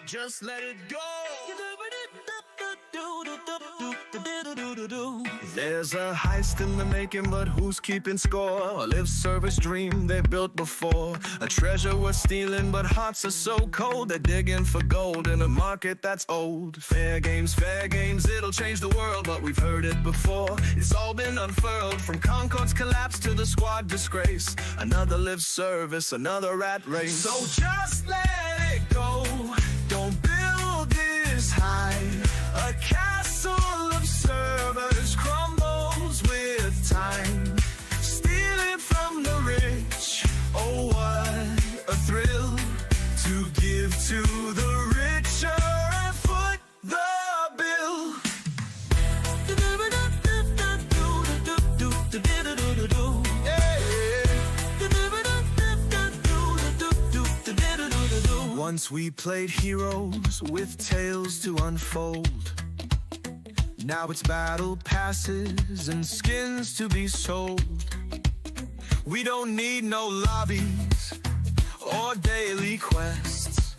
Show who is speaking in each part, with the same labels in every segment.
Speaker 1: Just let it go. There's a heist in the making, but who's keeping score? A live service dream they built before. A treasure worth stealing, but hearts are so cold. They're digging for gold in a market that's old. Fair games, it'll change the world, but we've heard it before. It's all been unfurled, from Concord's collapse to the squad disgrace. Another live service, another rat race. So just let it go. Don't build this high. A castle of servers crumbles with time, stealing from the rich. Oh, what a thrill to give to the richer and foot the bill. Once we played heroes with tales to unfold. Now it's battle passes and skins to be sold. We don't need no lobbies or daily quests.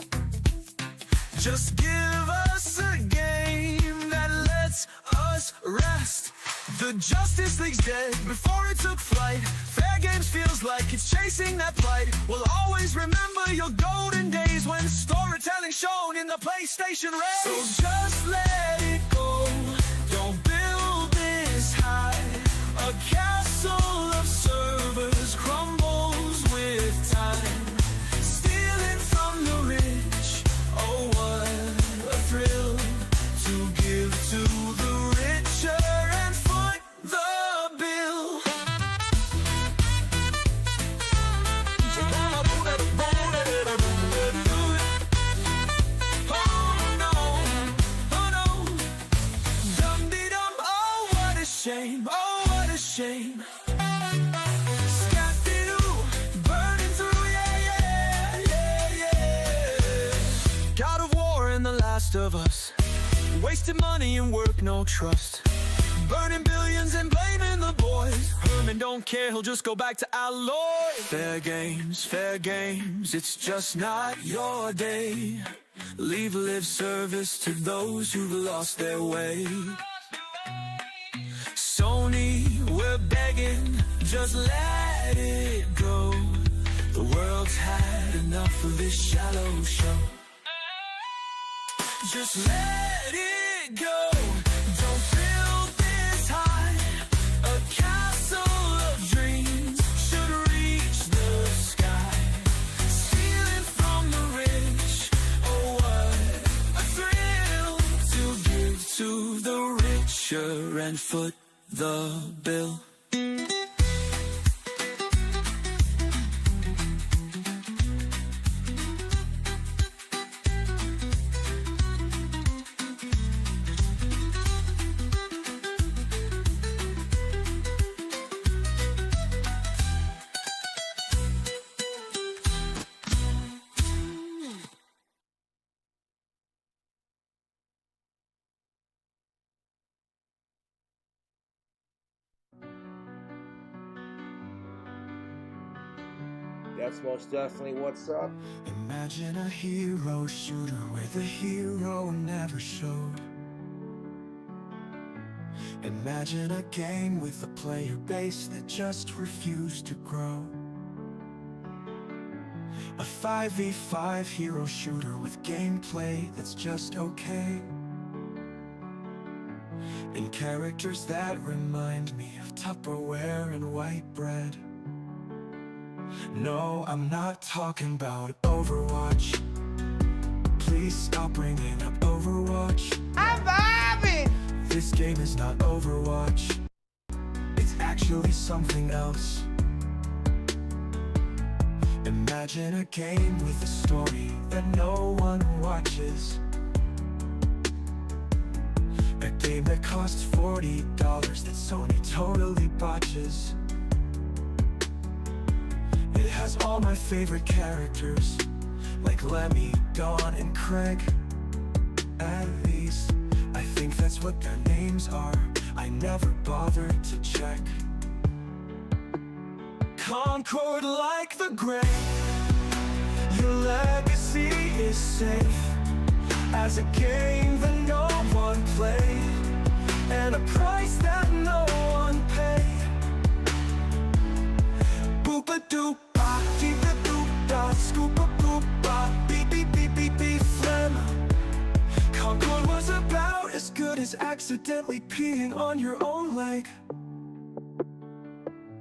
Speaker 1: Just give us a game that lets us rest. The Justice League's dead before it took flight. Fair games feels like it's chasing that plight. We'll always remember your golden days when storytelling shone in the PlayStation race. So just let it go. Don't build this high. A castle of servers crumbles with time, stealing from the rich. Oh, what a thrill to give to the richer and foot the bill. Oh no, oh no. Dum-de-dum, oh what a shame, oh what a shame. Scap-de-doo, burning through, yeah, yeah, yeah, yeah. God of War and The Last of Us, wasted money and work, no trust. Burning billions and blaming the boys. Herman don't care, he'll just go back to Alloy. Fair games, it's just not your day. Leave live service to those who've lost their way. Sony, we're begging, just let it go. The world's had enough of this shallow show. Just let it go. Don't build this high. A castle of dreams should reach the sky, stealing from the rich. Oh, what a thrill to give to the richer and foot the bill.
Speaker 2: That's most definitely what's up.
Speaker 1: Imagine a hero shooter where the hero never showed. Imagine a game with a player base that just refused to grow. A 5v5 hero shooter with gameplay that's just okay, and characters that remind me of Tupperware and white bread. No, I'm not talking about Overwatch. Please stop bringing up Overwatch.
Speaker 3: I'm vibing!
Speaker 1: This game is not Overwatch. It's actually something else. Imagine a game with a story that no one watches. A game that costs $40 that Sony totally botches. It has all my favorite characters, like Lemmy, Dawn, and Craig. At least, I think that's what their names are. I never bothered to check. Concord like the grave. Your legacy is safe as a game that no one played, and a price that no one paid. Boopa-doop-ba, deep-a-doop-da, scoop-a-boop-ba, beep-beep-beep-beep-beep, phlegm. Concord was about as good as accidentally peeing on your own leg.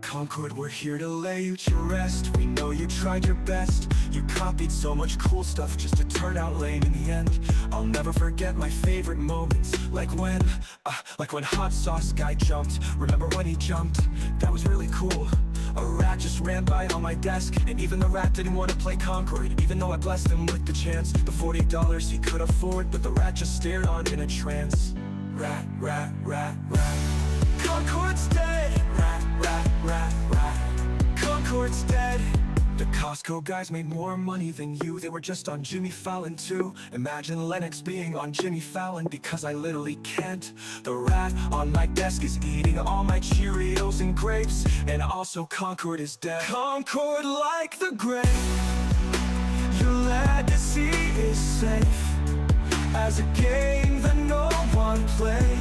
Speaker 1: Concord, we're here to lay you to rest. We know you tried your best. You copied so much cool stuff just to turn out lame in the end. I'll never forget my favorite moments, like when Hot Sauce Guy jumped. Remember when he jumped? That was really cool. A rat just ran by on my desk, and even the rat didn't want to play Concord, even though I blessed him with the chance. The $40 he could afford, but the rat just stared on in a trance. Rat, rat, rat, rat. Concord's dead. Rat, rat, rat, rat. Concord's dead. The Costco guys made more money than you. They were just on Jimmy Fallon too. Imagine Lennox being on Jimmy Fallon, because I literally can't. The rat on my desk is eating all my Cheerios and grapes, and also Concord is dead. Concord like the grave. Your legacy is safe as a game that no one played,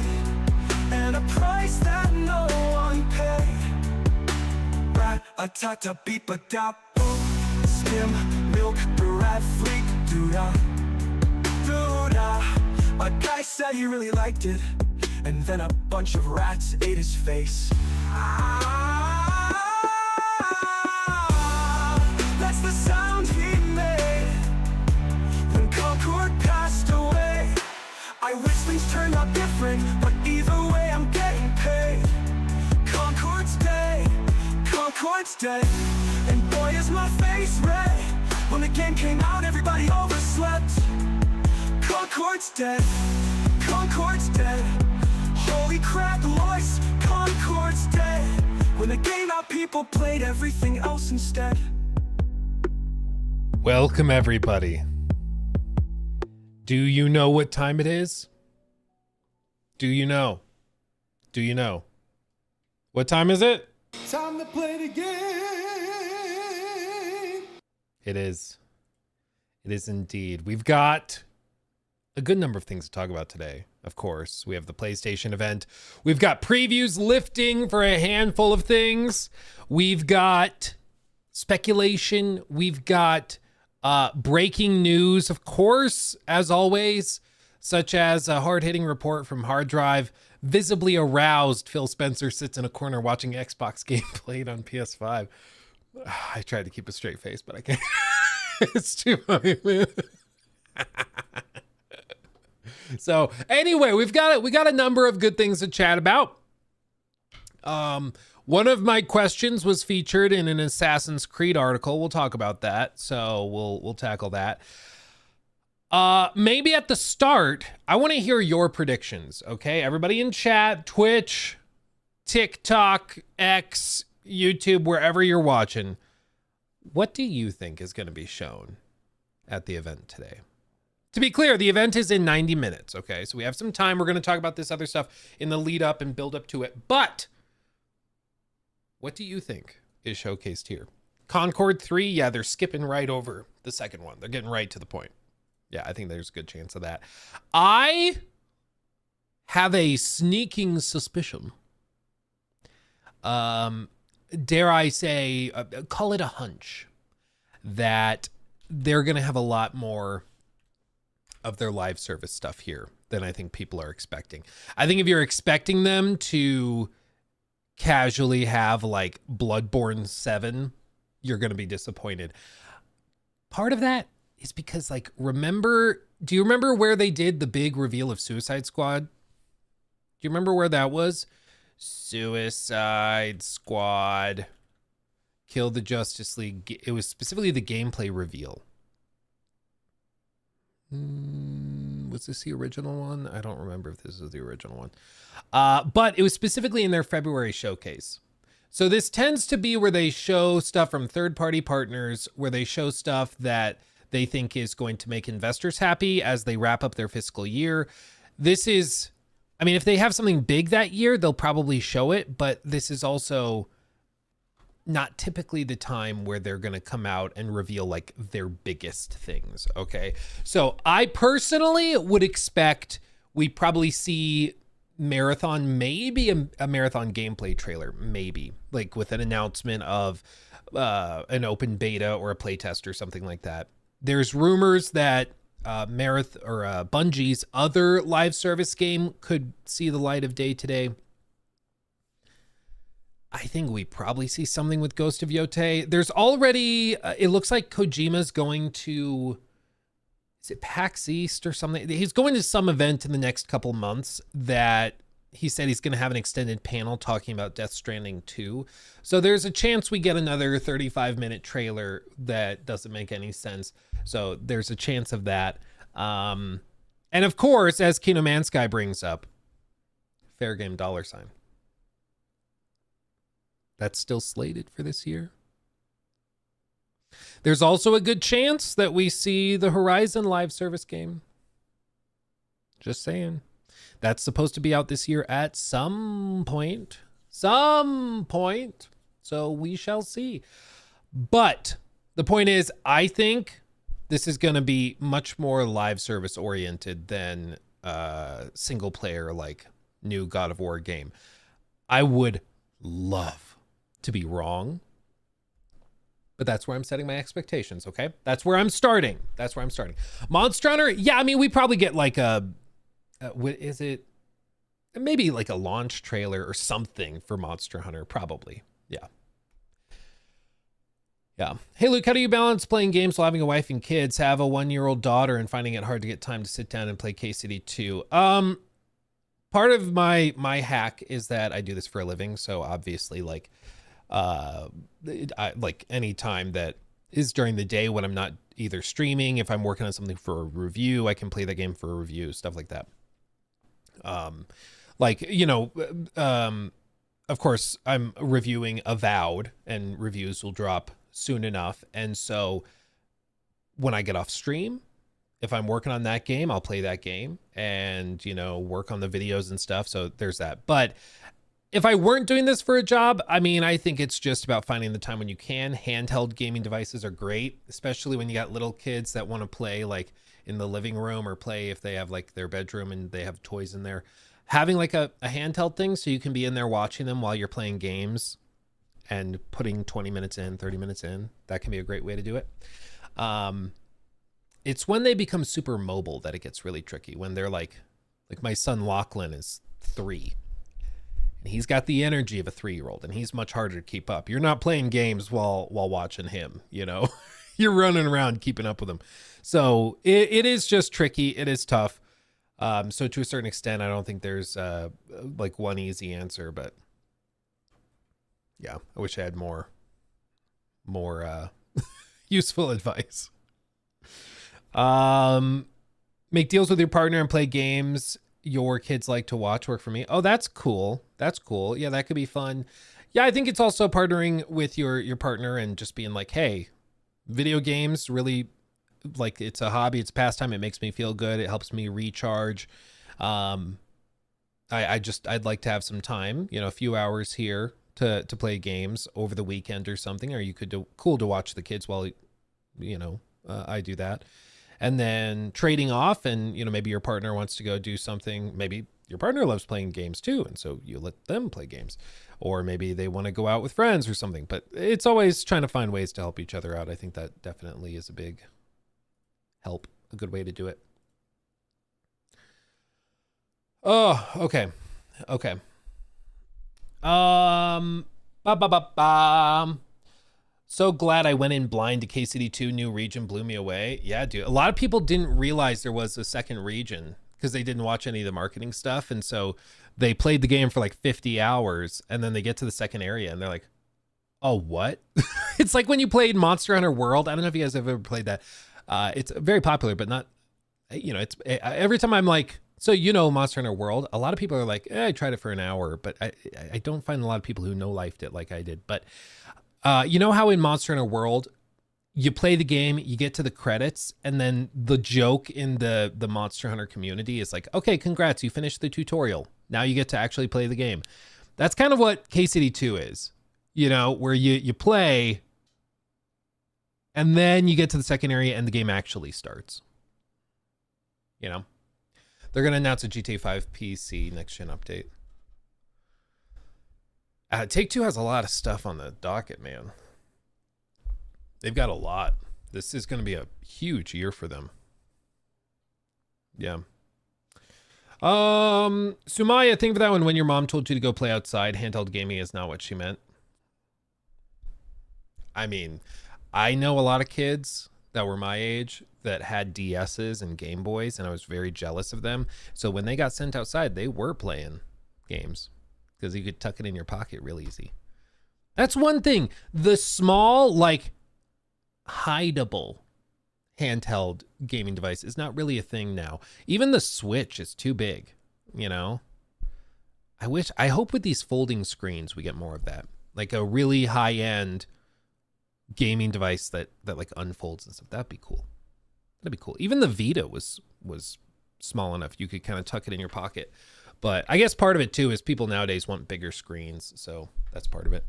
Speaker 1: and a price that no one paid. Rat-a-ta-ta, beep-a-da-boop. Skim, milk, the rat freak, doo-da, doo-da. A guy said he really liked it, and then a bunch of rats ate his face. That's the sound he made when Concord passed away. I wish things turned out different, but either way I'm getting paid. Concord's dead, Concord's dead, and boy is my face red. When the game came out, everybody overslept. Concord's dead, Concord's dead. Holy crap, Lois, Concord's dead. When the game out, people played everything else instead.
Speaker 3: Welcome, everybody. Do you know what time it is? Do you know? Do you know? What time is it?
Speaker 1: Time to play the game.
Speaker 3: It is. It is indeed. We've got a good number of things to talk about today. Of course, we have the PlayStation event. We've got previews lifting for a handful of things. We've got speculation. We've got breaking news, of course, as always, such as a hard-hitting report from Hard Drive. Visibly aroused, Phil Spencer sits in a corner watching Xbox gameplay on PS5. I tried to keep a straight face, but I can't. It's too funny, man. So anyway, we got a number of good things to chat about. One of my questions was featured in an Assassin's Creed article. We'll talk about that. So we'll tackle that. Maybe at the start, I want to hear your predictions. Okay, everybody in chat, Twitch, TikTok, X, YouTube, wherever you're watching, what do you think is going to be shown at the event today? To be clear, the event is in 90 minutes. Okay, so we have some time. We're going to talk about this other stuff in the lead up and build up to it. But what do you think is showcased here? Concord 3, yeah, they're skipping right over the second one. They're getting right to the point. Yeah, I think there's a good chance of that. I have a sneaking suspicion. Dare I say, call it a hunch, that they're going to have a lot more of their live service stuff here than I think people are expecting. I think if you're expecting them to casually have like Bloodborne 7, you're going to be disappointed. Part of that is because, like, do you remember where they did the big reveal of Suicide Squad? Do you remember where that was? Suicide Squad killed the Justice League. It was specifically the gameplay reveal. Was this the original one? I don't remember if this was the original one. But it was specifically in their February showcase. So this tends to be where they show stuff from third-party partners, where they show stuff that they think is going to make investors happy as they wrap up their fiscal year. This is, I mean, if they have something big that year, they'll probably show it, but this is also not typically the time where they're going to come out and reveal like their biggest things. Okay. So I personally would expect we probably see Marathon, maybe a Marathon gameplay trailer, maybe like with an announcement of an open beta or a playtest or something like that. There's rumors that Bungie's other live service game could see the light of day today. I think we probably see something with Ghost of Yotei. There's already, it looks like Kojima's going to, is it PAX East or something? He's going to some event in the next couple months that he said he's going to have an extended panel talking about Death Stranding 2. So there's a chance we get another 35-minute trailer that doesn't make any sense. So there's a chance of that. And of course, as Kino Mansky brings up, Fair Game $. That's still slated for this year. There's also a good chance that we see the Horizon live service game. Just saying. That's supposed to be out this year at some point. So we shall see. But the point is, I think this is going to be much more live service oriented than single player like new God of War game. I would love to be wrong, but that's where I'm setting my expectations. Okay. That's where I'm starting. Monster Hunter. Yeah. I mean, we probably get like what is it? Maybe like a launch trailer or something for Monster Hunter. Probably. Yeah. Yeah. Hey, Luke, how do you balance playing games while having a wife and kids, have a 1-year-old daughter, and finding it hard to get time to sit down and play KCD2? Part of my hack is that I do this for a living. So obviously like, like any time that is during the day when I'm not either streaming, if I'm working on something for a review, I can play that game for a review, stuff like that. Of course I'm reviewing Avowed and reviews will drop soon enough. And so when I get off stream, if I'm working on that game, I'll play that game and, work on the videos and stuff. So there's that. But if I weren't doing this for a job, I mean, I think it's just about finding the time when you can. Handheld gaming devices are great, especially when you got little kids that want to play like in the living room or play if they have like their bedroom and they have toys in there. Having like a handheld thing so you can be in there watching them while you're playing games and putting 20 minutes in, 30 minutes in, that can be a great way to do it. It's when they become super mobile that it gets really tricky. When they're like my son Lachlan is 3. He's got the energy of a 3-year-old and he's much harder to keep up. You're not playing games while watching him, you're running around keeping up with him. So it is just tricky. It is tough. So to a certain extent, I don't think there's like one easy answer, but yeah, I wish I had more useful advice. Make deals with your partner and play games your kids like to watch. Work for me. Oh, that's cool. Yeah, that could be fun. Yeah, I think it's also partnering with your partner and just being like, hey, video games really, like, it's a hobby, it's a pastime, it makes me feel good, it helps me recharge. I'd like to have some time, a few hours here to play games over the weekend or something, or you could do cool to watch the kids while I do that. And then trading off, and maybe your partner wants to go do something. Maybe your partner loves playing games too, and so you let them play games. Or maybe they want to go out with friends or something. But it's always trying to find ways to help each other out. I think that definitely is a big help, a good way to do it. Oh, okay. So glad I went in blind to KCD2. New region blew me away. Yeah, dude. A lot of people didn't realize there was a second region because they didn't watch any of the marketing stuff. And so they played the game for like 50 hours and then they get to the second area and they're like, oh, what? It's like when you played Monster Hunter World. I don't know if you guys have ever played that. It's very popular, but not, it's every time I'm like, so Monster Hunter World, a lot of people are like, I tried it for an hour, but I don't find a lot of people who no-lifed it like I did. But you know how in Monster Hunter World, you play the game, you get to the credits, and then the joke in the Monster Hunter community is like, okay, congrats, you finished the tutorial. Now you get to actually play the game. That's kind of what KCD2 is. you know, where you play and then you get to the second area and the game actually starts. You know, they're going to announce a GTA 5 PC next gen update. Take-Two has a lot of stuff on the docket, man. They've got a lot. This is going to be a huge year for them. Yeah. Sumaya, think of that one. When your mom told you to go play outside, handheld gaming is not what she meant. I mean, I know a lot of kids that were my age that had DSs and Game Boys, and I was very jealous of them. So when they got sent outside, they were playing games because you could tuck it in your pocket real easy. That's one thing. The small, like, hideable handheld gaming device is not really a thing now. Even the Switch is too big, you know? I hope with these folding screens we get more of that. Like a really high-end gaming device that like unfolds and stuff. That'd be cool. That'd be cool. Even the Vita was small enough you could kind of tuck it in your pocket. But I guess part of it too is people nowadays want bigger screens, so that's part of it.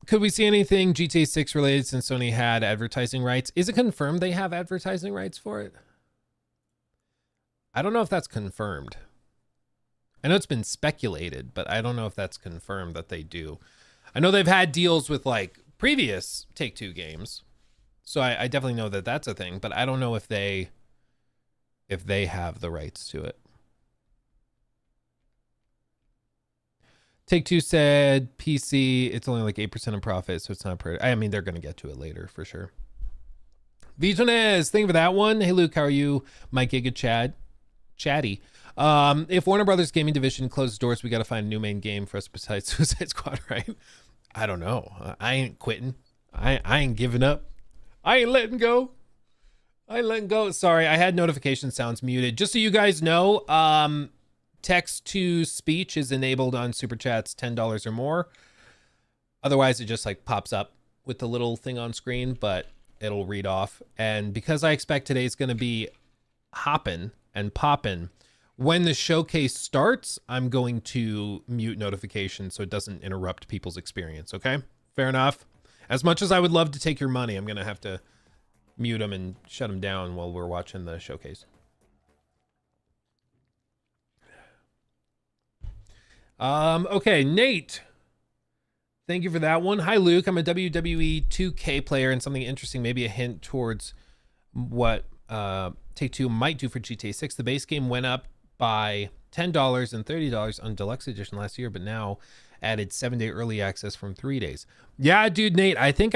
Speaker 3: Could we see anything GTA 6 related since Sony had advertising rights? Is it confirmed they have advertising rights for it? I don't know if that's confirmed. I know it's been speculated, but I don't know if that's confirmed that they do. I know they've had deals with like previous Take-Two games, so I definitely know that that's a thing, but I don't know if they have the rights to it. Take-Two said PC, it's only like 8% of profit, so it's not I mean, they're going to get to it later for sure. Vitonez, think of that one. Hey, Luke, how are you? Mike Giga Chatty. If Warner Brothers gaming division closes doors, we got to find a new main game for us besides Suicide Squad, right? I don't know. I ain't quitting. I ain't giving up. I ain't letting go. Sorry, I had notification sounds muted. Just so you guys know, text to speech is enabled on Super Chats $10 or more. Otherwise, it just like pops up with the little thing on screen, but it'll read off. And because I expect today's going to be hopping and popping, when the showcase starts, I'm going to mute notifications so it doesn't interrupt people's experience. Okay, fair enough. As much as I would love to take your money, I'm going to have to mute them and shut them down while we're watching the showcase. Okay, Nate. Thank you for that one. Hi, Luke. I'm a WWE 2K player, and something interesting, maybe a hint towards what Take-Two might do for GTA 6. The base game went up by $10 and $30 on Deluxe Edition last year, but now added 7-day early access from 3 days. Yeah, dude, Nate, I think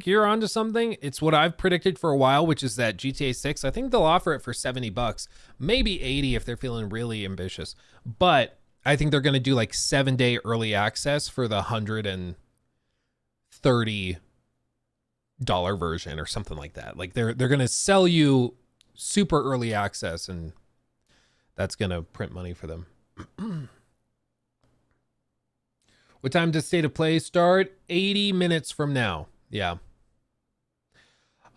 Speaker 3: you're onto something. It's what I've predicted for a while, which is that GTA 6, I think they'll offer it for $70, maybe 80 if they're feeling really ambitious. But I think they're going to do like 7-day early access for the $130 version or something like that. Like they're going to sell you super early access, and that's going to print money for them. What time does State of Play start? 80 minutes from now. Yeah.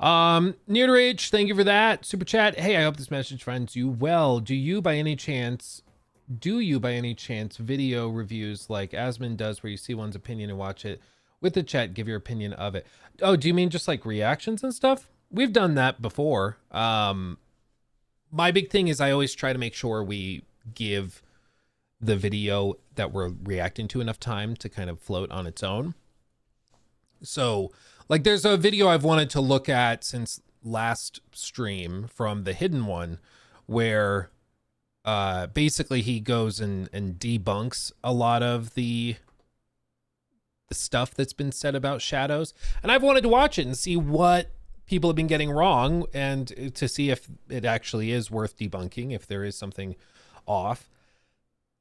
Speaker 3: Near to Rage, thank you for that. Super chat. Hey, I hope this message finds you well. Do you by any chance video reviews like Asmon does where you see one's opinion and watch it with the chat, give your opinion of it? Oh, do you mean just like reactions and stuff? We've done that before. My big thing is I always try to make sure we give the video that we're reacting to enough time to kind of float on its own. So like there's a video I've wanted to look at since last stream from the hidden one where basically he goes and debunks a lot of the stuff that's been said about shadows. And I've wanted to watch it and see what people have been getting wrong and to see if it actually is worth debunking, if there is something off.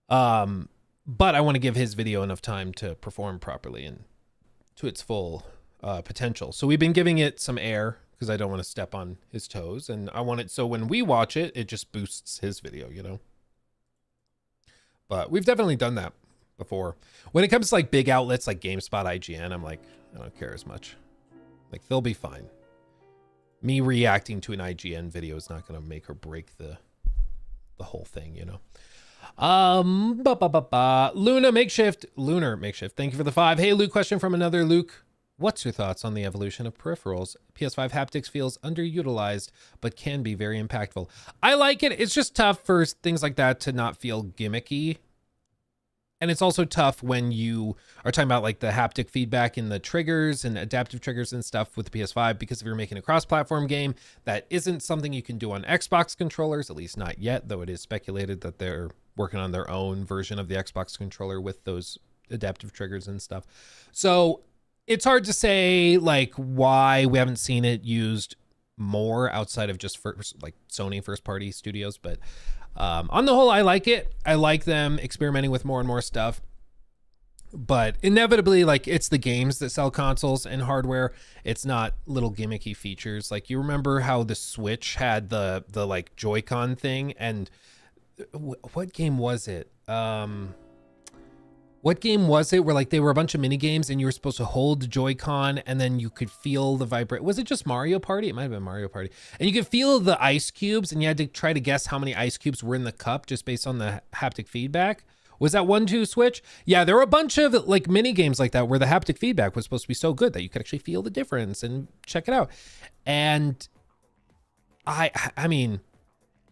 Speaker 3: But I want to give his video enough time to perform properly and to its full potential. So we've been giving it some air because I don't want to step on his toes, and I want it so when we watch it, it just boosts his video, you know? But we've definitely done that before. When it comes to like big outlets like GameSpot, IGN, I'm like, I don't care as much. Like they'll be fine. Me reacting to an IGN video is not going to make or break the whole thing, you know? Lunar Makeshift. Thank you for the 5. Hey, Luke, question from another Luke. What's your thoughts on the evolution of peripherals? PS5 haptics feels underutilized, but can be very impactful. I like it. It's just tough for things like that to not feel gimmicky. And it's also tough when you are talking about like the haptic feedback in the triggers and adaptive triggers and stuff with the PS5, because if you're making a cross-platform game, that isn't something you can do on Xbox controllers, at least not yet, though it is speculated that they're working on their own version of the Xbox controller with those adaptive triggers and stuff. So it's hard to say like why we haven't seen it used more outside of just like Sony first party studios, but on the whole, I like it. I like them experimenting with more and more stuff, but inevitably, like, it's the games that sell consoles and hardware. It's not little gimmicky features. Like, you remember how the Switch had the like Joy-Con thing, and what game was it? What game was it where like they were a bunch of mini games and you were supposed to hold the Joy-Con and then you could feel the vibrate? Was it just Mario Party? It might have been Mario Party. And you could feel the ice cubes and you had to try to guess how many ice cubes were in the cup just based on the haptic feedback. Was that 1-2 Switch? Yeah, there were a bunch of like mini games like that where the haptic feedback was supposed to be so good that you could actually feel the difference and check it out. And I mean,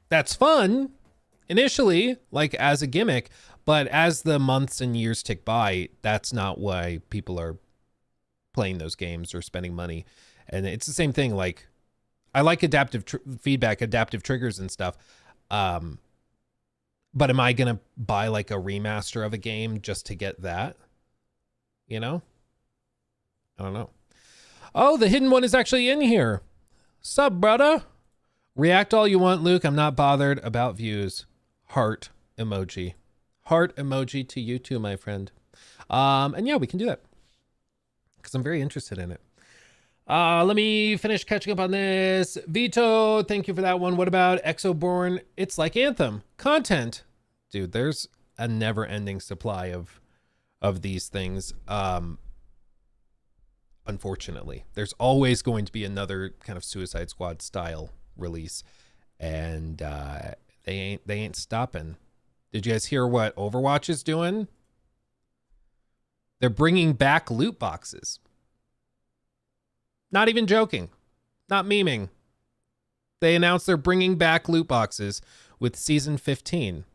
Speaker 3: that's fun initially, like as a gimmick. But as the months and years tick by, that's not why people are playing those games or spending money. And it's the same thing. Like, I like adaptive feedback, adaptive triggers and stuff. But am I going to buy like a remaster of a game just to get that? You know? I don't know. Oh, the hidden one is actually in here. Sup, brother? React all you want, Luke. I'm not bothered about views. Heart emoji. Heart emoji to you too, my friend. And yeah, we can do that because I'm very interested in it. Let me finish catching up on this. Vito, thank you for that one. What about Exoborn? It's like Anthem content, dude. There's a never-ending supply of these things. Unfortunately, there's always going to be another kind of Suicide Squad style release, and they ain't stopping. Did you guys hear what Overwatch is doing? They're bringing back loot boxes. Not even joking. Not memeing. They announced they're bringing back loot boxes with Season 15.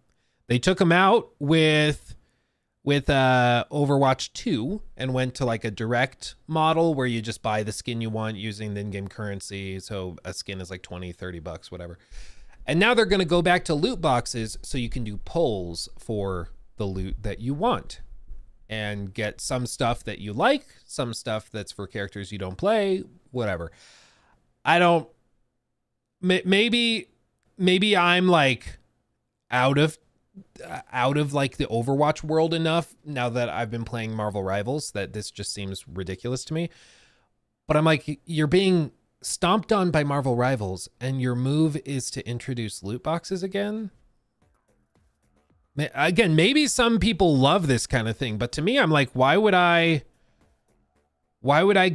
Speaker 3: They took them out with Overwatch 2 and went to like a direct model where you just buy the skin you want using the in-game currency. So a skin is like $20-$30, whatever. And now they're going to go back to loot boxes so you can do polls for the loot that you want and get some stuff that you like, some stuff that's for characters you don't play, whatever. Maybe I'm like out of like the Overwatch world enough now that I've been playing Marvel Rivals that this just seems ridiculous to me. But I'm like, you're being stomped on by Marvel Rivals and your move is to introduce loot boxes again. Again, maybe some people love this kind of thing, but to me, I'm like, why would I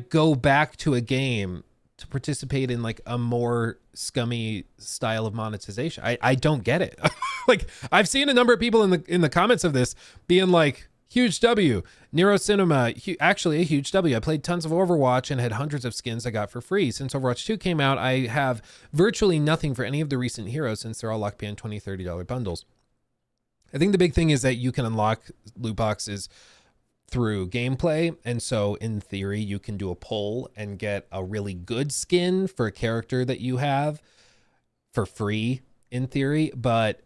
Speaker 3: go back to a game to participate in like a more scummy style of monetization? I don't get it. Like, I've seen a number of people in the comments of this being like, huge W. Nero Cinema, actually a huge W. I played tons of Overwatch and had hundreds of skins I got for free. Since Overwatch 2 came out, I have virtually nothing for any of the recent heroes since they're all locked behind $20, $30 bundles. I think the big thing is that you can unlock loot boxes through gameplay. And so in theory, you can do a poll and get a really good skin for a character that you have for free in theory. But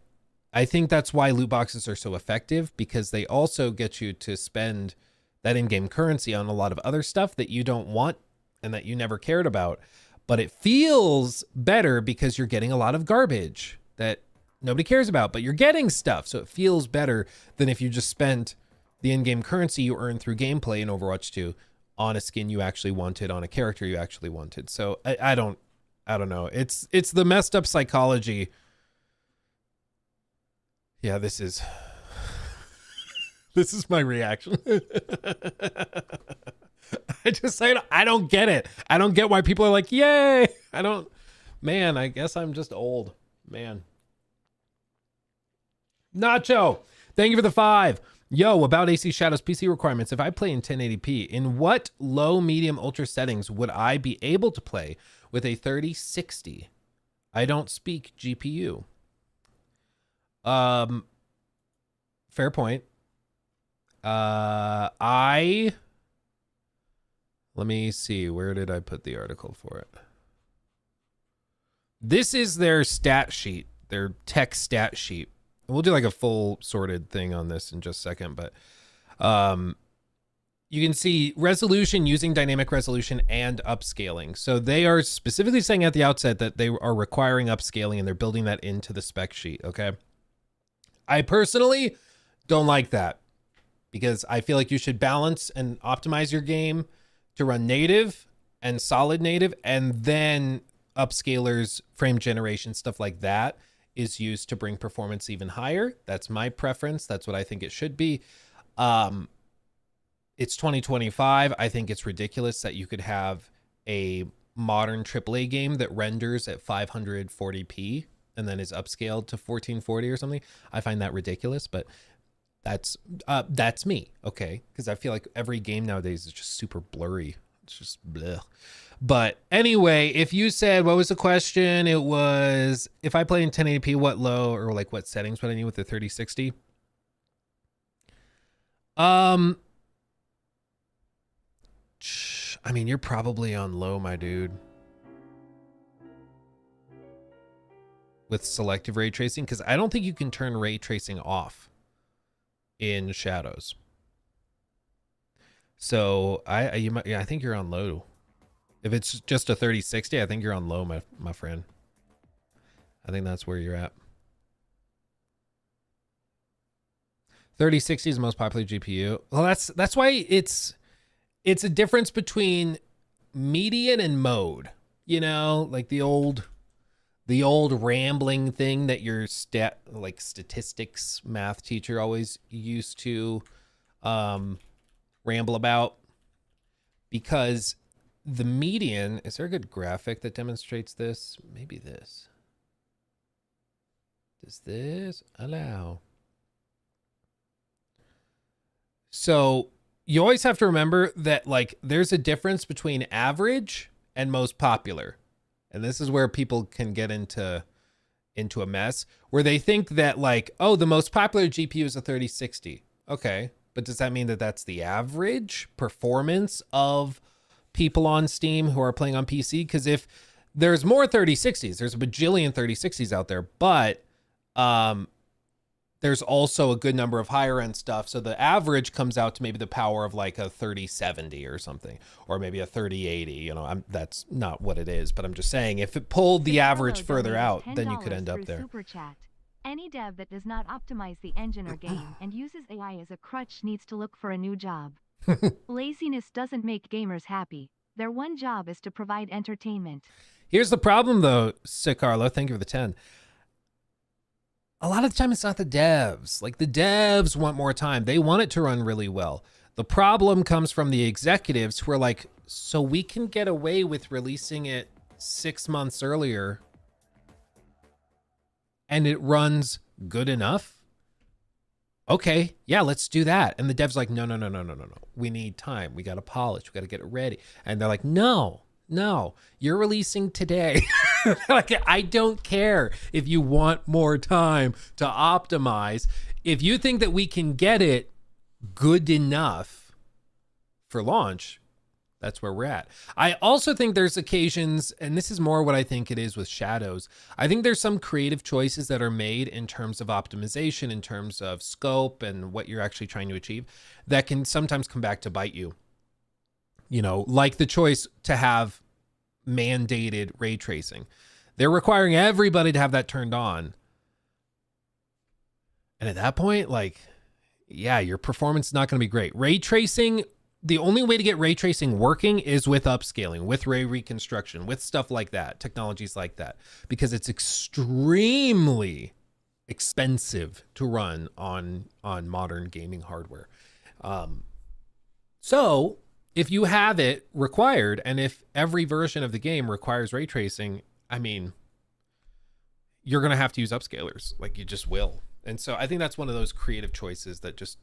Speaker 3: I think that's why loot boxes are so effective, because they also get you to spend that in-game currency on a lot of other stuff that you don't want and that you never cared about. But it feels better because you're getting a lot of garbage that nobody cares about, but you're getting stuff. So it feels better than if you just spent the in-game currency you earn through gameplay in Overwatch 2 on a skin you actually wanted, on a character you actually wanted. So I don't know. It's the messed up psychology. Yeah, this is my reaction. I don't get it. I don't get why people are like, yay. I guess I'm just old, man. Nacho, thank you for the 5. Yo, about AC Shadows PC requirements. If I play in 1080p, in what low, medium, ultra settings would I be able to play with a 3060? I don't speak GPU. Fair point. Let me see. Where did I put the article for it? This is their stat sheet, their tech stat sheet. We'll do like a full sorted thing on this in just a second, but you can see resolution using dynamic resolution and upscaling. So they are specifically saying at the outset that they are requiring upscaling and they're building that into the spec sheet, okay? I personally don't like that because I feel like you should balance and optimize your game to run native and solid native, and then upscalers, frame generation, stuff like that is used to bring performance even higher. That's my preference. That's what I think it should be. It's 2025. I think it's ridiculous that you could have a modern AAA game that renders at 540p and then is upscaled to 1440 or something. I find that ridiculous, but that's me, okay? Because I feel like every game nowadays is just super blurry. It's just bleh. But anyway, if you said, what was the question? It was, if I play in 1080p, what low or like what settings would I need with the 3060? I mean, you're probably on low, my dude. With selective ray tracing, because I don't think you can turn ray tracing off in Shadows. So I think you're on low. If it's just a 3060, I think you're on low, my friend. I think that's where you're at. 3060 is the most popular GPU. Well, that's why it's a difference between median and mode. You know, like the old rambling thing that your statistics math teacher always used to ramble about. Because the median, is there a good graphic that demonstrates this? Maybe this. Does this allow? So you always have to remember that like there's a difference between average and most popular. And this is where people can get into a mess where they think that like, oh, the most popular GPU is a 3060. Okay. But does that mean that that's the average performance of people on Steam who are playing on PC? Because if there's more 3060s, there's a bajillion 3060s out there, but there's also a good number of higher end stuff. So the average comes out to maybe the power of like a 3070 or something, or maybe a 3080. You know, that's not what it is, but I'm just saying if it pulled the average further out, then you could end up there.
Speaker 4: Super chat. Any dev that does not optimize the engine or game and uses AI as a crutch needs to look for a new job. Laziness doesn't make gamers happy. Their one job is to provide entertainment.
Speaker 3: Here's the problem though, Sicarlo, thank you for the 10. A lot of the time it's not the devs. Like the devs want more time. They want it to run really well. The problem comes from the executives who are like, so we can get away with releasing it 6 months earlier and it runs good enough. Okay, yeah, let's do that. And the dev's like, no. We need time. We got to polish. We got to get it ready. And they're like, no, you're releasing today. Like, I don't care if you want more time to optimize. If you think that we can get it good enough for launch, that's where we're at. I also think there's occasions, and this is more what I think it is with Shadows. I think there's some creative choices that are made in terms of optimization, in terms of scope and what you're actually trying to achieve that can sometimes come back to bite you. You know, like the choice to have mandated ray tracing. They're requiring everybody to have that turned on. And at that point, like, yeah, your performance is not going to be great. Ray tracing, the only way to get ray tracing working is with upscaling, with ray reconstruction, with stuff like that, technologies like that, because it's extremely expensive to run on modern gaming hardware. So if you have it required, and if every version of the game requires ray tracing, I mean, you're going to have to use upscalers. Like, you just will. And so I think that's one of those creative choices that just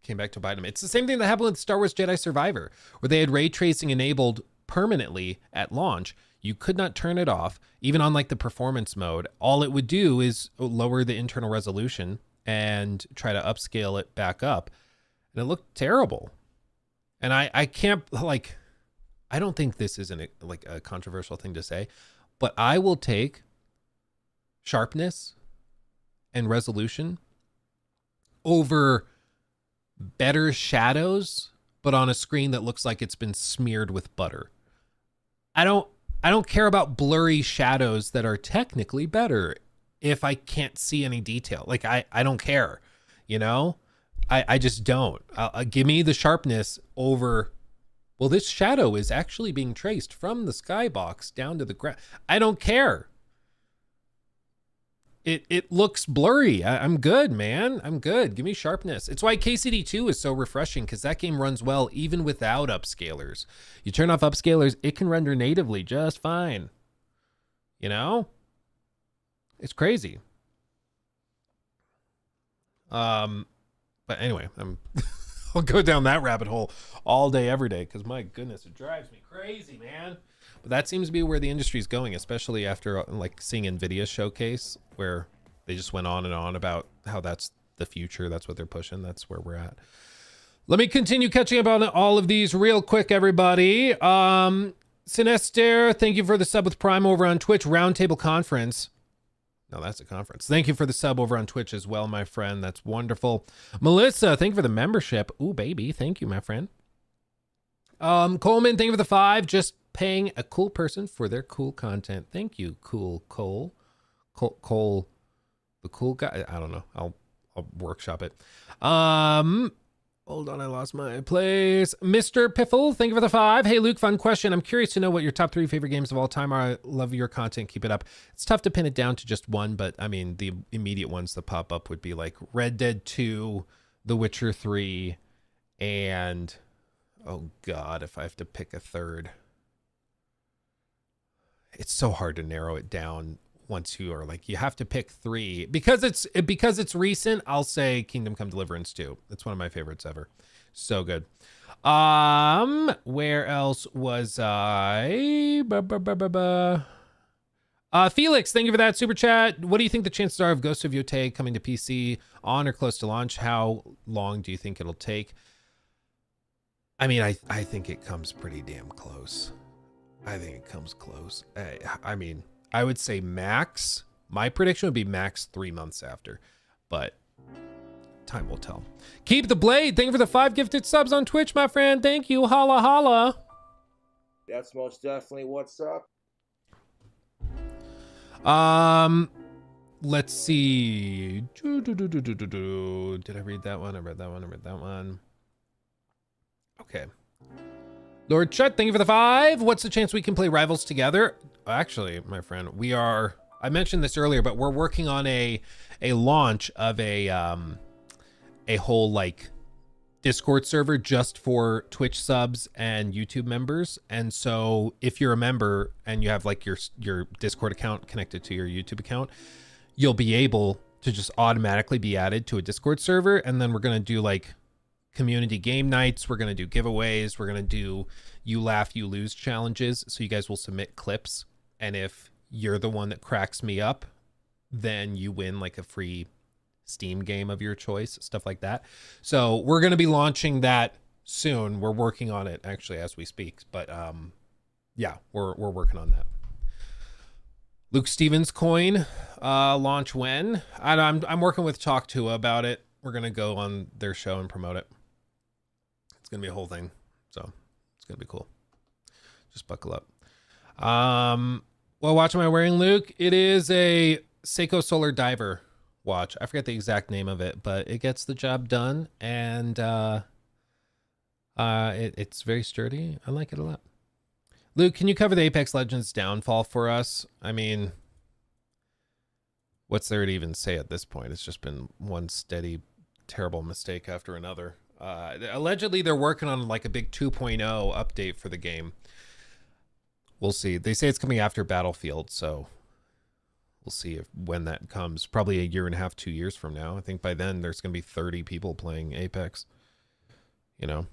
Speaker 3: came back to bite them. It's the same thing that happened with Star Wars Jedi Survivor, where they had ray tracing enabled permanently at launch. You could not turn it off, even on like the performance mode. All it would do is lower the internal resolution and try to upscale it back up. And it looked terrible. And I can't, like, I don't think this is like a controversial thing to say, but I will take sharpness and resolution over better shadows, but on a screen that looks like it's been smeared with butter. I don't care about blurry shadows that are technically better if I can't see any detail. Like I don't care, you know? I just don't. Give me the sharpness over, well, this shadow is actually being traced from the skybox down to the ground. I don't care. It looks blurry. I'm good, man. I'm good. Give me sharpness. It's why KCD2 is so refreshing, because that game runs well even without upscalers. You turn off upscalers, it can render natively just fine. You know? It's crazy. But anyway, I'll go down that rabbit hole all day, every day, because my goodness, it drives me crazy, man. But that seems to be where the industry is going, especially after like seeing NVIDIA's showcase, where they just went on and on about how that's the future. That's what they're pushing. That's where we're at. Let me continue catching up on all of these real quick, everybody. Sinester, thank you for the sub with Prime over on Twitch. Roundtable Conference. No, that's a conference. Thank you for the sub over on Twitch as well, my friend. That's wonderful. Melissa, thank you for the membership. Ooh, baby. Thank you, my friend. Coleman, thank you for the 5. Just paying a cool person for their cool content. Thank you, cool Cole. Cole, the cool guy. I don't know. I'll workshop it. Hold on, I lost my place. Mr. Piffle, thank you for the 5. Hey, Luke, fun question. I'm curious to know what your top 3 favorite games of all time are. I love your content. Keep it up. It's tough to pin it down to just one, but I mean, the immediate ones that pop up would be like Red Dead 2, The Witcher 3, and oh God, if I have to pick a third. It's so hard to narrow it down once you are like, you have to pick 3 because it's recent. I'll say Kingdom Come Deliverance 2. It's one of my favorites ever. So good. Where else was I? Felix, thank you for that super chat. What do you think the chances are of Ghost of Yotei coming to PC on or close to launch? How long do you think it'll take? I mean, I think it comes pretty damn close. I think it comes close. I mean, I would say max. My prediction would be max 3 months after, but time will tell. Keep the blade. Thank you for the 5 gifted subs on Twitch, my friend. Thank you. Holla, holla.
Speaker 2: That's most definitely what's up.
Speaker 3: Let's see. Did I read that one? I read that one. Okay. Lord Chut, thank you for the 5. What's the chance we can play Rivals together? Actually, my friend, I mentioned this earlier, but we're working on a launch of a whole like Discord server just for Twitch subs and YouTube members. And so if you're a member and you have like your Discord account connected to your YouTube account, you'll be able to just automatically be added to a Discord server. And then we're going to do like community game nights. We're going to do giveaways. We're going to do you laugh, you lose challenges. So you guys will submit clips. And if you're the one that cracks me up, then you win like a free Steam game of your choice, stuff like that. So we're going to be launching that soon. We're working on it actually as we speak, but yeah, we're working on that. Luke Stevens coin launch when? I'm working with Talk To about it. We're going to go on their show and promote it. It's going to be a whole thing. So it's going to be cool. Just buckle up. What watch am I wearing, Luke? It is a Seiko Solar Diver watch. I forget the exact name of it, but it gets the job done, and it's very sturdy. I like it a lot. Luke, can you cover the Apex Legends downfall for us? I mean, what's there to even say at this point? It's just been one steady, terrible mistake after another. Allegedly, they're working on like a big 2.0 update for the game. We'll see. They say it's coming after Battlefield, so we'll see when that comes. Probably a year and a half, 2 years from now. I think by then there's going to be 30 people playing Apex. You know.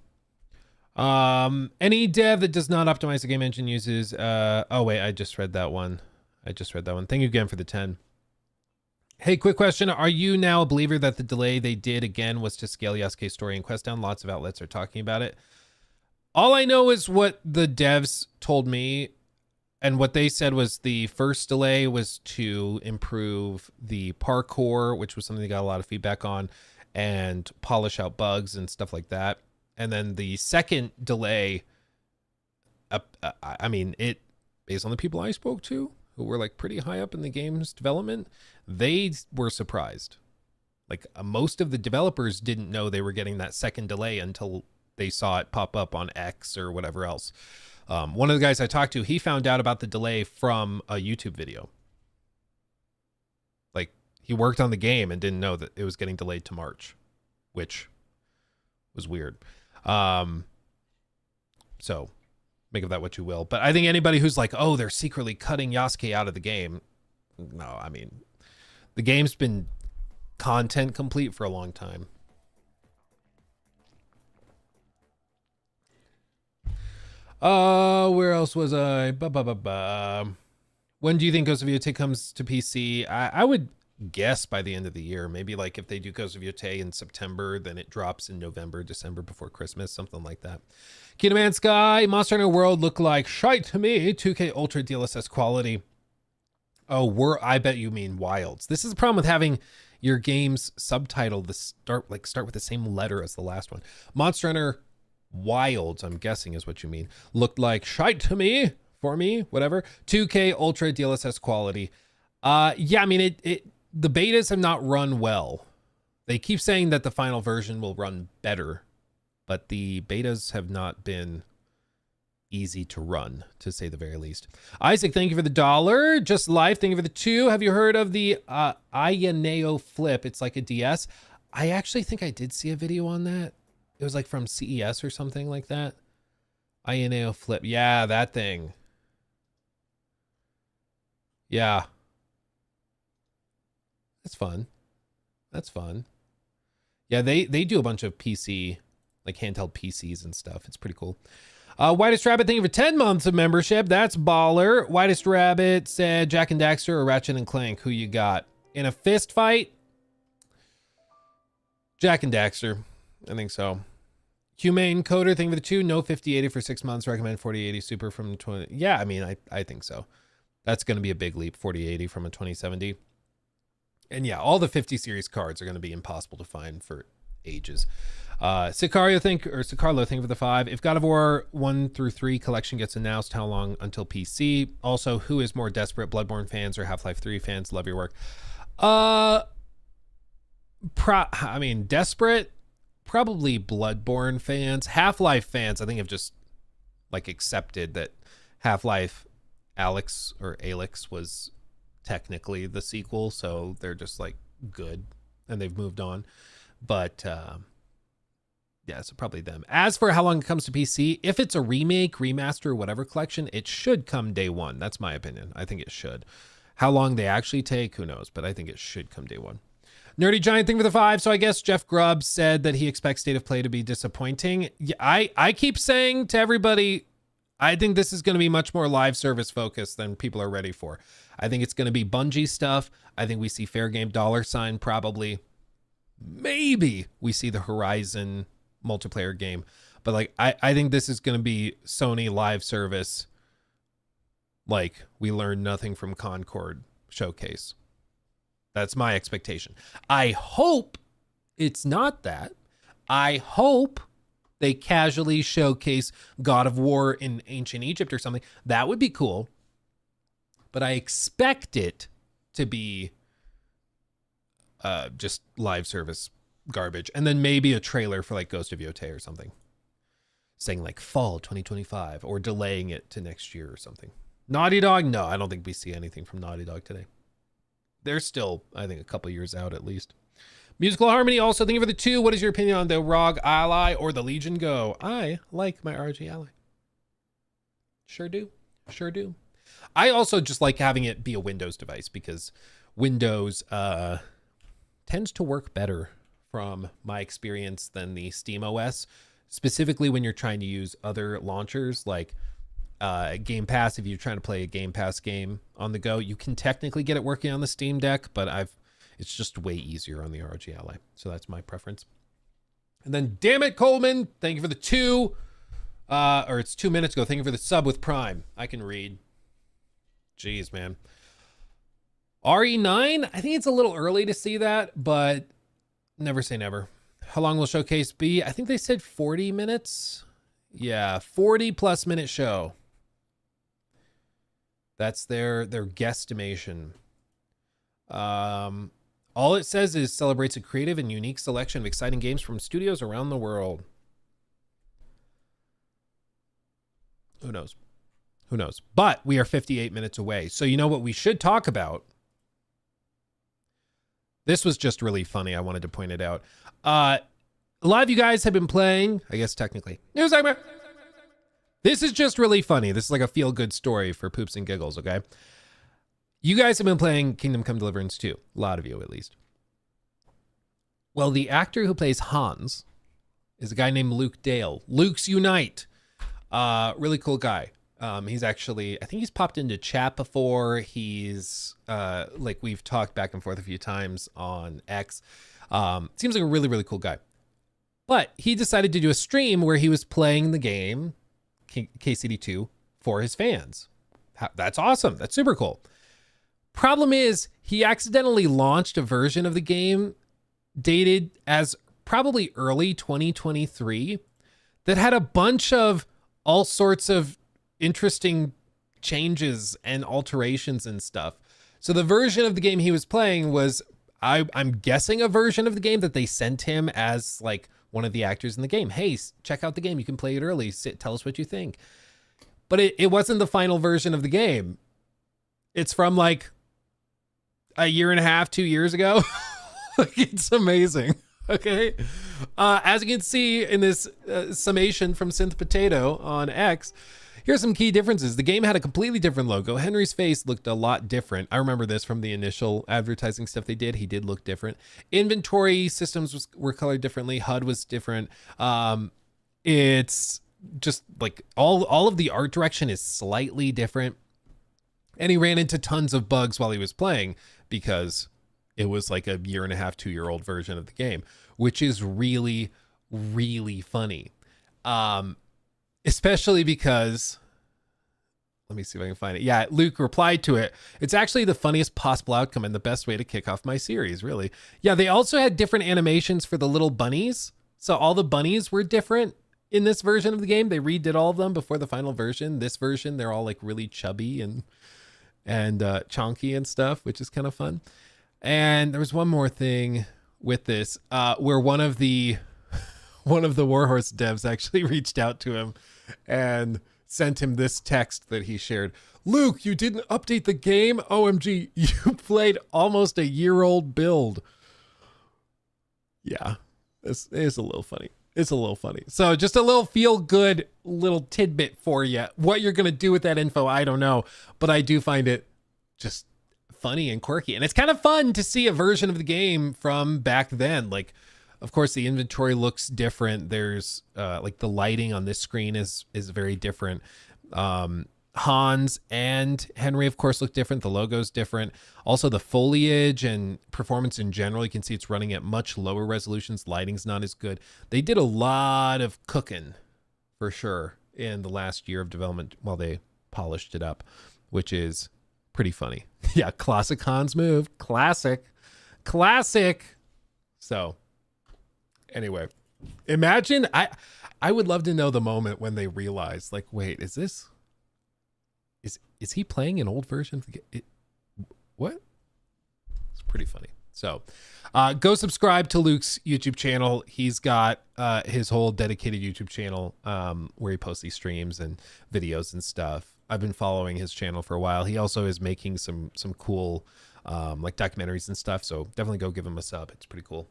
Speaker 3: Any dev that does not optimize the game engine uses oh wait, I just read that one. Thank you again for the 10. Hey, quick question. Are you now a believer that the delay they did again was to scale Yasuke's story and quest down? Lots of outlets are talking about it. All I know is what the devs told me, and what they said was the first delay was to improve the parkour, which was something they got a lot of feedback on, and polish out bugs and stuff like that. And then the second delay, I mean, it based on the people I spoke to who were like pretty high up in the game's development, they were surprised. Like most of the developers didn't know they were getting that second delay until they saw it pop up on X or whatever else. One of the guys I talked to, he found out about the delay from a YouTube video. Like he worked on the game and didn't know that it was getting delayed to March, which was weird. So make of that what you will. But I think anybody who's like, oh, they're secretly cutting Yasuke out of the game. No, I mean, the game's been content complete for a long time. Where else was I? When do you think Ghost of Yotei comes to PC? I would guess by the end of the year. Maybe like if they do Ghost of Yotei in September, then it drops in November, December before Christmas, something like that. Kingdom Man Sky, Monster Hunter World look like shite to me. 2K Ultra DLSS quality. Oh, I bet you mean Wilds. This is the problem with having your game's subtitle start with the same letter as the last one. Monster Hunter Wilds, I'm guessing is what you mean. Looked like shite to me, for me, whatever. 2K Ultra DLSS quality. Yeah, I mean, the betas have not run well. They keep saying that the final version will run better, but the betas have not been easy to run, to say the very least. Isaac, thank you for the $1. Just Life, thank you for the 2. Have you heard of the Ayaneo Flip? It's like a DS. I actually think I did see a video on that. It was like from CES or something like that. Ayaneo Flip. Yeah, that thing. Yeah. That's fun. That's fun. Yeah, they do a bunch of PC, like handheld PCs and stuff. It's pretty cool. Whitest Rabbit, thank you for 10 months of membership. That's baller. Whitest Rabbit said Jack and Daxter or Ratchet and Clank. Who you got? In a fist fight? Jack and Daxter. I think so. Humane Coder, thank you for the 2. No 5080 for 6 months. Recommend 4080 Super from 20. Yeah, I mean, I think so. That's going to be a big leap, 4080 from a 2070. And yeah, all the 50 series cards are going to be impossible to find for ages. Sicario, thank you for the 5. If God of War 1 through 3 collection gets announced, how long until PC? Also, who is more desperate, Bloodborne fans or Half-Life 3 fans? Love your work. I mean, desperate, probably Bloodborne fans. Half-Life fans, I think, have just like accepted that Half-Life Alyx was technically the sequel, so they're just like good and they've moved on. But yeah, so probably them. As for how long it comes to PC, if it's a remake, remaster, whatever collection, it should come day one. That's my opinion. I think it should. How long they actually take, who knows? But I think it should come day one. Nerdy Giant, thing for the 5. So I guess Jeff Grubb said that he expects State of Play to be disappointing. Yeah, I keep saying to everybody, I think this is going to be much more live service focused than people are ready for. I think it's going to be Bungie stuff. I think we see Fair Game $, probably. Maybe we see the Horizon multiplayer game. But like, I think this is going to be Sony live service. Like, we learned nothing from Concord showcase. That's my expectation. I hope it's not that. I hope they casually showcase God of War in ancient Egypt or something. That would be cool. But I expect it to be just live service garbage. And then maybe a trailer for like Ghost of Yotei or something. Saying like fall 2025 or delaying it to next year or something. Naughty Dog? No, I don't think we see anything from Naughty Dog today. They're still, I think, a couple years out at least. Musical Harmony, also thank you for the 2. What is your opinion on the ROG Ally or the Legion Go? I like my RG Ally. Sure do. Sure do. I also just like having it be a Windows device because Windows tends to work better from my experience than the Steam OS, specifically when you're trying to use other launchers like Game Pass. If you're trying to play a Game Pass game on the go, you can technically get it working on the Steam Deck, but it's just way easier on the ROG Ally. So that's my preference. And then, damn it, Coleman, thank you for the it's 2 minutes ago. Thank you for the sub with Prime. I can read. Jeez, man. RE9, I think it's a little early to see that, but never say never. How long will showcase be? I think they said 40 minutes. Yeah, 40 plus minute show. That's their guesstimation. All it says is celebrates a creative and unique selection of exciting games from studios around the world. Who knows? Who knows? But we are 58 minutes away. So you know what we should talk about? This was just really funny. I wanted to point it out. A lot of you guys have been playing, I guess technically. News segment. This is just really funny. This is like a feel-good story for poops and giggles, okay? You guys have been playing Kingdom Come Deliverance 2. A lot of you, at least. Well, the actor who plays Hans is a guy named Luke Dale. Luke's Unite. Really cool guy. He's actually, I think he's popped into chat before. He's, like we've talked back and forth a few times on X. Seems like a really, really cool guy. But he decided to do a stream where he was playing the game, KCD2, for his fans. That's awesome. That's super cool. Problem is, he accidentally launched a version of the game dated as probably early 2023 that had a bunch of all sorts of interesting changes and alterations and stuff. So the version of the game he was playing was, I'm guessing, a version of the game that they sent him as like one of the actors in the game. Hey, check out the game. You can play it early. Tell us what you think. But it wasn't the final version of the game. It's from like a year and a half, 2 years ago. Like, it's amazing. Okay. As you can see in this summation from Synth Potato on X, here's some key differences. The game had a completely different logo. Henry's face looked a lot different. I remember this from the initial advertising stuff they did. He did look different. Inventory systems were colored differently. HUD was different. It's just like all of the art direction is slightly different. And he ran into tons of bugs while he was playing because it was like a year and a half, 2-year-old version of the game, which is really, really funny. Especially because, let me see if I can find it. Yeah, Luke replied to it. It's actually the funniest possible outcome and the best way to kick off my series, really. Yeah, they also had different animations for the little bunnies. So all the bunnies were different in this version of the game. They redid all of them before the final version. This version, they're all like really chubby and chonky and stuff, which is kind of fun. And there was one more thing with this, where one of the Warhorse devs actually reached out to him and sent him this text that he shared. Luke, you didn't update the game? OMG, you played almost a year-old build. Yeah, it's a little funny. It's a little funny. So just a little feel-good little tidbit for you. What you're going to do with that info, I don't know. But I do find it just funny and quirky. And it's kind of fun to see a version of the game from back then. Like, of course, the inventory looks different. There's like the lighting on this screen is very different. Hans and Henry, of course, look different. The logo's different. Also, the foliage and performance in general, you can see it's running at much lower resolutions. Lighting's not as good. They did a lot of cooking, for sure, in the last year of development while they polished it up, which is pretty funny. Yeah, classic Hans move. Classic. So, anyway, imagine, I would love to know the moment when they realized, like, wait, is he playing an old version of the game? What? It's pretty funny. So go subscribe to Luke's YouTube channel. He's got his whole dedicated YouTube channel where he posts these streams and videos and stuff. I've been following his channel for a while. He also is making some cool like documentaries and stuff. So definitely go give him a sub. It's pretty cool.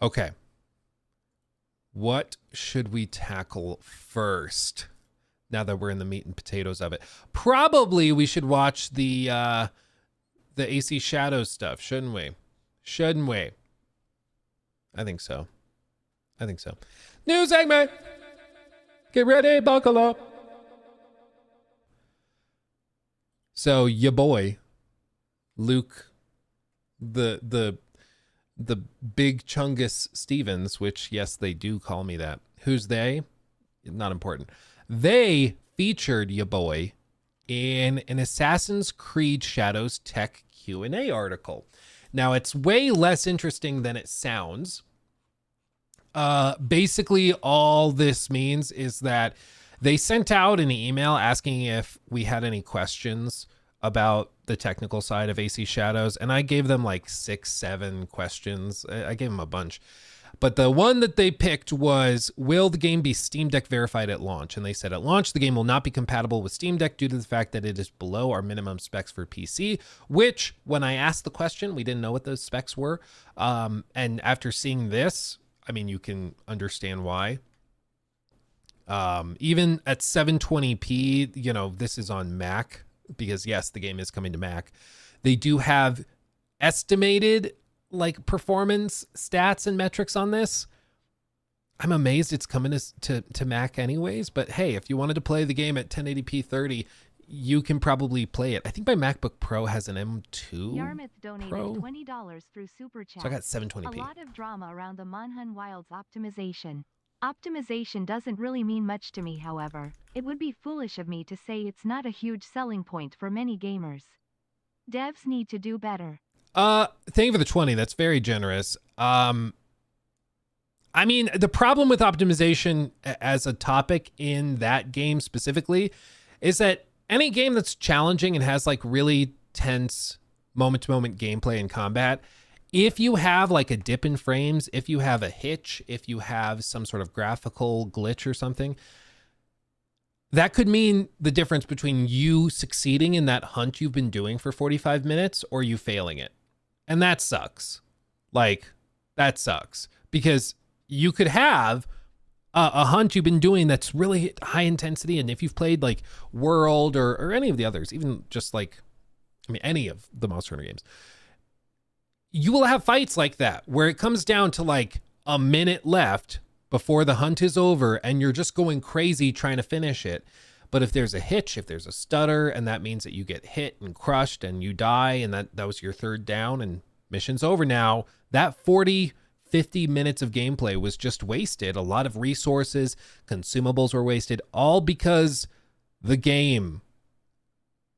Speaker 3: Okay. What should we tackle first? now that we're in the meat and potatoes of it. Probably we should watch the AC Shadows stuff, shouldn't we? Shouldn't we? I think so. I think so. New segment. Get ready, buckle up. So your boy, Luke, the big Chungus Stevens, which yes, they do call me that. Who's they? Not important. They featured your boy in an Assassin's Creed Shadows Tech Q&A article. Now, it's way less interesting than it sounds. Basically, all this means is that they sent out an email asking if we had any questions about the technical side of AC Shadows, and I gave them like 6-7 questions. I gave them a bunch. But the one that they picked was, will the game be Steam Deck verified at launch? And they said at launch, the game will not be compatible with Steam Deck due to the fact that it is below our minimum specs for PC, which when I asked the question, we didn't know what those specs were. And after seeing this, I mean, you can understand why. Even at 720p, you know, this is on Mac because yes, the game is coming to Mac. They do have estimated like performance stats and metrics on this. I'm amazed it's coming to Mac anyways, but hey, if you wanted to play the game at 1080p 30, you can probably play it. I think my MacBook Pro has an M2
Speaker 4: Yarmouth donated
Speaker 3: Pro.
Speaker 4: $20 through Super Chat.
Speaker 3: So I got 720p.
Speaker 4: A lot of drama around the Monhan Wilds optimization. Optimization doesn't really mean much to me, however. It would be foolish of me to say it's not a huge selling point for many gamers. Devs need to do better.
Speaker 3: Thank you for the 20. That's very generous. I mean, the problem with optimization as a topic in that game specifically is that any game that's challenging and has like really tense moment-to-moment gameplay and combat, if you have like a dip in frames, if you have a hitch, if you have some sort of graphical glitch or something, that could mean the difference between you succeeding in that hunt you've been doing for 45 minutes or you failing it. And that sucks. Like, that sucks. Because you could have a hunt you've been doing that's really high intensity, and if you've played like World or any of the others, even just like, I mean, any of the Monster Hunter games, you will have fights like that where it comes down to like a minute left before the hunt is over and you're just going crazy trying to finish it. But if there's a hitch, if there's a stutter, and that means that you get hit and crushed and you die, and that was your third down and mission's over now, that 40, 50 minutes of gameplay was just wasted. A lot of resources, consumables were wasted, all because the game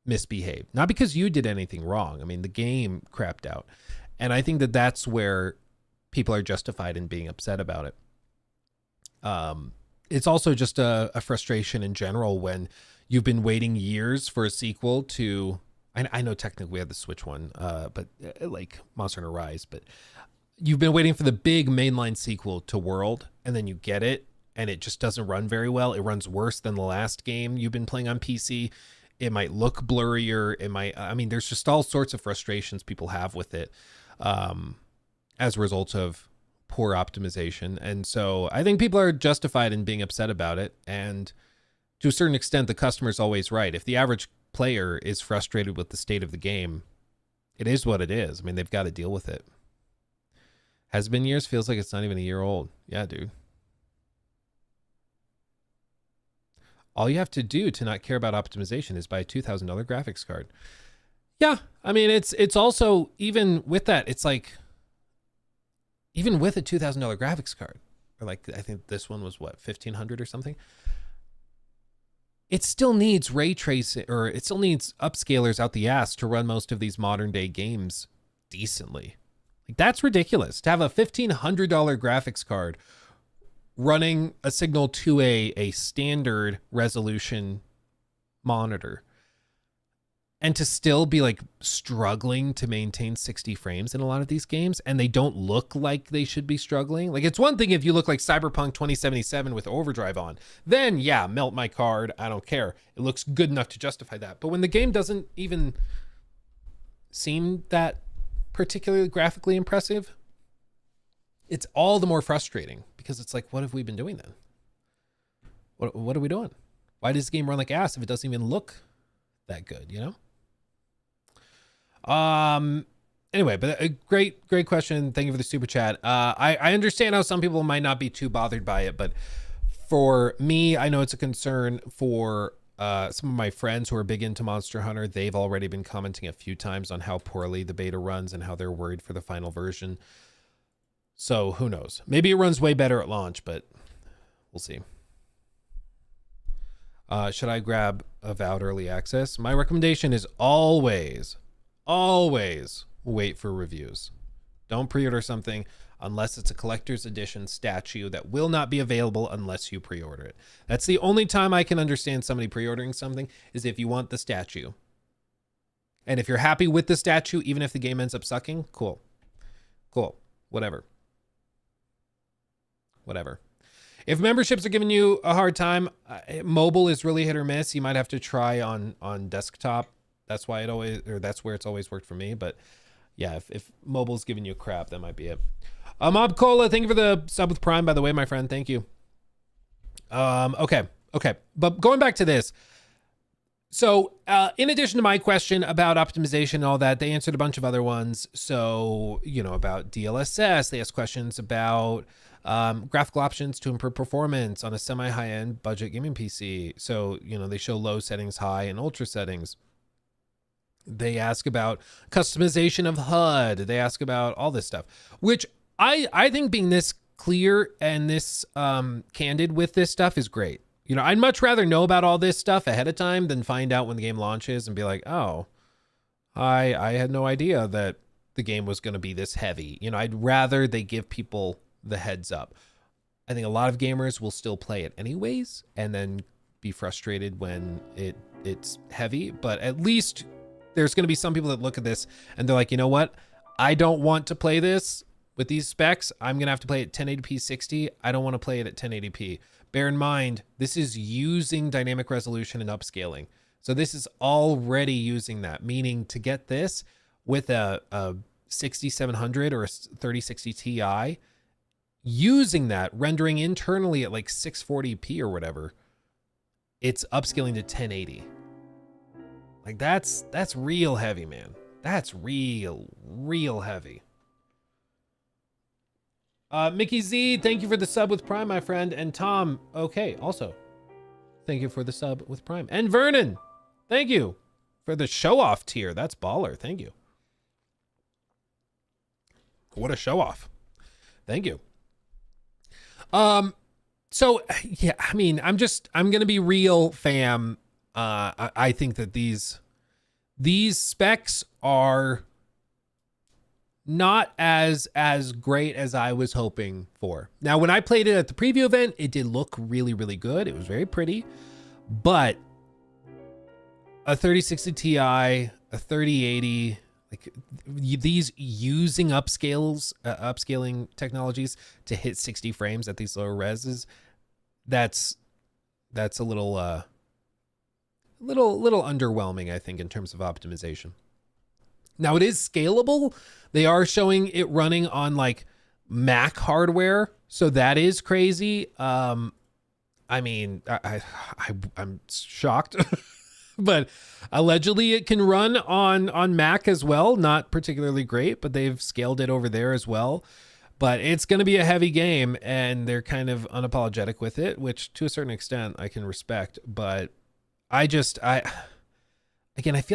Speaker 3: misbehaved. Not because you did anything wrong. I mean, the game crapped out. And I think that that's where people are justified in being upset about it. It's also just a frustration in general when you've been waiting years for a sequel to, I know technically we had the Switch one, but like Monster Hunter Rise, but you've been waiting for the big mainline sequel to World, and then you get it, and it just doesn't run very well. It runs worse than the last game you've been playing on PC. It might look blurrier. It might, I mean, there's just all sorts of frustrations people have with it as a result of poor optimization. And so I think people are justified in being upset about it. And to a certain extent, the customer's always right. If the average player is frustrated with the state of the game, it is what it is. I mean, they've got to deal with it. Has been years, feels like it's not even a year old. Yeah, dude. All you have to do to not care about optimization is buy a $2,000 graphics card. Yeah, I mean, it's also, even with that, it's like, even with a $2,000 graphics card, or like, I think this one was what, $1,500 or something? It still needs ray tracing, or it still needs upscalers out the ass to run most of these modern day games decently. Like, that's ridiculous to have a $1,500 graphics card running a signal to a standard resolution monitor, and to still be like struggling to maintain 60 frames in a lot of these games, and they don't look like they should be struggling. Like, it's one thing if you look like Cyberpunk 2077 with overdrive on, then yeah, melt my card, I don't care. It looks good enough to justify that. But when the game doesn't even seem that particularly graphically impressive, it's all the more frustrating, because it's like, what have we been doing then? What are we doing? Why does the game run like ass if it doesn't even look that good, you know? Anyway, but a great question. Thank you for the super chat. I understand how some people might not be too bothered by it, but for me, I know it's a concern for some of my friends who are big into Monster Hunter. They've already been commenting a few times on how poorly the beta runs and how they're worried for the final version. So who knows? Maybe it runs way better at launch, but we'll see. Should I grab Avowed Early Access? My recommendation is always wait for reviews. Don't pre-order something unless it's a collector's edition statue that will not be available unless you pre-order it. That's the only time I can understand somebody pre-ordering something, is if you want the statue. And if you're happy with the statue, even if the game ends up sucking, cool. Whatever. If memberships are giving you a hard time, mobile is really hit or miss. You might have to try on desktop. That's why that's where it's always worked for me. But yeah, if mobile's giving you crap, that might be it. Mob Cola, thank you for the sub with Prime, by the way, my friend. Thank you. Okay. But going back to this. So in addition to my question about optimization and all that, they answered a bunch of other ones. So, you know, about DLSS, they asked questions about graphical options to improve performance on a semi-high-end budget gaming PC. So, you know, they show low settings, high, and ultra settings. They ask about customization of HUD. They ask about all this stuff, which I think being this clear and this candid with this stuff is great. You know, I'd much rather know about all this stuff ahead of time than find out when the game launches and be like, oh, I had no idea that the game was going to be this heavy. You know, I'd rather they give people the heads up. I think a lot of gamers will still play it anyways and then be frustrated when it's heavy, but at least there's going to be some people that look at this and they're like, you know what? I don't want to play this with these specs. I'm going to have to play it 1080p 60. I don't want to play it at 1080p. Bear in mind, this is using dynamic resolution and upscaling. So this is already using that, meaning to get this with a 6700 or a 3060 Ti, using that, rendering internally at like 640p or whatever, it's upscaling to 1080. Like that's real heavy, man. That's real heavy. Mickey Z, thank you for the sub with Prime, my friend. And Tom, okay, also, thank you for the sub with Prime. And Vernon, thank you for the show-off tier. That's baller. Thank you. What a show-off. Thank you. So, yeah, I mean, I'm going to be real, fam. I think that these specs are not as great as I was hoping for. Now, when I played it at the preview event, it did look really, really good. It was very pretty, but a 3060 Ti, a 3080, like these using upscaling technologies to hit 60 frames at these lower reses, that's a little underwhelming, I think, in terms of optimization. Now, it is scalable. They are showing it running on like Mac hardware, so that is crazy. I mean, I'm shocked, but allegedly it can run on Mac as well. Not particularly great, but they've scaled it over there as well. But it's going to be a heavy game, and they're kind of unapologetic with it, which to a certain extent I can respect. But I feel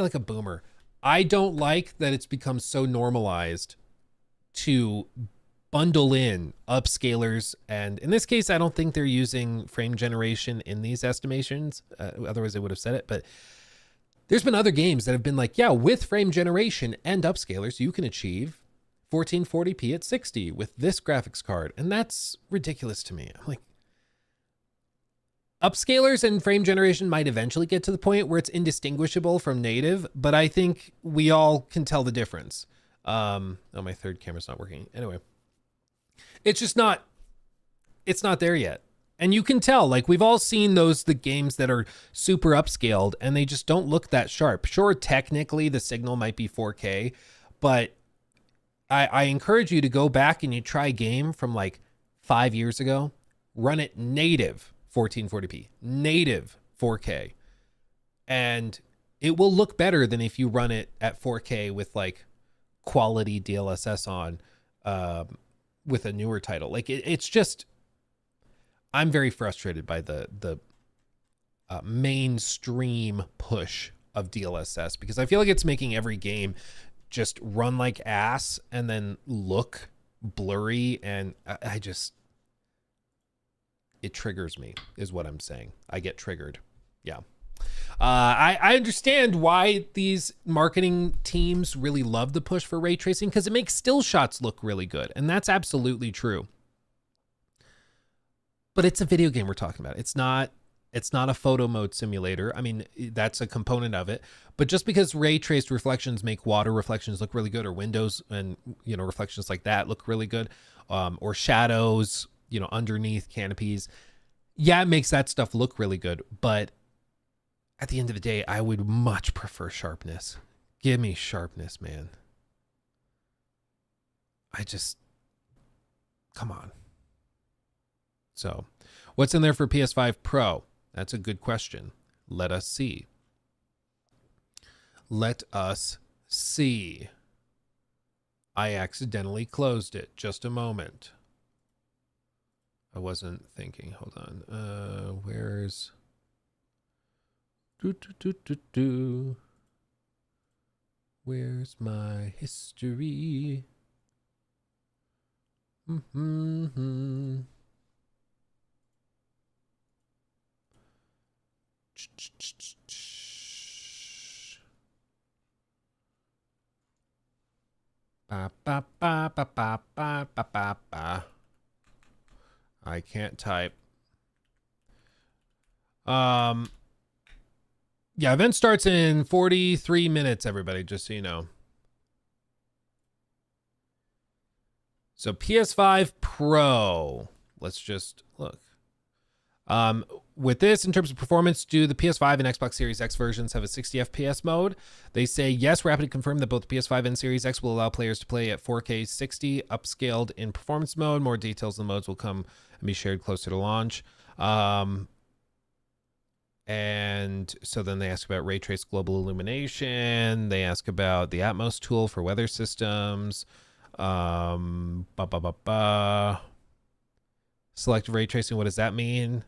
Speaker 3: like a boomer. I don't like that it's become so normalized to bundle in upscalers. And in this case, I don't think they're using frame generation in these estimations. Otherwise, they would have said it. But there's been other games that have been like, yeah, with frame generation and upscalers, you can achieve 1440p at 60 with this graphics card. And that's ridiculous to me. I'm like, upscalers and frame generation might eventually get to the point where it's indistinguishable from native, but I think we all can tell the difference. Oh, my third camera's not working. Anyway, it's just not, it's not there yet. And you can tell, like we've all seen the games that are super upscaled and they just don't look that sharp. Sure, technically the signal might be 4K, but I encourage you to go back and you try a game from like 5 years ago, run it native 1440p, native 4K. And it will look better than if you run it at 4K with like quality DLSS on with a newer title. Like it's just, I'm very frustrated by the mainstream push of DLSS, because I feel like it's making every game just run like ass and then look blurry, and I just, it triggers me is what I'm saying. I get triggered. Yeah. I understand why these marketing teams really love the push for ray tracing, because it makes still shots look really good, and that's absolutely true. But it's a video game we're talking about. It's not a photo mode simulator. I mean, that's a component of it. But just because ray traced reflections make water reflections look really good, or windows and, you know, reflections like that look really good, or shadows, you know, underneath canopies, yeah, it makes that stuff look really good. But at the end of the day, I would much prefer sharpness. Give me sharpness, man. Come on. So, what's in there for PS5 Pro? That's a good question. Let us see. Let us see. I accidentally closed it. Just a moment. I wasn't thinking. Hold on. Where's... Where's my history? Ba, ba, ba, ba, ba, ba, ba, ba, ba. I can't type. Yeah, event starts in 43 minutes, everybody, just so you know. So PS5 Pro, let's just look. With this, in terms of performance, do the PS5 and Xbox Series X versions have a 60 FPS mode? They say yes, rapidly confirm that both the PS5 and Series X will allow players to play at 4K 60, upscaled in performance mode. More details on the modes will come and be shared closer to launch. And so then they ask about ray trace global illumination. They ask about the Atmos tool for weather systems. Selective ray tracing, what does that mean?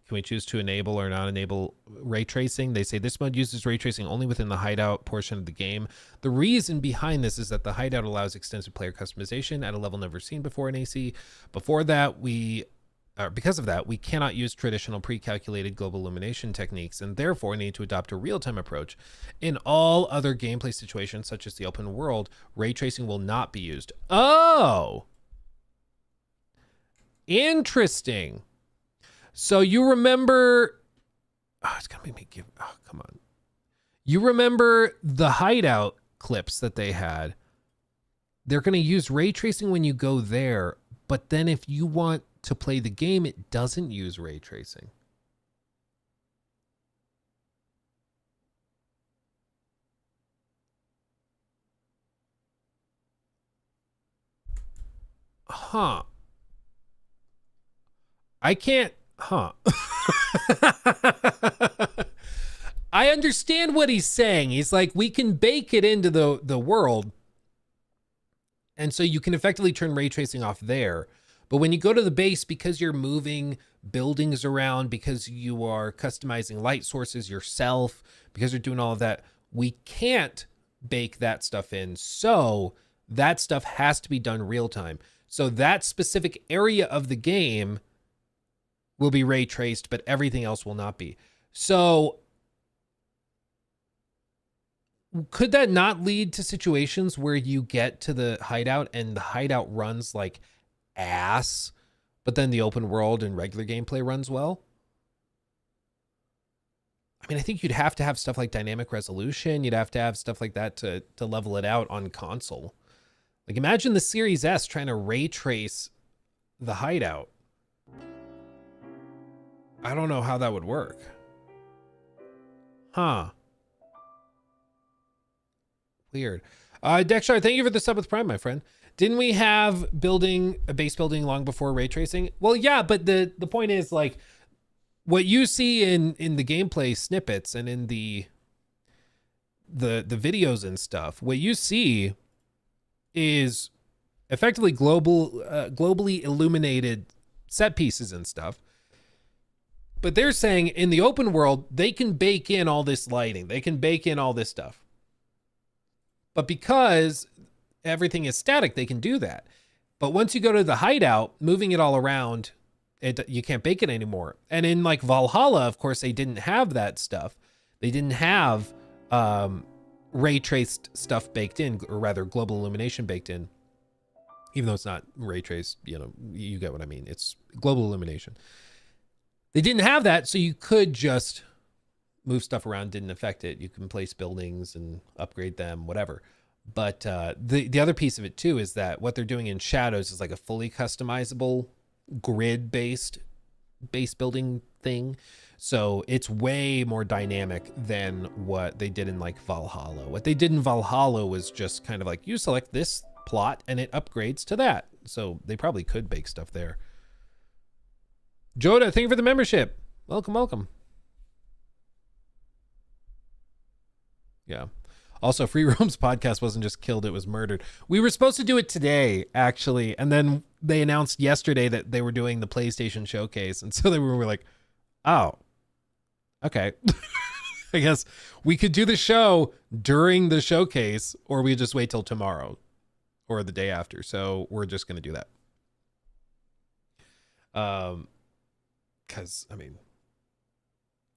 Speaker 3: Can we choose to enable or not enable ray tracing? They say this mode uses ray tracing only within the hideout portion of the game. The reason behind this is that the hideout allows extensive player customization at a level never seen before in AC. Because of that, we cannot use traditional pre-calculated global illumination techniques, and therefore need to adopt a real-time approach. In all other gameplay situations, such as the open world, ray tracing will not be used. Oh! Interesting. So you remember... Oh, it's going to make me give... Oh, come on. You remember the hideout clips that they had? They're going to use ray tracing when you go there, but then if you want to play the game, it doesn't use ray tracing. Huh. I can't, huh. I understand what he's saying. He's like, we can bake it into the world, and so you can effectively turn ray tracing off there. But when you go to the base, because you're moving buildings around, because you are customizing light sources yourself, because you're doing all of that, we can't bake that stuff in. So that stuff has to be done real time. So that specific area of the game will be ray traced, but everything else will not be. So could that not lead to situations where you get to the hideout and the hideout runs like ass, but then the open world and regular gameplay runs well? I mean, I think you'd have to have stuff like dynamic resolution. You'd have to have stuff like that to level it out on console. Like, imagine the Series S trying to ray trace the hideout. I don't know how that would work. Huh. Weird. Dexter, thank you for the sub with Prime, my friend. Didn't we have a base building long before ray tracing? Well, yeah, but the point is, like, what you see in the gameplay snippets and in the videos and stuff, what you see is effectively globally illuminated set pieces and stuff. But they're saying in the open world, they can bake in all this lighting. They can bake in all this stuff. But because everything is static, they can do that. But once you go to the hideout, moving it all around, you can't bake it anymore. And in like Valhalla, of course, they didn't have that stuff. They didn't have ray traced stuff baked in, or rather global illumination baked in. Even though it's not ray traced, you get what I mean. It's global illumination. They didn't have that, so you could just move stuff around, didn't affect it. You can place buildings and upgrade them, whatever. But the other piece of it too is that what they're doing in Shadows is like a fully customizable grid-based base building thing. So it's way more dynamic than what they did in like Valhalla. What they did in Valhalla was just kind of like, you select this plot and it upgrades to that. So they probably could bake stuff there. Joda, thank you for the membership. Welcome, welcome. Yeah. Also, Free Roam's podcast wasn't just killed, it was murdered. We were supposed to do it today, actually. And then they announced yesterday that they were doing the PlayStation showcase. And so they were like, oh, okay. I guess we could do the show during the showcase, or we just wait till tomorrow or the day after. So we're just going to do that. Because, I mean,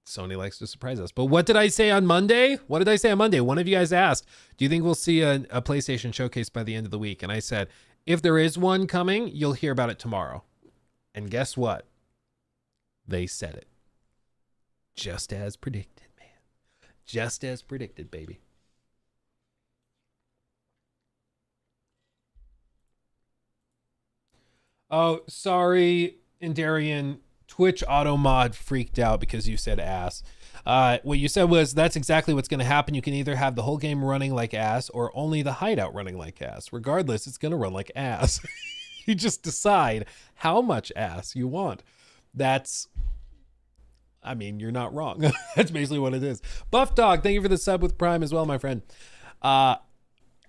Speaker 3: Sony likes to surprise us. But what did I say on Monday? What did I say on Monday? One of you guys asked, do you think we'll see a PlayStation showcase by the end of the week? And I said, if there is one coming, you'll hear about it tomorrow. And guess what? They said it. Just as predicted, man. Just as predicted, baby. Oh, sorry, Indarian. Twitch auto mod freaked out because you said ass. What you said was that's exactly what's going to happen. You can either have the whole game running like ass or only the hideout running like ass. Regardless, it's going to run like ass. You just decide how much ass you want. I mean, you're not wrong. That's basically what it is. Buff Dog, thank you for the sub with Prime as well, my friend. Yeah,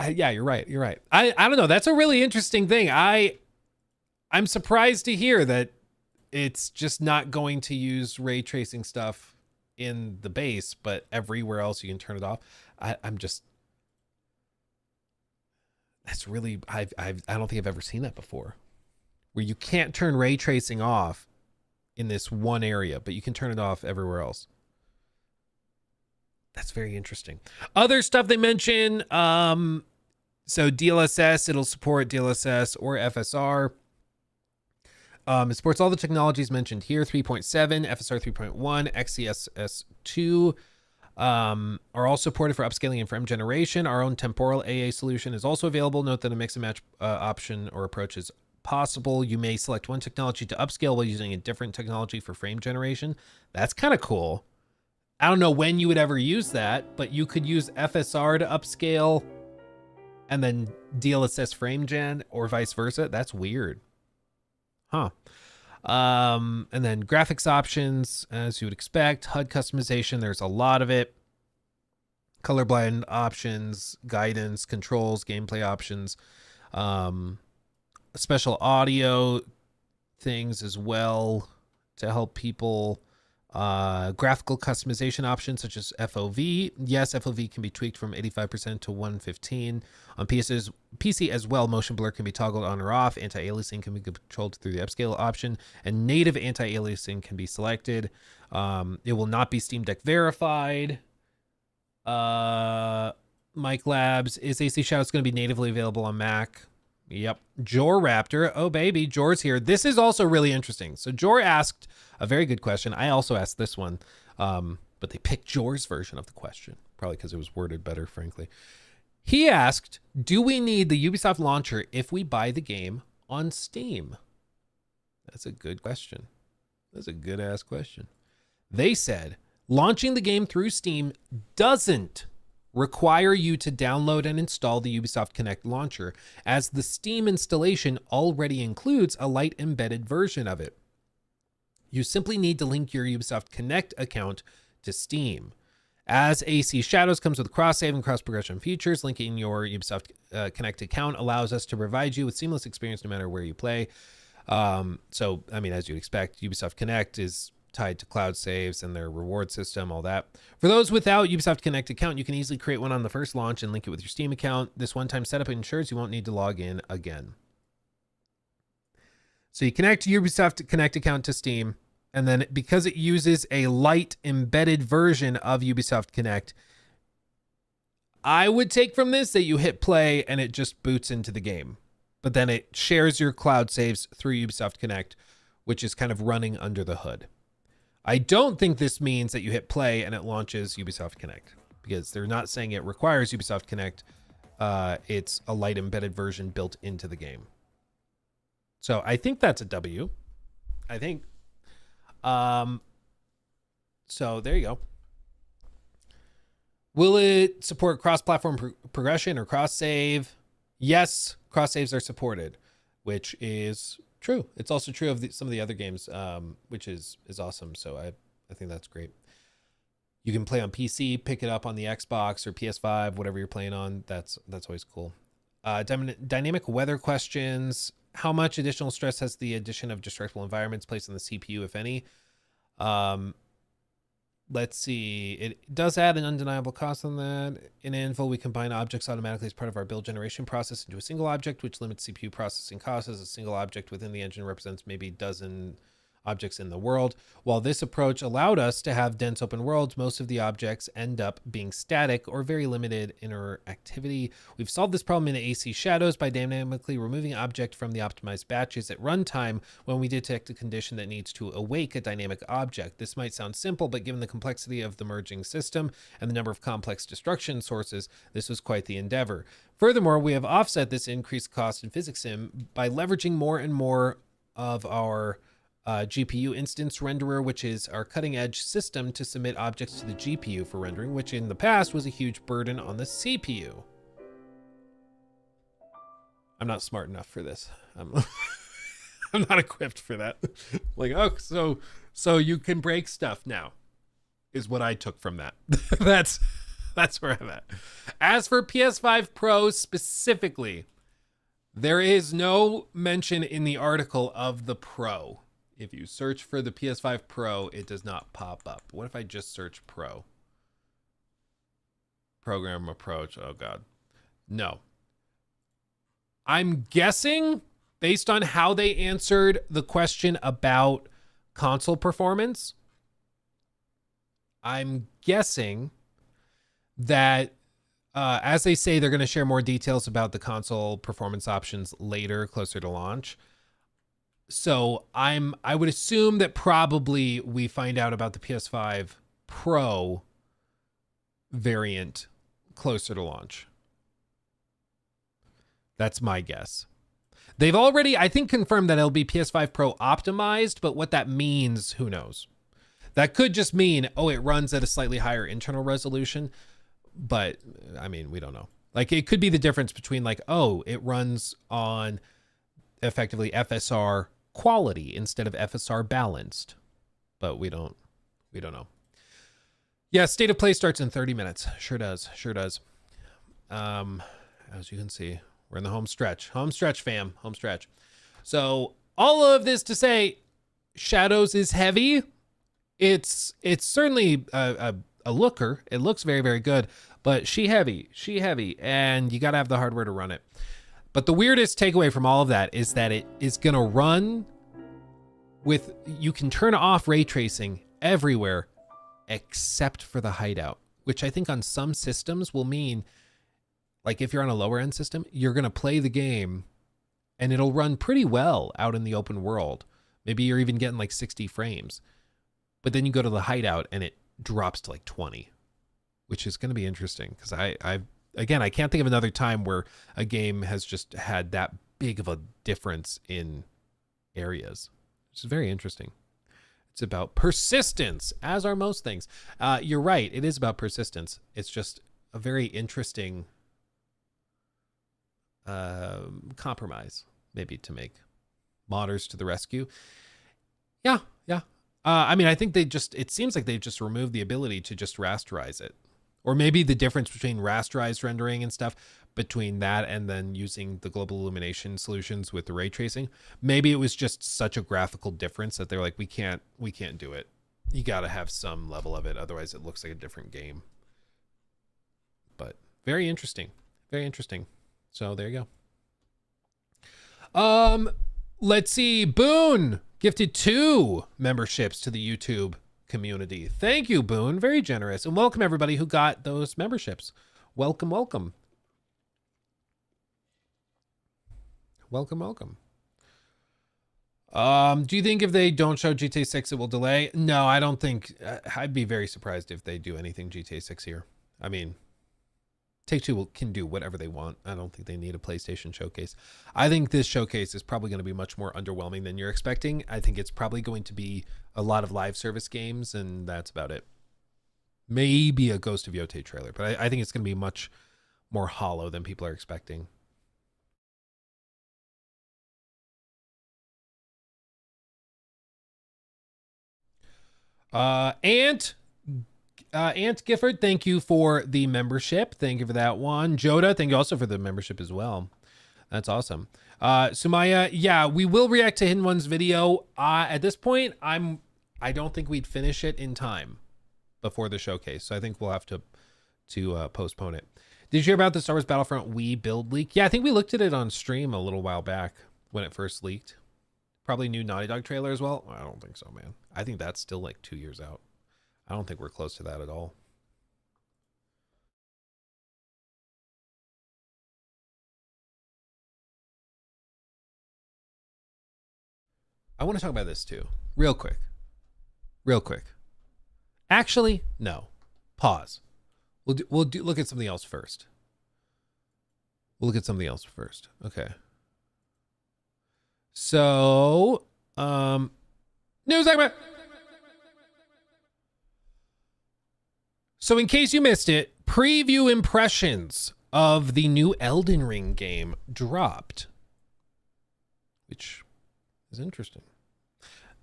Speaker 3: you're right. You're right. I don't know. That's a really interesting thing. I'm surprised to hear that it's just not going to use ray tracing stuff in the base, but everywhere else you can turn it off. That's really, I don't think I've ever seen that before, where you can't turn ray tracing off in this one area, but you can turn it off everywhere else. That's very interesting. Other stuff they mention, so DLSS, it'll support DLSS or FSR. It supports all the technologies mentioned here, 3.7, FSR 3.1, XeSS2 are all supported for upscaling and frame generation. Our own temporal AA solution is also available. Note that a mix and match option or approach is possible. You may select one technology to upscale while using a different technology for frame generation. That's kind of cool. I don't know when you would ever use that, but you could use FSR to upscale and then DLSS frame gen or vice versa. That's weird. Huh. And then graphics options, as you would expect. HUD customization, there's a lot of it. Colorblind options, guidance, controls, gameplay options. Special audio things as well to help people. Graphical customization options such as FOV. Yes, FOV can be tweaked from 85% to 115. On PC as well, motion blur can be toggled on or off. Anti-aliasing can be controlled through the upscale option, and native anti-aliasing can be selected. It will not be Steam Deck verified. Mike Labs, is AC Shouts going to be natively available on Mac? Yep. Jor Raptor. Oh, baby. Jor's here. This is also really interesting. So Jor asked a very good question. I also asked this one, but they picked Jor's version of the question, probably because it was worded better, frankly. He asked, do we need the Ubisoft launcher if we buy the game on Steam? That's a good question. That's a good ass question. They said, launching the game through Steam doesn't require you to download and install the Ubisoft Connect launcher, as the Steam installation already includes a light embedded version of it. You simply need to link your Ubisoft Connect account to Steam. As AC Shadows comes with cross-save and cross-progression features, linking your Ubisoft Connect account allows us to provide you with seamless experience no matter where you play. So, I mean, as you'd expect, Ubisoft Connect is tied to cloud saves and their reward system, all that. For those without Ubisoft Connect account, you can easily create one on the first launch and link it with your Steam account. This one-time setup ensures you won't need to log in again. So you connect your Ubisoft Connect account to Steam, and then because it uses a light embedded version of Ubisoft Connect, I would take from this that you hit play and it just boots into the game. But then it shares your cloud saves through Ubisoft Connect, which is kind of running under the hood. I don't think this means that you hit play and it launches Ubisoft Connect, because they're not saying it requires Ubisoft Connect. It's a light embedded version built into the game. So I think that's a W. I think. So there you go. Will it support cross-platform progression or cross-save? Yes, cross-saves are supported, which is true. It's also true of some of the other games, which is awesome. So I think that's great. You can play on PC, pick it up on the Xbox or PS5, whatever you're playing on. That's always cool. Dynamic weather questions. How much additional stress has the addition of destructible environments placed on the CPU, if any? Let's see. It does add an undeniable cost on that. In Anvil, we combine objects automatically as part of our build generation process into a single object, which limits CPU processing costs, as a single object within the engine represents maybe a dozen objects in the world. While this approach allowed us to have dense open worlds, most of the objects end up being static or very limited interactivity. We've solved this problem in AC Shadows by dynamically removing an object from the optimized batches at runtime when we detect a condition that needs to awake a dynamic object. This might sound simple, but given the complexity of the merging system and the number of complex destruction sources, this was quite the endeavor. Furthermore, we have offset this increased cost in Physics Sim by leveraging more and more of our GPU instance renderer, which is our cutting edge system to submit objects to the GPU for rendering, which in the past was a huge burden on the CPU. I'm not smart enough for this. I'm not equipped for that. Like, oh, so you can break stuff now, is what I took from that. That's where I'm at. As for PS5 Pro specifically, there is no mention in the article of the Pro. If you search for the PS5 Pro, it does not pop up. What if I just search Pro? Program approach. Oh, God. No. I'm guessing, based on how they answered the question about console performance, I'm guessing that, as they say, they're going to share more details about the console performance options later, closer to launch. So I would assume that probably we find out about the PS5 Pro variant closer to launch. That's my guess. They've already, I think, confirmed that it'll be PS5 Pro optimized, but what that means, who knows? That could just mean, oh, it runs at a slightly higher internal resolution, but I mean, we don't know. Like, it could be the difference between like, oh, it runs on effectively FSR quality instead of FSR balanced, but we don't know. Yeah, State of Play starts in 30 minutes. Sure does. As you can see, we're in the home stretch, fam, home stretch. So all of this to say, Shadows is heavy. It's certainly a looker. It looks very, very good, but she heavy, and you got to have the hardware to run it. But the weirdest takeaway from all of that is that it is going to run with, you can turn off ray tracing everywhere except for the hideout, which I think on some systems will mean, like if you're on a lower end system, you're going to play the game and it'll run pretty well out in the open world. Maybe you're even getting like 60 frames, but then you go to the hideout and it drops to like 20, which is going to be interesting because Again, I can't think of another time where a game has just had that big of a difference in areas. Which is very interesting. It's about persistence, as are most things. You're right. It is about persistence. It's just a very interesting compromise, maybe, to make. Modders to the rescue. Yeah. I mean, I think it seems like they've just removed the ability to just rasterize it. Or maybe the difference between rasterized rendering and stuff, between that and then using the global illumination solutions with the ray tracing. Maybe it was just such a graphical difference that they're like, we can't do it. You got to have some level of it. Otherwise it looks like a different game. But very interesting. Very interesting. So there you go. Let's see. Boone gifted 2 memberships to the YouTube community. Thank you, Boone. Very generous. And welcome everybody who got those memberships. Welcome, welcome. Welcome, welcome. Do you think if they don't show GTA 6 it will delay? No, I don't think. I'd be very surprised if they do anything GTA 6 here. I mean, Take-Two can do whatever they want. I don't think they need a PlayStation showcase. I think this showcase is probably going to be much more underwhelming than you're expecting. I think it's probably going to be a lot of live service games, and that's about it. Maybe a Ghost of Yotei trailer, but I think it's going to be much more hollow than people are expecting. Ant Gifford, thank you for the membership. Thank you for that one. Joda, thank you also for the membership as well. That's awesome. Sumaya, yeah, we will react to Hidden One's video. At this point, I don't think we'd finish it in time before the showcase, so I think we'll have to postpone it. Did you hear about the Star Wars Battlefront Wii build leak? Yeah, I think we looked at it on stream a little while back when it first leaked. Probably new Naughty Dog trailer as well. I don't think so, man. I think that's still like 2 years out. I don't think we're close to that at all. I want to talk about this too. Real quick. Actually, no. Pause. We'll look at something else first. Okay. So, news segment. So in case you missed it, preview impressions of the new Elden Ring game dropped, which is interesting.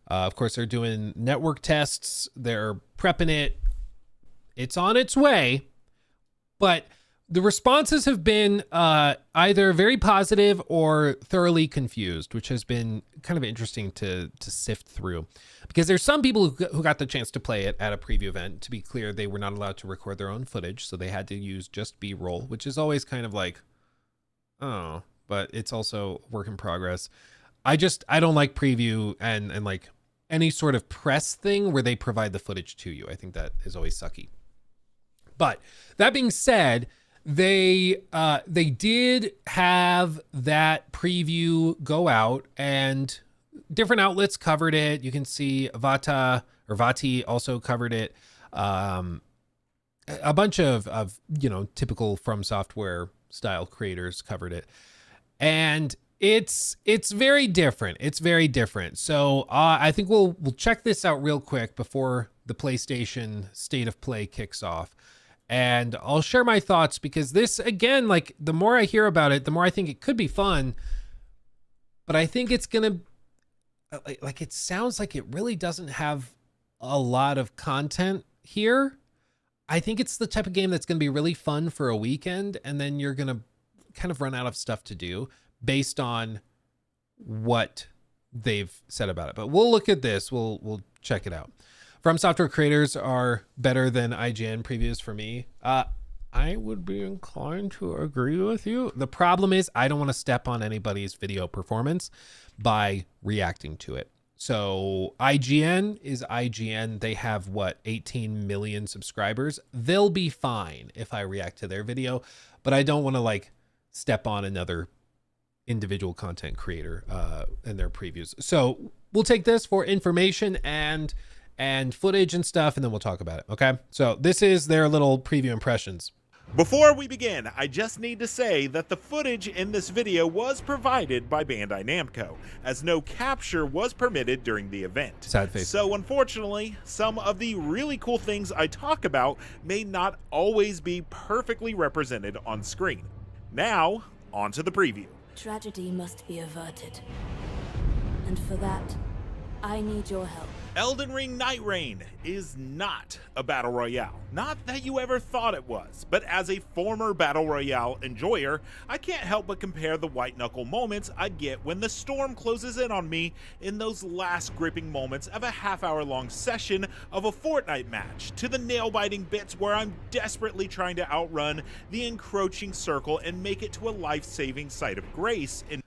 Speaker 3: Of course, they're doing network tests. They're prepping it. It's on its way, but the responses have been either very positive or thoroughly confused, which has been kind of interesting to sift through. Because there's some people who got the chance to play it at a preview event. To be clear, they were not allowed to record their own footage, so they had to use just B-roll, which is always kind of like, oh, but it's also work in progress. I don't like preview and like any sort of press thing where they provide the footage to you. I think that is always sucky. But that being said, they did have that preview go out and different outlets covered it. You can see Vati also covered it. A bunch of typical From Software style creators covered it. And it's very different. It's very different. So I think we'll check this out real quick before the PlayStation State of Play kicks off. And I'll share my thoughts because this, again, like the more I hear about it, the more I think it could be fun. But I think it's going to, like, it sounds like it really doesn't have a lot of content here. I think it's the type of game that's going to be really fun for a weekend. And then you're going to kind of run out of stuff to do based on what they've said about it. But we'll look at this. We'll check it out. From Software creators are better than IGN previews for me. I would be inclined to agree with you. The problem is I don't want to step on anybody's video performance by reacting to it. So IGN is IGN. They have 18 million subscribers. They'll be fine if I react to their video, but I don't want to like step on another individual content creator and their previews. So we'll take this for information and footage and stuff, and then we'll talk about it. Okay, so this is their little preview impressions.
Speaker 5: Before we begin, I just need to say that the footage in this video was provided by Bandai Namco, as no capture was permitted during the event.
Speaker 3: Sad face.
Speaker 5: So unfortunately, some of the really cool things I talk about may not always be perfectly represented on screen. Now, on to the preview.
Speaker 6: Tragedy must be averted. And for that, I need your help.
Speaker 5: Elden Ring Nightreign is not a battle royale. Not that you ever thought it was, but as a former battle royale enjoyer, I can't help but compare the white knuckle moments I get when the storm closes in on me in those last gripping moments of a half-hour-long session of a Fortnite match to the nail-biting bits where I'm desperately trying to outrun the encroaching circle and make it to a life-saving site of grace in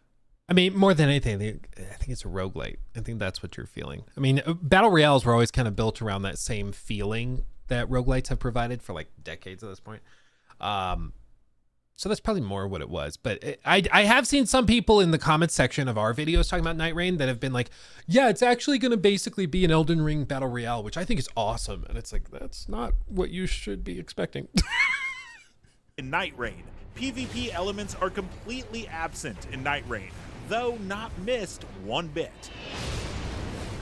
Speaker 3: I mean, more than anything, I think it's a roguelite. I think that's what you're feeling. I mean, battle royales were always kind of built around that same feeling that roguelites have provided for like decades at this point. So that's probably more what it was. But I have seen some people in the comments section of our videos talking about Nightreign that have been like, yeah, it's actually going to basically be an Elden Ring battle royale, which I think is awesome. And it's like, that's not what you should be expecting.
Speaker 5: in Nightreign. PvP elements are completely absent in Nightreign, though not missed one bit.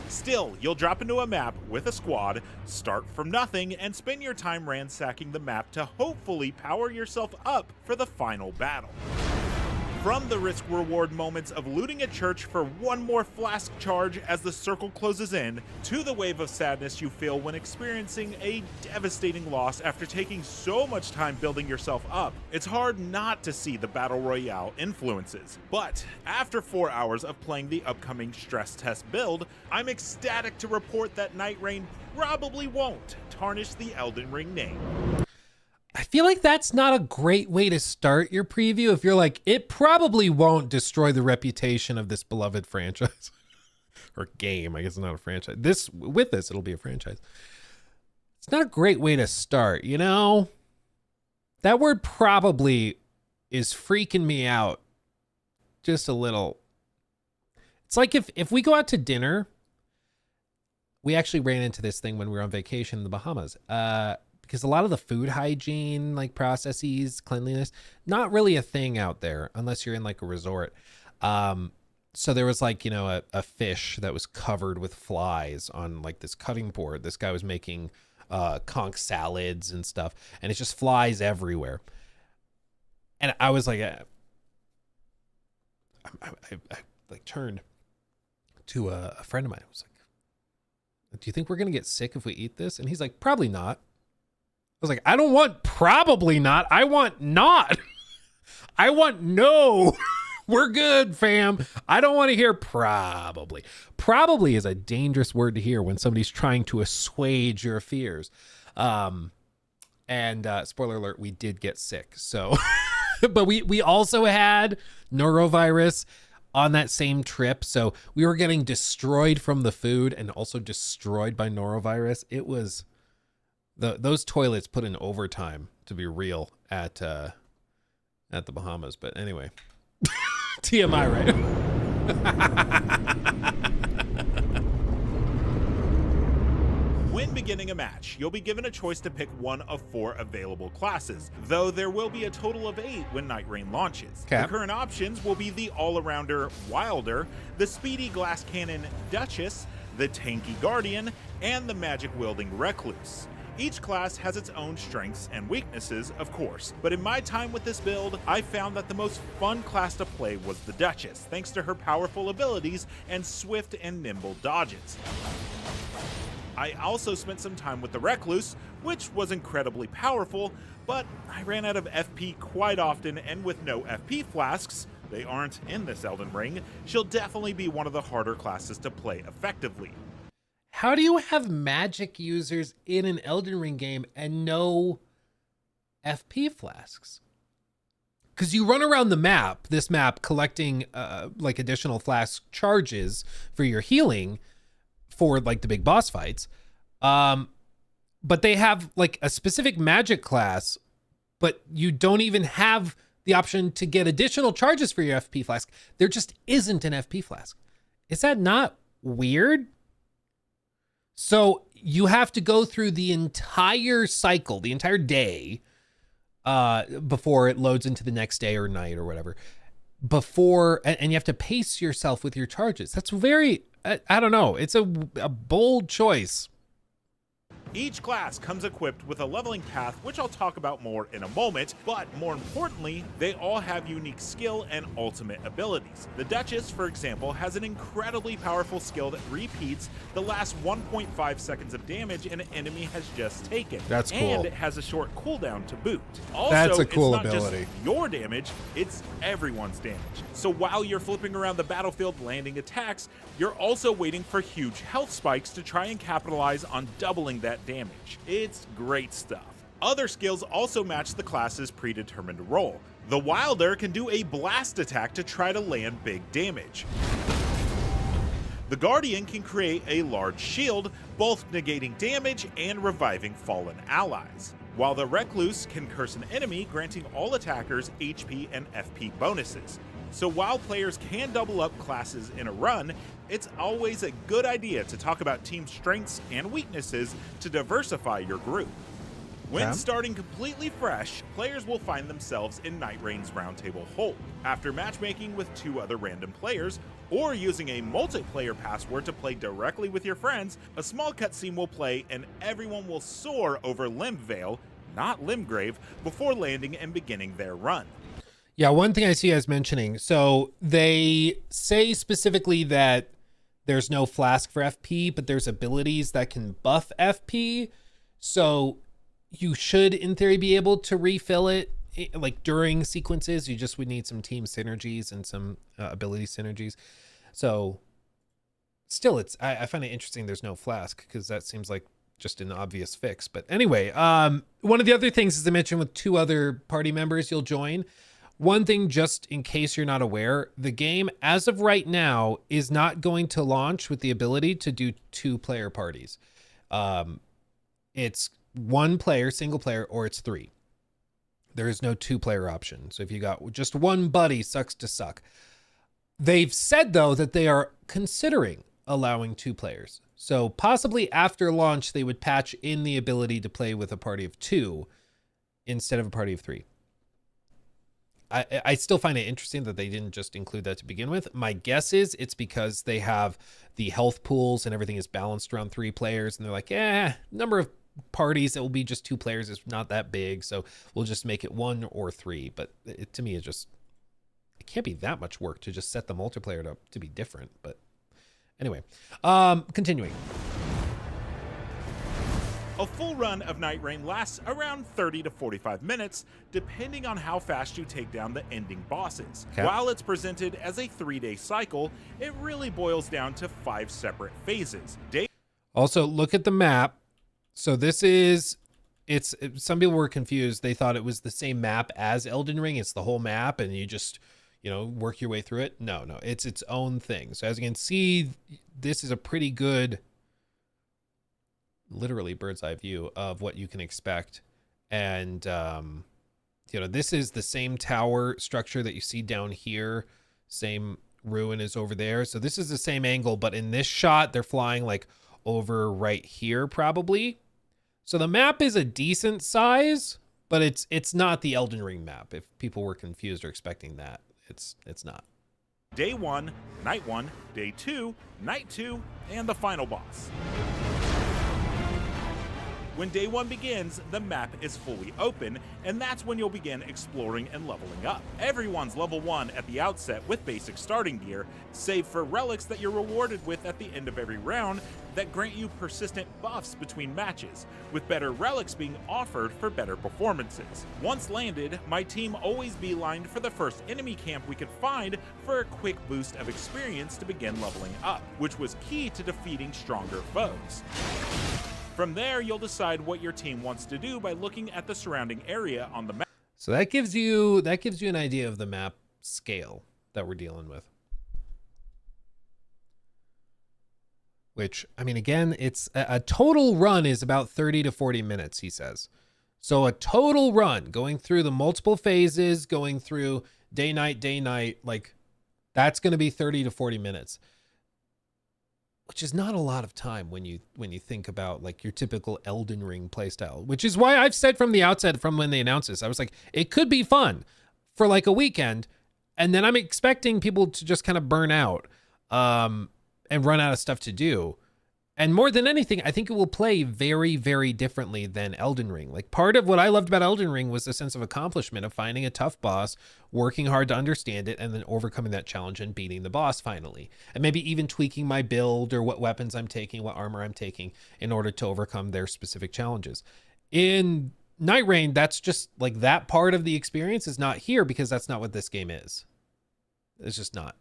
Speaker 5: Still, you'll drop into a map with a squad, start from nothing, and spend your time ransacking the map to hopefully power yourself up for the final battle. From the risk-reward moments of looting a church for one more flask charge as the circle closes in, to the wave of sadness you feel when experiencing a devastating loss after taking so much time building yourself up, it's hard not to see the Battle Royale influences. But after 4 hours of playing the upcoming stress test build, I'm ecstatic to report that Nightreign probably won't tarnish the Elden Ring name.
Speaker 3: I feel like that's not a great way to start your preview if you're like, it probably won't destroy the reputation of this beloved franchise. Or game, I guess it's not a franchise. With this, it'll be a franchise. It's not a great way to start, you know? That word probably is freaking me out just a little. It's like if we go out to dinner, we actually ran into this thing when we were on vacation in the Bahamas. Because a lot of the food hygiene, like processes, cleanliness, not really a thing out there unless you're in like a resort. So there was like, you know, a fish that was covered with flies on like this cutting board. This guy was making conch salads and stuff, and it's just flies everywhere. And I was like, I like turned to a friend of mine. I was like, do you think we're going to get sick if we eat this? And he's like, probably not. I was like, I don't want probably not. I want not. I want no. We're good, fam. I don't want to hear probably. Probably is a dangerous word to hear when somebody's trying to assuage your fears. And spoiler alert, we did get sick. So, but we also had norovirus on that same trip. So we were getting destroyed from the food and also destroyed by norovirus. It was... Those toilets put in overtime to be real at the Bahamas. But anyway, TMI, right?
Speaker 5: When beginning a match, you'll be given a choice to pick one of 4 available classes, though there will be a total of 8 when Nightreign launches.
Speaker 3: Okay.
Speaker 5: The current options will be the all-arounder Wilder, the speedy glass cannon Duchess, the tanky Guardian, and the magic-wielding Recluse. Each class has its own strengths and weaknesses, of course, but in my time with this build, I found that the most fun class to play was the Duchess, thanks to her powerful abilities and swift and nimble dodges. I also spent some time with the Recluse, which was incredibly powerful, but I ran out of FP quite often, and with no FP flasks, they aren't in this Elden Ring, she'll definitely be one of the harder classes to play effectively.
Speaker 3: How do you have magic users in an Elden Ring game and no FP flasks? Because you run around the map, this map, collecting like additional flask charges for your healing for like the big boss fights. But they have like a specific magic class, but you don't even have the option to get additional charges for your FP flask. There just isn't an FP flask. Is that not weird? So you have to go through the entire cycle, the entire day, before it loads into the next day or night or whatever, and you have to pace yourself with your charges. That's very, I don't know. It's a bold choice.
Speaker 5: Each class comes equipped with a leveling path, which I'll talk about more in a moment, but more importantly, they all have unique skill and ultimate abilities. The Duchess, for example, has an incredibly powerful skill that repeats the last 1.5 seconds of damage an enemy has just taken.
Speaker 3: That's cool.
Speaker 5: And it has a short cooldown to boot. Also,
Speaker 3: That's a cool
Speaker 5: it's not
Speaker 3: ability.
Speaker 5: just your damage, it's everyone's damage. So while you're flipping around the battlefield landing attacks, you're also waiting for huge health spikes to try and capitalize on doubling that damage. It's great stuff. Other skills also match the class's predetermined role. The Wilder can do a blast attack to try to land big damage. The Guardian can create a large shield, both negating damage and reviving fallen allies, while the Recluse can curse an enemy, granting all attackers HP and FP bonuses. So while players can double up classes in a run, it's always a good idea to talk about team strengths and weaknesses to diversify your group. When starting completely fresh, players will find themselves in Nightreign's Roundtable Hold. After matchmaking with 2 other random players, or using a multiplayer password to play directly with your friends, a small cutscene will play and everyone will soar over Limvale, not Limgrave, before landing and beginning their run.
Speaker 3: Yeah, one thing I see as mentioning, so they say specifically that there's no flask for FP, but there's abilities that can buff FP. So you should, in theory, be able to refill it like during sequences. You just would need some team synergies and some ability synergies. So still, I find it interesting there's no flask, because that seems like just an obvious fix. But anyway, one of the other things, as I mentioned, with 2 other party members you'll join. One thing, just in case you're not aware, the game as of right now is not going to launch with the ability to do 2-player parties. It's 1 player, single player, or it's 3. There is no 2-player option. So if you got just 1 buddy, sucks to suck. They've said, though, that they are considering allowing 2 players. So possibly after launch, they would patch in the ability to play with a party of 2 instead of a party of 3. I still find it interesting that they didn't just include that to begin with. My guess is it's because they have the health pools and everything is balanced around 3 players. And they're like, number of parties that will be just 2 players is not that big. So we'll just make it 1 or 3. But to me, it can't be that much work to just set the multiplayer to be different. But anyway, continuing.
Speaker 5: A full run of Nightreign lasts around 30 to 45 minutes, depending on how fast you take down the ending bosses.
Speaker 3: Okay.
Speaker 5: While it's presented as a 3-day cycle, it really boils down to 5 separate phases.
Speaker 3: Also, look at the map. So some people were confused. They thought it was the same map as Elden Ring. It's the whole map, and you just, work your way through it. No, it's its own thing. So as you can see, this is a pretty good, literally bird's eye view of what you can expect. And this is the same tower structure that you see down here. Same ruin is over there. So this is the same angle, but in this shot, they're flying like over right here probably. So the map is a decent size, but it's not the Elden Ring map. If people were confused or expecting that, it's not.
Speaker 5: Day 1, Night 1, Day 2, Night 2, and the final boss. When Day 1 begins, the map is fully open, and that's when you'll begin exploring and leveling up. Everyone's level 1 at the outset with basic starting gear, save for relics that you're rewarded with at the end of every round that grant you persistent buffs between matches, with better relics being offered for better performances. Once landed, my team always beelined for the first enemy camp we could find for a quick boost of experience to begin leveling up, which was key to defeating stronger foes. From there, you'll decide what your team wants to do by looking at the surrounding area on the map.
Speaker 3: So that gives you an idea of the map scale that we're dealing with. Which, I mean, again, it's a total run is about 30 to 40 minutes, he says. So a total run going through the multiple phases, going through day, night, like that's going to be 30 to 40 minutes. Which is not a lot of time when you think about like your typical Elden Ring playstyle, which is why I've said from the outset, from when they announced this, I was like, it could be fun for like a weekend. And then I'm expecting people to just kind of burn out and run out of stuff to do. And more than anything, I think it will play very, very differently than Elden Ring. Like, part of what I loved about Elden Ring was the sense of accomplishment of finding a tough boss, working hard to understand it, and then overcoming that challenge and beating the boss finally. And maybe even tweaking my build or what weapons I'm taking, what armor I'm taking in order to overcome their specific challenges. In Nightreign, that's just like that part of the experience is not here because that's not what this game is. It's just not.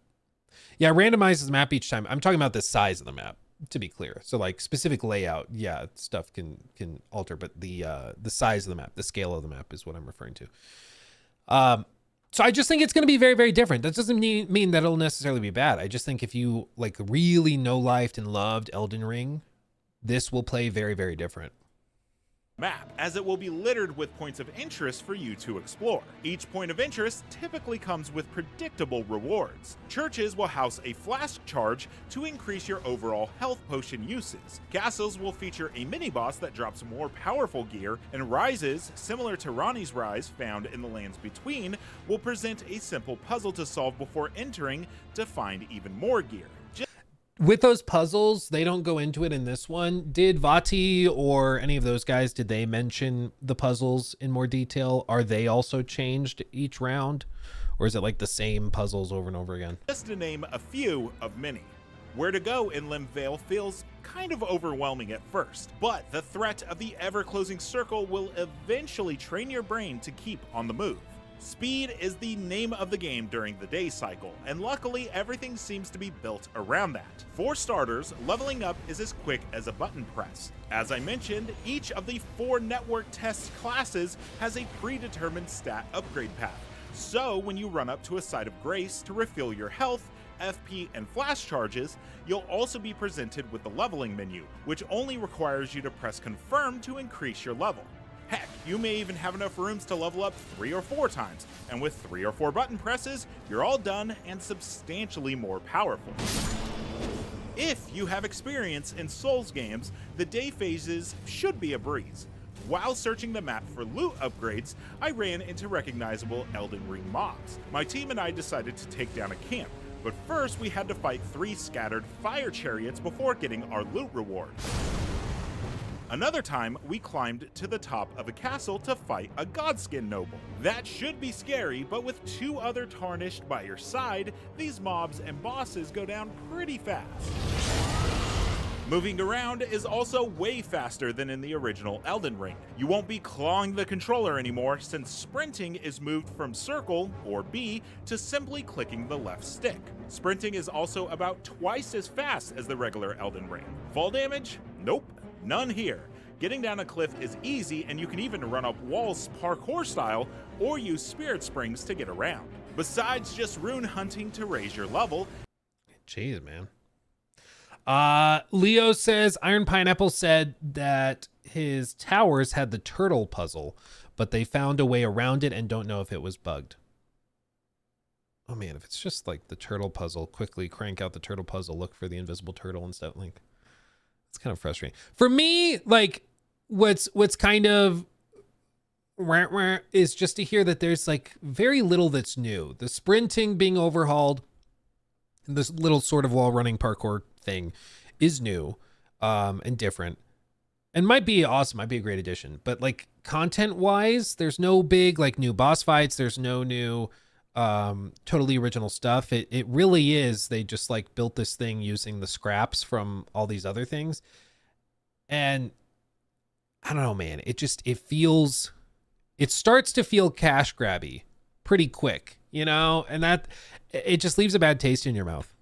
Speaker 3: Yeah, it randomizes the map each time. I'm talking about the size of the map, to be clear. So like specific layout, yeah, stuff can alter, but the size of the map, the scale of the map is what I'm referring to. So I just think it's going to be very, very different. That doesn't mean that it'll necessarily be bad. I just think if you like really no-lifed and loved Elden Ring, this will play very, very different.
Speaker 5: Map, as it will be littered with points of interest for you to explore. Each point of interest typically comes with predictable rewards. Churches will house a flask charge to increase your overall health potion uses. Castles will feature a mini-boss that drops more powerful gear, and rises, similar to Ranni's Rise found in the lands between, will present a simple puzzle to solve before entering to find even more gear.
Speaker 3: With those puzzles, they don't go into it in this one. Did Vati or any of those guys, did they mention the puzzles in more detail? Are they also changed each round? Or is it like the same puzzles over and over again?
Speaker 5: Just to name a few of many. Where to go in Limvale feels kind of overwhelming at first, but the threat of the ever-closing circle will eventually train your brain to keep on the move. Speed is the name of the game during the day cycle, and luckily everything seems to be built around that. For starters, leveling up is as quick as a button press. As I mentioned, each of the 4 network test classes has a predetermined stat upgrade path. So when you run up to a site of grace to refill your health, FP, and flash charges, you'll also be presented with the leveling menu, which only requires you to press confirm to increase your level. Heck, you may even have enough rooms to level up 3 or 4 times, and with 3 or 4 button presses, you're all done and substantially more powerful. If you have experience in Souls games, the day phases should be a breeze. While searching the map for loot upgrades, I ran into recognizable Elden Ring mobs. My team and I decided to take down a camp, but first we had to fight 3 scattered fire chariots before getting our loot reward. Another time, we climbed to the top of a castle to fight a Godskin noble. That should be scary, but with 2 other tarnished by your side, these mobs and bosses go down pretty fast. Moving around is also way faster than in the original Elden Ring. You won't be clawing the controller anymore since sprinting is moved from circle, or B, to simply clicking the left stick. Sprinting is also about twice as fast as the regular Elden Ring. Fall damage? Nope. None here. Getting down a cliff is easy, and you can even run up walls parkour style or use spirit springs to get around. Besides just rune hunting to raise your level.
Speaker 3: Jeez, man. Leo says Iron Pineapple said that his towers had the turtle puzzle, but they found a way around it and don't know if it was bugged. Oh man, if it's just like the turtle puzzle, quickly crank out the turtle puzzle, look for the invisible turtle and stuff. Like, it's kind of frustrating for me. Like, what's kind of is just to hear that there's like very little that's new. The sprinting being overhauled, this little sort of wall running parkour thing is new and different, and might be awesome, might be a great addition. But like content wise, there's no big like new boss fights. There's no new totally original stuff. It really is, they just like built this thing using the scraps from all these other things, and I don't know, man, it starts to feel cash grabby pretty quick, you know, and that it just leaves a bad taste in your mouth.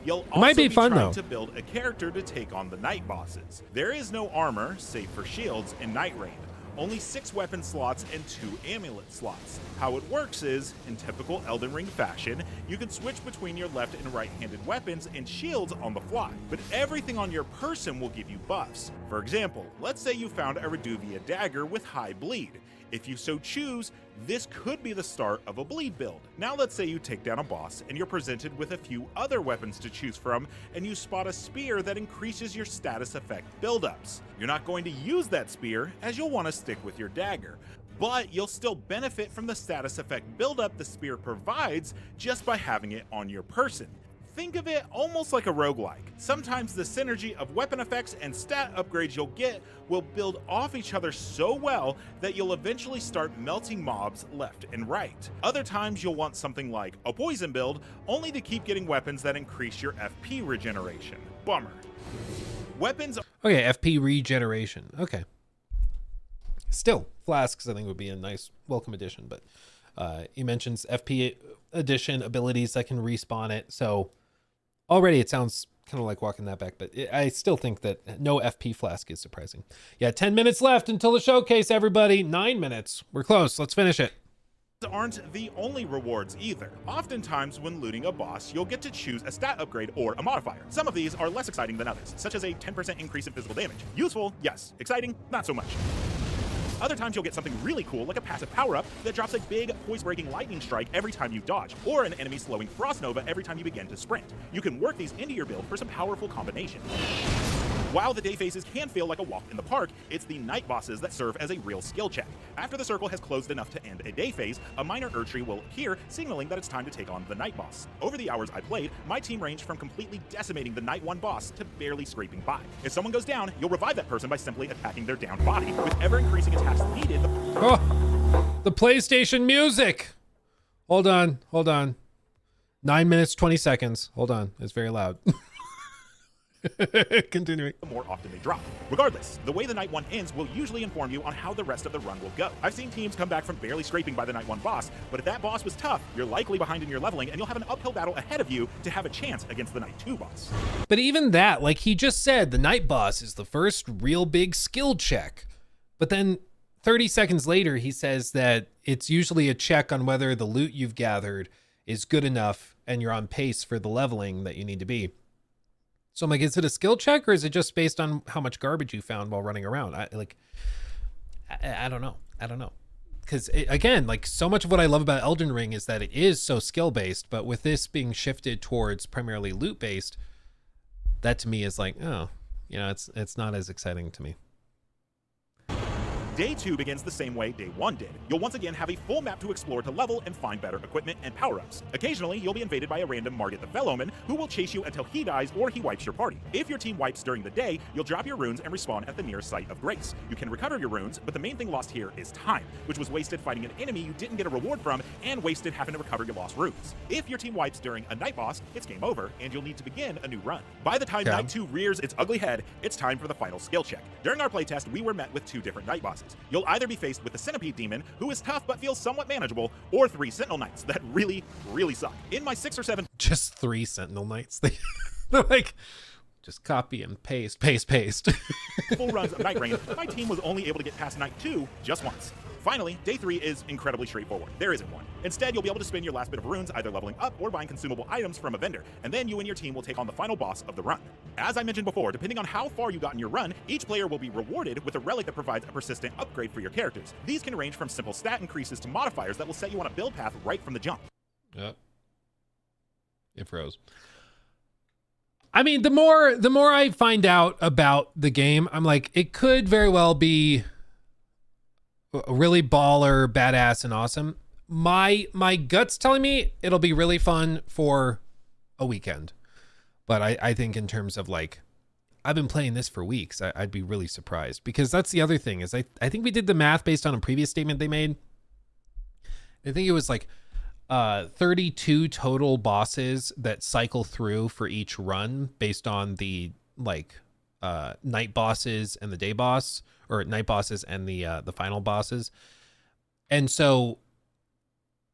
Speaker 5: You'll also
Speaker 3: might be fun
Speaker 5: trying
Speaker 3: though
Speaker 5: to build a character to take on the night bosses. There is no armor, save for shields, in Nightreign. Only 6 weapon slots and 2 amulet slots. How it works is, in typical Elden Ring fashion, you can switch between your left and right-handed weapons and shields on the fly, but everything on your person will give you buffs. For example, let's say you found a Reduvia dagger with high bleed. If you so choose, this could be the start of a bleed build. Now let's say you take down a boss and you're presented with a few other weapons to choose from, and you spot a spear that increases your status effect buildups. You're not going to use that spear, as you'll want to stick with your dagger, but you'll still benefit from the status effect buildup the spear provides just by having it on your person. Think of it almost like a roguelike. Sometimes the synergy of weapon effects and stat upgrades you'll get will build off each other so well that you'll eventually start melting mobs left and right. Other times you'll want something like a poison build, only to keep getting weapons that increase your FP regeneration. Bummer. Weapons.
Speaker 3: Okay, FP regeneration. Okay. Still, flasks I think would be a nice welcome addition, but he mentions FP addition abilities that can respawn it, so already it sounds kind of like walking that back, but I still think that no FP flask is surprising. Yeah, 10 minutes left until the showcase, everybody. 9 minutes. We're close. Let's finish it.
Speaker 5: Aren't the only rewards either. Oftentimes when looting a boss, you'll get to choose a stat upgrade or a modifier. Some of these are less exciting than others, such as a 10% increase in physical damage. Useful, yes. Exciting, not so much. Other times you'll get something really cool like a passive power-up that drops a big poise-breaking lightning strike every time you dodge, or an enemy slowing frost nova every time you begin to sprint. You can work these into your build for some powerful combinations. While the day phases can feel like a walk in the park, it's the night bosses that serve as a real skill check. After the circle has closed enough to end a day phase, a minor Erd tree will appear, signaling that it's time to take on the night boss. Over the hours I played, my team ranged from completely decimating the night 1 boss to barely scraping by. If someone goes down, you'll revive that person by simply attacking their downed body. With ever-increasing attacks needed,
Speaker 3: The PlayStation music. Hold on. 9 minutes, 20 seconds. Hold on. It's very loud. Continuing.
Speaker 5: the more often they drop. Regardless, the way the night 1 ends will usually inform you on how the rest of the run will go. I've seen teams come back from barely scraping by the night 1 boss, but if that boss was tough, you're likely behind in your leveling and you'll have an uphill battle ahead of you to have a chance against the night 2 boss.
Speaker 3: But even that, like he just said, the night boss is the first real big skill check. But then 30 seconds later, he says that it's usually a check on whether the loot you've gathered is good enough and you're on pace for the leveling that you need to be. So I'm like, is it a skill check or is it just based on how much garbage you found while running around? I don't know. Because again, like so much of what I love about Elden Ring is that it is so skill based, but with this being shifted towards primarily loot based, that to me is like, oh, you know, it's not as exciting to me.
Speaker 5: Day 2 begins the same way Day 1 did. You'll once again have a full map to explore to level and find better equipment and power-ups. Occasionally, you'll be invaded by a random Margit the Fellowman who will chase you until he dies or he wipes your party. If your team wipes during the day, you'll drop your runes and respawn at the nearest site of grace. You can recover your runes, but the main thing lost here is time, which was wasted fighting an enemy you didn't get a reward from and wasted having to recover your lost runes. If your team wipes during a night boss, it's game over and you'll need to begin a new run. By the time Night 2 rears its ugly head, it's time for the final skill check. During our playtest, we were met with 2 different night bosses. You'll either be faced with the Centipede Demon, who is tough but feels somewhat manageable, or 3 Sentinel Knights that really, really suck. In my 6 or 7
Speaker 3: Just 3 Sentinel Knights. They're like, just copy and paste.
Speaker 5: full runs of Nightreign, my team was only able to get past Night 2 just once. Finally, Day 3 is incredibly straightforward. There isn't one. Instead, you'll be able to spend your last bit of runes either leveling up or buying consumable items from a vendor, and then you and your team will take on the final boss of the run. As I mentioned before, depending on how far you got in your run, each player will be rewarded with a relic that provides a persistent upgrade for your characters. These can range from simple stat increases to modifiers that will set you on a build path right from the jump.
Speaker 3: Yep. It froze. I mean, the more I find out about the game, I'm like, it could very well be really baller, badass, and awesome. My gut's telling me it'll be really fun for a weekend. But I think in terms of like, I've been playing this for weeks. I'd be really surprised because that's the other thing is I think we did the math based on a previous statement they made. I think it was like 32 total bosses that cycle through for each run based on the like night bosses and the day boss, or night bosses and the final bosses. And so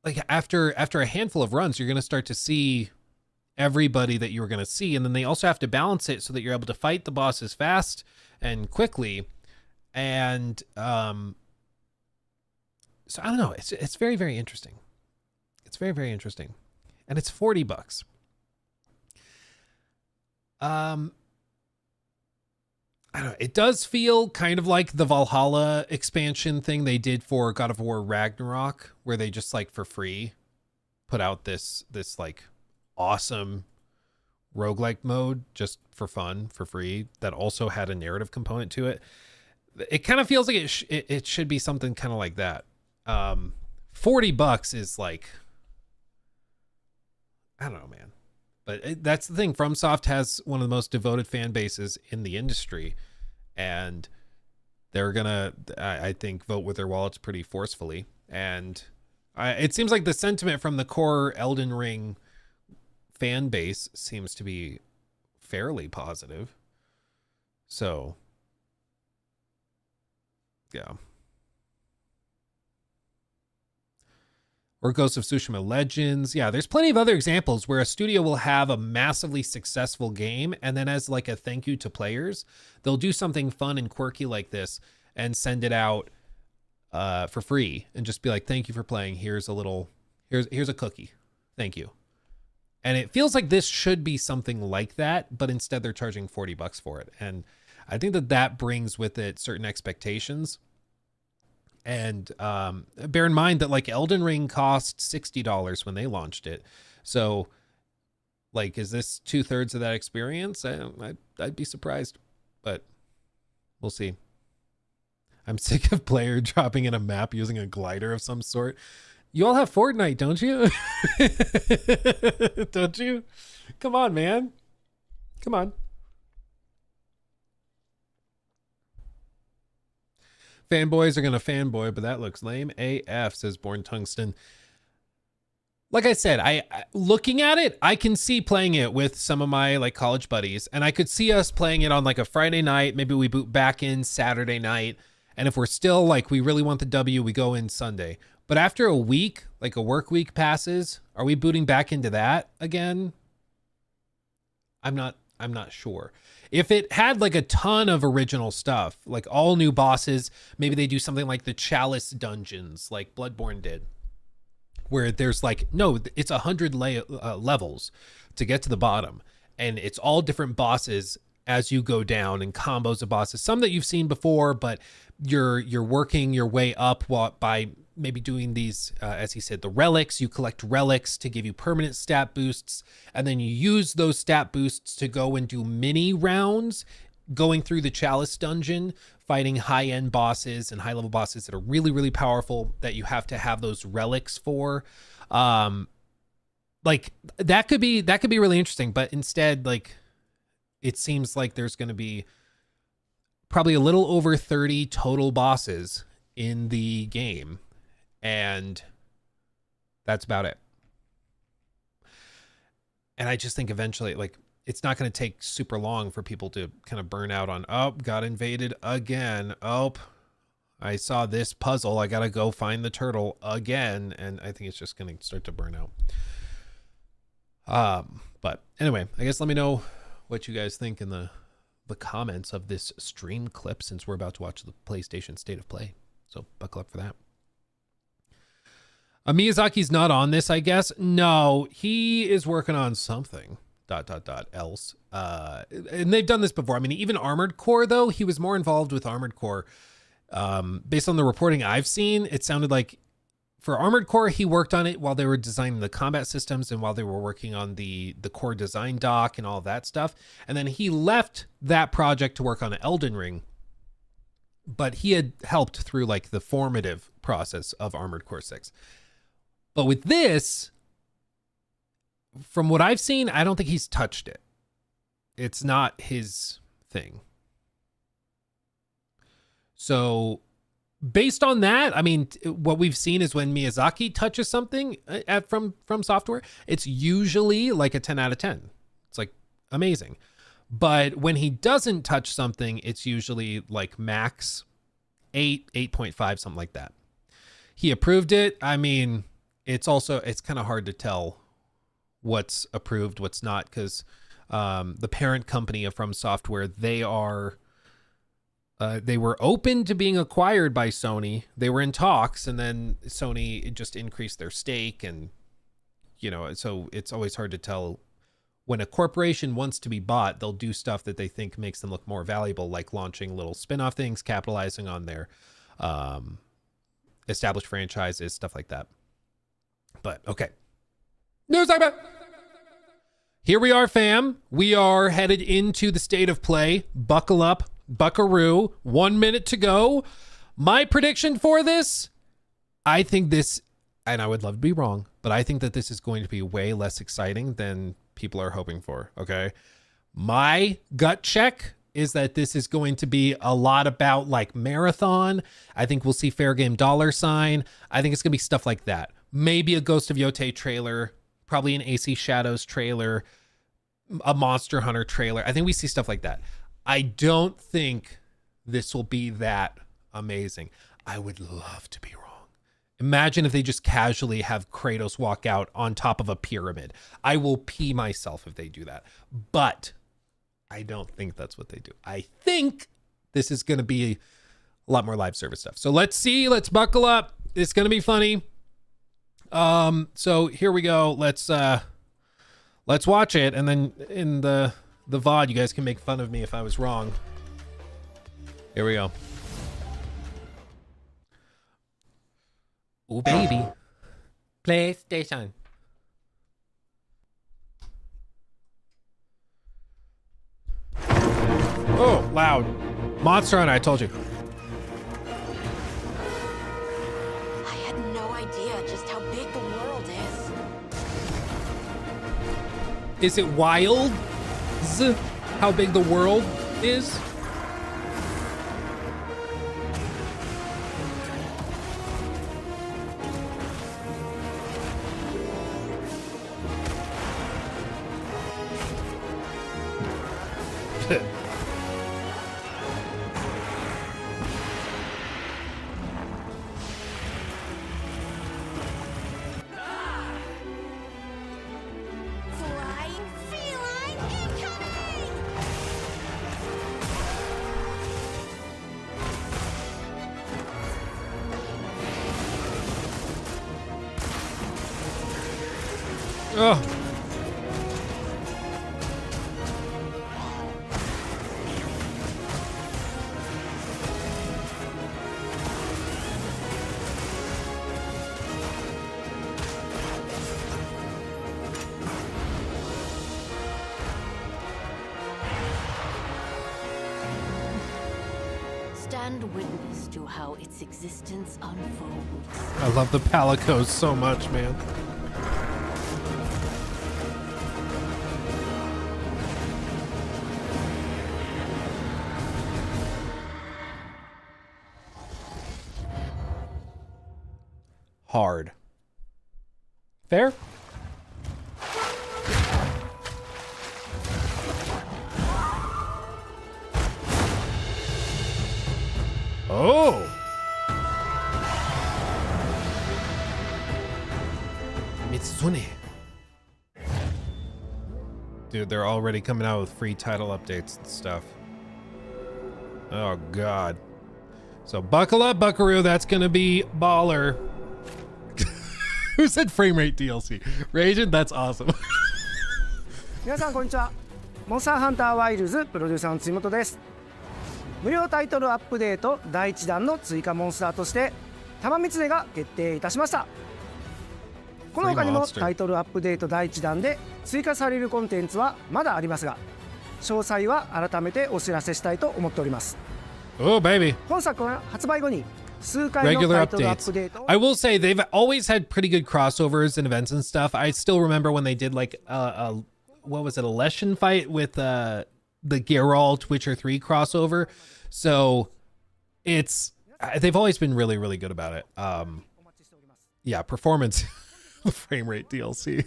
Speaker 3: like after a handful of runs, you're going to start to see everybody that you were going to see. And then they also have to balance it so that you're able to fight the bosses fast and quickly. And so I don't know. It's very, very interesting. It's very, very interesting. And it's $40. I don't know. It does feel kind of like the Valhalla expansion thing they did for God of War Ragnarok, where they just like for free put out this like awesome roguelike mode just for fun, for free, that also had a narrative component to it. It kind of feels like it should be something kind of like that. $40 is like, I don't know, man. But that's the thing. FromSoft has one of the most devoted fan bases in the industry, and they're gonna, I think, vote with their wallets pretty forcefully. And it seems like the sentiment from the core Elden Ring fan base seems to be fairly positive. So, yeah. Or Ghost of Tsushima Legends. Yeah, there's plenty of other examples where a studio will have a massively successful game, and then as like a thank you to players, they'll do something fun and quirky like this and send it out for free and just be like, thank you for playing. Here's a cookie. Thank you. And it feels like this should be something like that, but instead they're charging $40 for it. And I think that brings with it certain expectations. And bear in mind that like Elden Ring cost $60 when they launched it. So like, is this 2/3 of that experience? I'd be surprised, but we'll see. I'm sick of player dropping in a map using a glider of some sort. You all have Fortnite, don't you? Don't you? Come on, man. Come on. Fanboys are going to fanboy, but that looks lame AF, says Born Tungsten. Like I said, I looking at it, I can see playing it with some of my like college buddies, and I could see us playing it on like a Friday night. Maybe we boot back in Saturday night. And if we're still like, we really want the W, we go in Sunday. But after a week, like a work week passes, are we booting back into that again? I'm not sure. If it had like a ton of original stuff, like all new bosses, maybe they do something like the Chalice dungeons, like Bloodborne did, where there's like, no, it's 100 levels to get to the bottom. And it's all different bosses as you go down, and combos of bosses, some that you've seen before, but you're working your way up by maybe doing these, as he said, the relics. You collect relics to give you permanent stat boosts, and then you use those stat boosts to go and do mini rounds, going through the Chalice dungeon, fighting high-end bosses and high-level bosses that are really, really powerful that you have to have those relics for. Like that could be really interesting, but instead, like, it seems like there's going to be probably a little over 30 total bosses in the game, and that's about it. And I just think eventually, like, it's not going to take super long for people to kind of burn out on, oh, got invaded again. Oh, I saw this puzzle. I got to go find the turtle again. And I think it's just going to start to burn out. But anyway, I guess let me know what you guys think in the comments of this stream clip, since we're about to watch the PlayStation State of Play. So buckle up for that. Miyazaki's not on this, I guess. No, he is working on something. ... else. And they've done this before. I mean, even Armored Core, though, he was more involved with Armored Core. Based on the reporting I've seen, it sounded like for Armored Core, he worked on it while they were designing the combat systems and while they were working on the core design doc and all that stuff. And then he left that project to work on Elden Ring. But he had helped through like the formative process of Armored Core 6. But with this, from what I've seen, I don't think he's touched it. It's not his thing. So based on that, I mean, what we've seen is when Miyazaki touches something from software, it's usually like a 10 out of 10. It's like amazing. But when he doesn't touch something, it's usually like max 8, 8.5, something like that. He approved it. I mean, it's kind of hard to tell what's approved, what's not, because the parent company of From Software, they were open to being acquired by Sony. They were in talks, and then Sony just increased their stake, and so it's always hard to tell. When a corporation wants to be bought, they'll do stuff that they think makes them look more valuable, like launching little spin-off things, capitalizing on their established franchises, stuff like that. But okay. News segment. Here we are, fam. We are headed into the State of Play. Buckle up, buckaroo. 1 minute to go. My prediction for this, and I would love to be wrong, but I think that this is going to be way less exciting than people are hoping for. Okay. My gut check is that this is going to be a lot about like Marathon. I think we'll see Fair Game $. I think it's going to be stuff like that. Maybe a Ghost of Yote trailer, probably an AC Shadows trailer, a Monster Hunter trailer. I think we see stuff like that. I don't think this will be that amazing. I would love to be wrong. Imagine if they just casually have Kratos walk out on top of a pyramid. I will pee myself if they do that. But I don't think that's what they do. I think this is going to be a lot more live service stuff. So let's see. Let's buckle up. It's going to be funny. So here we go. Let's watch it, and then in the VOD, you guys can make fun of me if I was wrong. Here we go. Oh baby, PlayStation. Oh, loud. Monster Hunter, I told you.
Speaker 6: I had no idea just how big the world is.
Speaker 3: Is it wild? How big the world is?
Speaker 6: Flying feline incoming!
Speaker 3: Oh.
Speaker 6: Stand witness to how its existence unfolds.
Speaker 3: I love the Palicos so much, man. Hard. Fair? Oh! Mitsune. Dude, they're already coming out with free title updates and stuff. Oh, God. So buckle up, buckaroo. That's going to be baller. Who said frame rate DLC? Raging? That's awesome.
Speaker 7: 皆さんこんにちは。モンスターハンターワイルズプロデューサーの辻本です。無料タイトルアップデート第1弾の追加モンスターとして玉光が決定いたしました。この他にもタイトルアップデート第1弾で追加されるコンテンツはまだありますが、詳細は改めてお知らせしたいと思っております。
Speaker 3: Oh, baby.
Speaker 7: 本作は発売後に数回のタイトルアップデートを
Speaker 3: I will say they've always had pretty good crossovers and events and stuff. I still remember when they did like what was it, a Leshen fight with the Geralt Witcher 3 crossover. So they've always been really, really good about it. Yeah, performance, the frame rate DLC.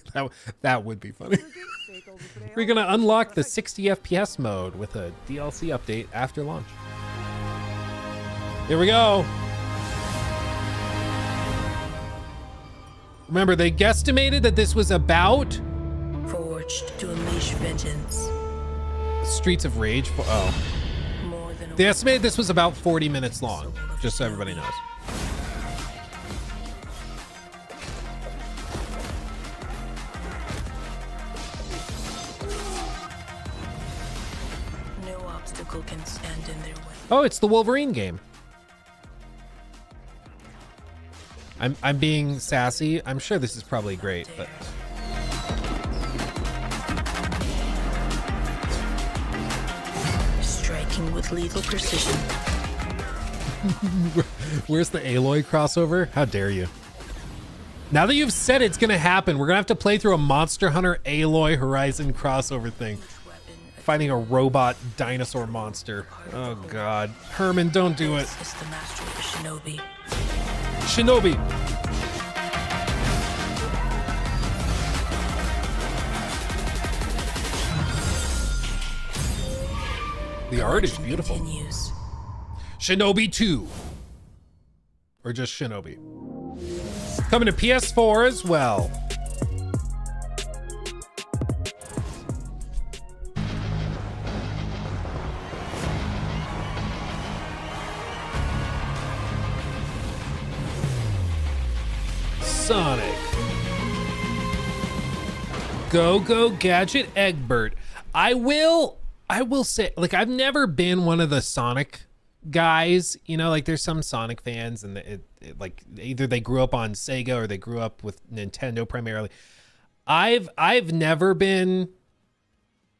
Speaker 3: That would be funny. We're gonna unlock the 60 FPS mode with a DLC update after launch. Here we go. Remember, they guesstimated that this was about
Speaker 8: Forged to unleash vengeance.
Speaker 3: Streets of Rage. Oh,
Speaker 8: More than a
Speaker 3: they estimated this was about 40 minutes long, just so everybody knows.
Speaker 8: no obstacle can stand in their way.
Speaker 3: Oh, it's the Wolverine game. I'm being sassy. I'm sure this is probably great, but
Speaker 8: Striking with lethal precision.
Speaker 3: where's the Aloy crossover? How dare you? Now that you've said it's gonna happen, we're gonna have to play through a Monster Hunter Aloy Horizon crossover thing. Fighting a robot dinosaur monster. Oh god. Herman, don't do it.
Speaker 8: It's the master of the shinobi.
Speaker 3: Shinobi. The art is beautiful.
Speaker 8: Continues.
Speaker 3: Shinobi 2. Or just Shinobi. Coming to PS4 as well. Sonic. Go Gadget Egbert. I will say, like, I've never been one of the Sonic guys, you know, like there's some Sonic fans and like either they grew up on Sega or they grew up with Nintendo primarily. I've never been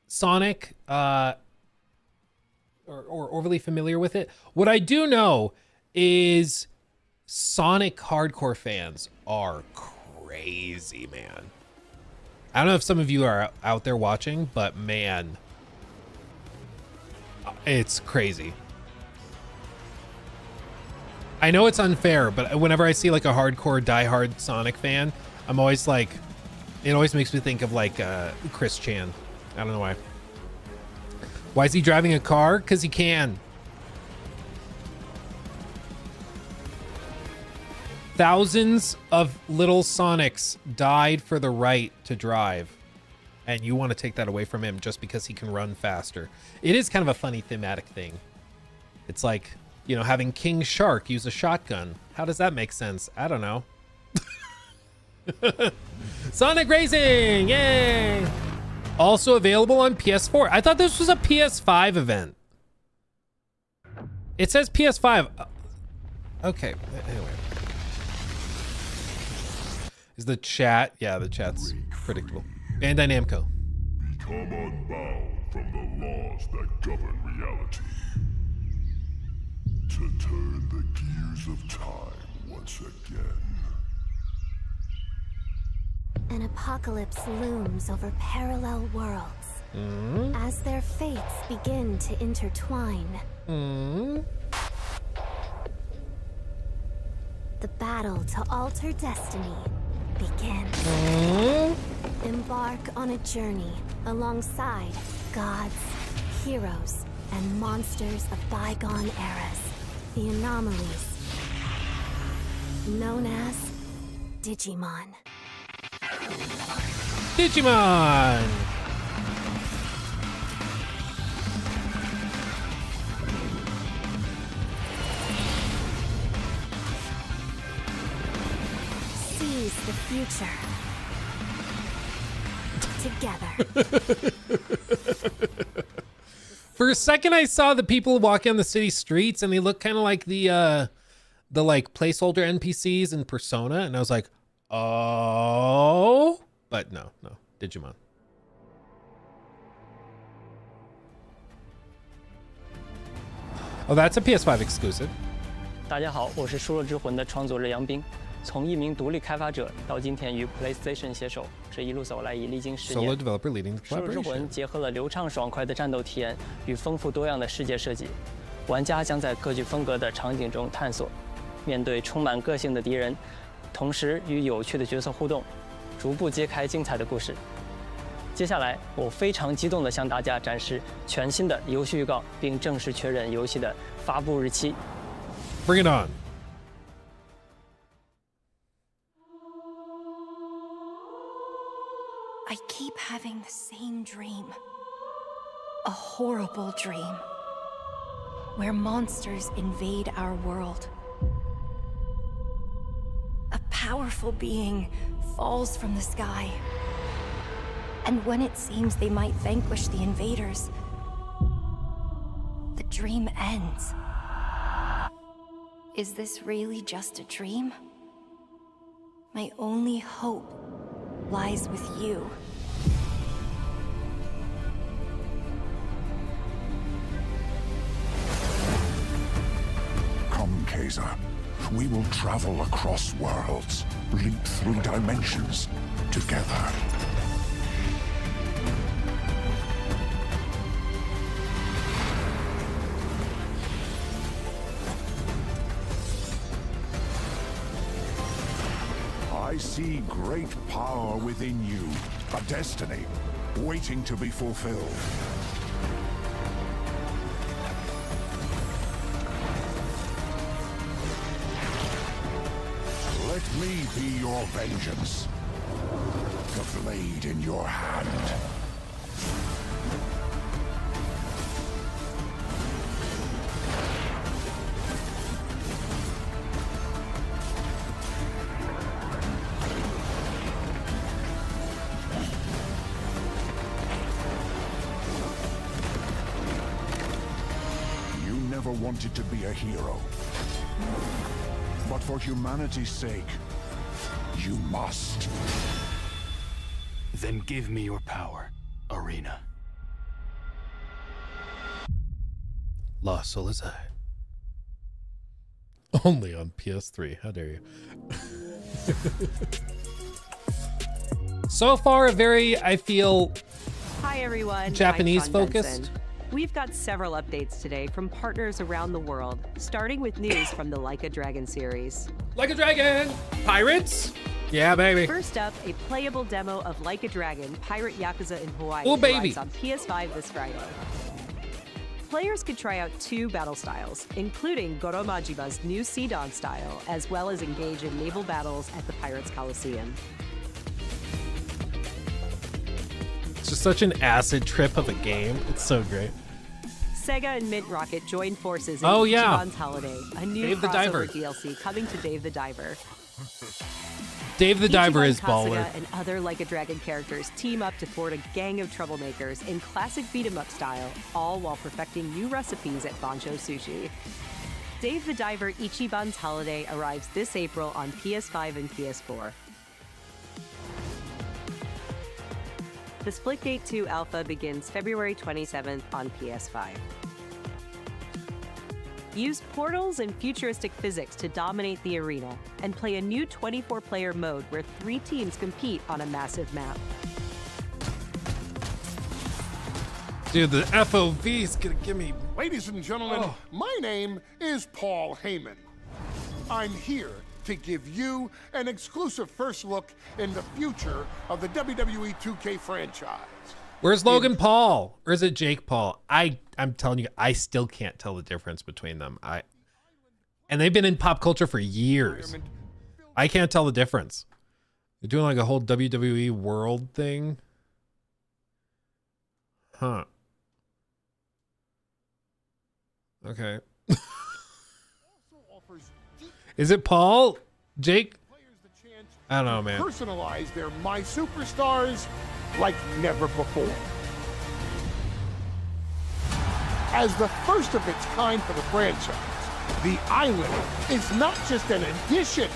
Speaker 3: Sonic or overly familiar with it. What I do know is Sonic hardcore fans are crazy, man. I don't know if some of you are out there watching, but man, it's crazy. I know it's unfair, but whenever I see like a hardcore diehard Sonic fan, I'm always like, it always makes me think of like Chris Chan. I don't know why. Why is he driving a car? Because he can. Thousands of little Sonics died for the right to drive. And you want to take that away from him just because he can run faster. It is kind of a funny thematic thing. It's like, you know, having King Shark use a shotgun. How does that make sense? I don't know. Sonic Racing! Yay! Also available on PS4. I thought this was a PS5 event. It says PS5. Okay, anyway. Is the chat? Yeah, the chat's predictable. Bandai Namco.
Speaker 9: Become unbound from the laws that govern reality. To turn the gears of time once again.
Speaker 10: An apocalypse looms over parallel worlds. As their fates begin to intertwine. The battle to alter destiny begins. Embark on a journey alongside gods, heroes, and monsters of bygone eras. The anomalies, known as Digimon.
Speaker 3: Digimon!
Speaker 10: Seize the future. Together.
Speaker 3: For a second, I saw the people walking on the city streets, and they look kind of like the like placeholder NPCs in Persona, and I was like, oh, but no, Digimon. Oh, that's a PS5 exclusive.
Speaker 11: 大家好，我是《输入之魂》的创作人杨斌。从一名独立开发者到今天与 PlayStation 携手，这一路走来已历经10年。
Speaker 3: Solo developer leading the
Speaker 11: 输入之魂
Speaker 3: collaboration.
Speaker 11: 结合了流畅爽快的战斗体验与丰富多样的世界设计，玩家将在各具风格的场景中探索，面对充满个性的敌人，同时与有趣的角色互动，逐步揭开精彩的故事。接下来，我非常激动地向大家展示全新的游戏预告，并正式确认游戏的发布日期。
Speaker 3: Bring it on.
Speaker 10: I keep having the same dream. A horrible dream. Where monsters invade our world. A powerful being falls from the sky. And when it seems they might vanquish the invaders, the dream ends. Is this really just a dream? My only hope lies with you.
Speaker 9: Come, Kaiser. We will travel across worlds, leap through dimensions together. I see great power within you, a destiny waiting to be fulfilled. Let me be your vengeance, the blade in your hand. Wanted to be a hero, but for humanity's sake, you must.
Speaker 12: Then give me your power, Arena.
Speaker 3: La Soledad. Only on PS3. How dare you? So far, a very, I feel,
Speaker 13: hi everyone,
Speaker 3: Japanese
Speaker 13: I'm Sean
Speaker 3: focused.
Speaker 13: Benson. We've got several updates today from partners around the world, starting with news from the Like a Dragon series.
Speaker 3: Like a Dragon! Pirates? Yeah, baby.
Speaker 13: First up, a playable demo of Like a Dragon, Pirate Yakuza in Hawaii,
Speaker 3: Oh, baby.
Speaker 13: arrives on PS5 this Friday. Players could try out 2 battle styles, including Goro Majiba's new Sea Dog style, as well as engage in naval battles at the Pirates Coliseum.
Speaker 3: It's just such an acid trip of a game. It's so great.
Speaker 13: Sega and Mint Rocket joined forces in
Speaker 3: Oh, yeah.
Speaker 13: Ichiban's Holiday, a new
Speaker 3: Dave the
Speaker 13: crossover
Speaker 3: Diver.
Speaker 13: DLC coming to Dave the Diver.
Speaker 3: Dave the Diver
Speaker 13: Ichiban
Speaker 3: is
Speaker 13: Kasuga
Speaker 3: baller.
Speaker 13: and other Like a Dragon characters team up to thwart a gang of troublemakers in classic beat-em-up style, all while perfecting new recipes at Bancho Sushi. Dave the Diver Ichiban's Holiday arrives this April on PS5 and PS4. The Splitgate 2 alpha begins February 27th on PS5. Use portals and futuristic physics to dominate the arena, and play a new 24-player mode where 3 teams compete on a massive map.
Speaker 3: Dude, the FOV is gonna give me...
Speaker 14: Ladies and gentlemen, my name is Paul Heyman. I'm here to give you an exclusive first look in the future of the WWE 2K franchise.
Speaker 3: Where's Logan Paul? Or is it Jake Paul? I'm telling you, I still can't tell the difference between them. And they've been in pop culture for years. I can't tell the difference. They're doing like a whole WWE world thing. Huh. Okay. Is it Paul? Jake? I don't know, man.
Speaker 14: Personalize their My Superstars like never before. As the first of its kind for the franchise, the island is not just an addition,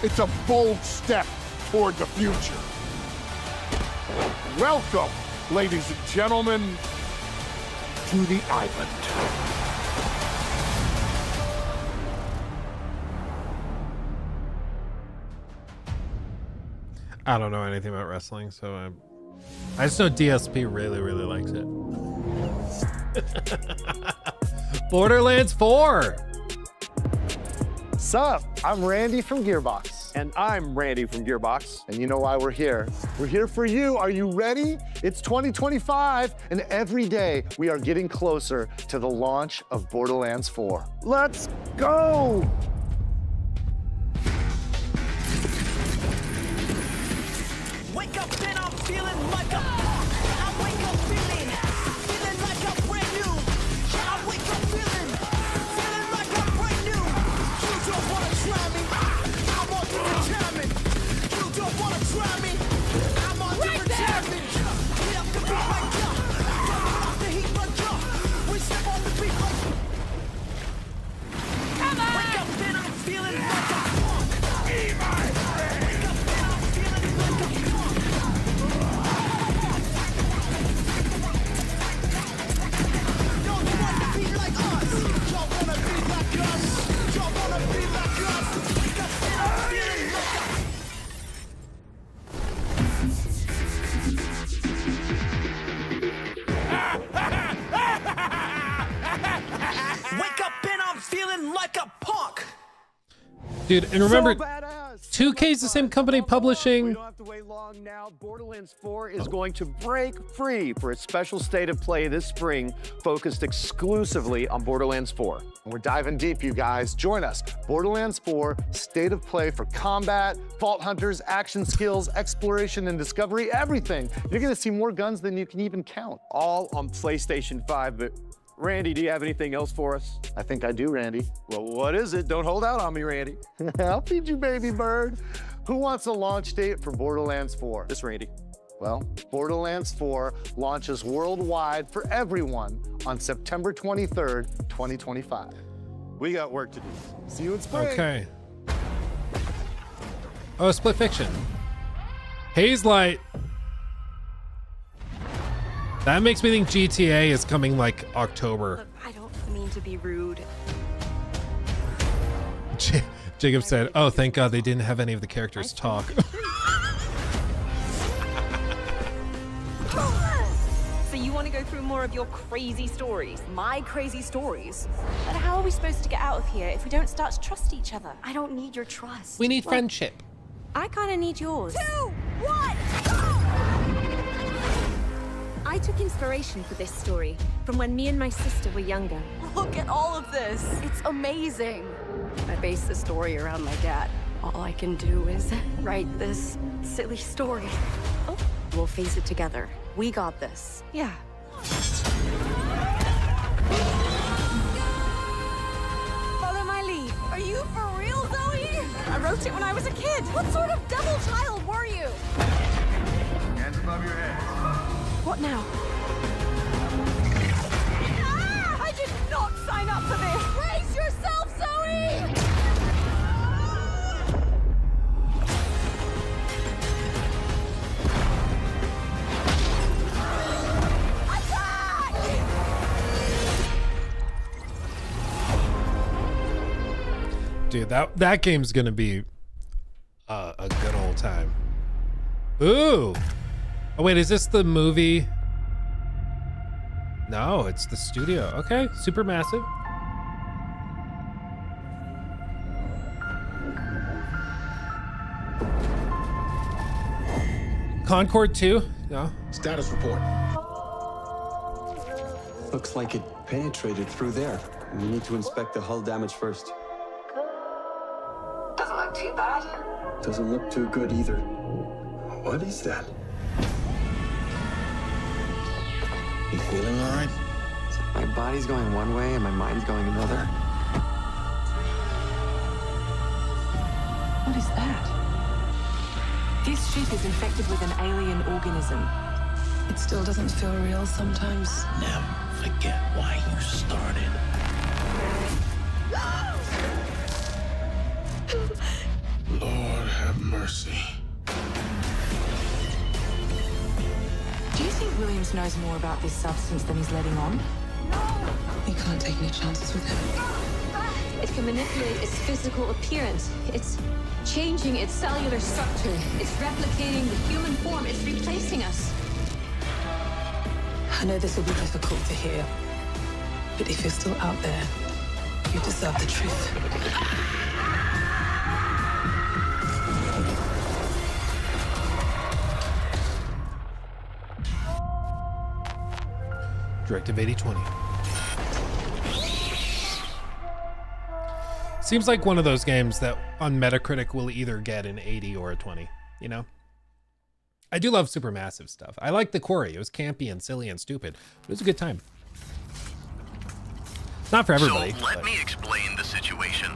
Speaker 14: it's a bold step toward the future. Welcome, ladies and gentlemen, to the island.
Speaker 3: I don't know anything about wrestling, so I just know DSP really, really likes it. Borderlands 4.
Speaker 15: Sup? I'm Randy from Gearbox. And I'm Randy from Gearbox. And you know why we're here? We're here for you. Are you ready? It's 2025, and every day we are getting closer to the launch of Borderlands 4. Let's go!
Speaker 16: Wake up and I'm feeling like I wake up feeling like I'm brand new. I wake up feeling like I'm brand new. You don't wanna try me, I'm on different timing. You don't wanna try me, I'm on different timing. Get up the beat like coming off the heat like we step on the beat like. Come on! Wake up and I'm feeling like I'm be my friend. Wake up and I'm feeling like I'm
Speaker 3: Dude, and remember,
Speaker 15: So badass.
Speaker 3: 2K is the same company
Speaker 15: We
Speaker 3: publishing.
Speaker 15: don't have to wait long now. Borderlands 4 is going to break free for a special state of play this spring, focused exclusively on Borderlands 4. And we're diving deep, you guys. Join us. Borderlands 4, state of play for combat, vault hunters, action skills, exploration and discovery, everything. You're gonna see more guns than you can even count. All on PlayStation 5, but Randy, do you have anything else for us? I think I do, Randy. Well, what is it? Don't hold out on me, Randy. I'll feed you, baby bird. Who wants a launch date for Borderlands 4? This Randy. Well, Borderlands 4 launches worldwide for everyone on September 23rd, 2025. We got work to do. See you in spring.
Speaker 3: Okay. Oh, Split Fiction. Haze Light. That makes me think GTA is coming like October.
Speaker 10: Look, I don't mean to be rude.
Speaker 3: Jacob said, oh, thank God they didn't have any of the characters talk.
Speaker 10: So you want to go through more of your crazy stories?
Speaker 6: My crazy stories. But how are we supposed to get out of here if we don't start to trust each other?
Speaker 10: I don't need your trust.
Speaker 3: We need friendship.
Speaker 6: I kind of need yours.
Speaker 10: 2, 1, go!
Speaker 17: I took inspiration for this story from when me and my sister were younger.
Speaker 6: Look at all of this. It's amazing. I base the story around my dad. All I can do is write this silly story. Oh, we'll face it together. We got this. Yeah.
Speaker 10: Follow my lead. Are you for real, Zoe? I wrote it when I was a kid. What sort of devil child were you?
Speaker 9: Hands above your head.
Speaker 6: What now?
Speaker 10: Ah! I did not sign up for this. Brace yourself, Zoe!
Speaker 3: Dude, that game's gonna be a good old time. Ooh. Oh wait, is this the movie? No, it's the studio. Okay, Supermassive. Concord 2? No.
Speaker 12: Status report. Looks like it penetrated through there. We need to inspect the hull damage first.
Speaker 18: Doesn't look too bad.
Speaker 12: Doesn't look too good either. What is that?
Speaker 9: You feeling all right?
Speaker 12: My body's going one way and my mind's going another.
Speaker 19: What is that? This ship is infected with an alien organism. It still doesn't feel real sometimes.
Speaker 9: Never forget why you started. Lord have mercy.
Speaker 19: Do you think Williams knows more about this substance than he's letting on? We can't take any chances with him.
Speaker 17: It can manipulate its physical appearance. It's changing its cellular structure. It's replicating the human form. It's replacing us.
Speaker 19: I know this will be difficult to hear, but if you're still out there, you deserve the truth.
Speaker 3: Directive 8020. Seems like one of those games that on Metacritic will either get an 80 or a 20, you know? I do love Supermassive stuff. I like the Quarry. It was campy and silly and stupid, but it was a good time. It's not for everybody.
Speaker 20: So let me explain the situation.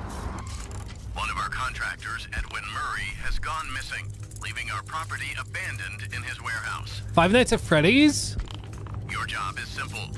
Speaker 20: One of our contractors, Edwin Murray, has gone missing, leaving our property abandoned in his warehouse.
Speaker 3: Five Nights at Freddy's?
Speaker 20: Your job is simple.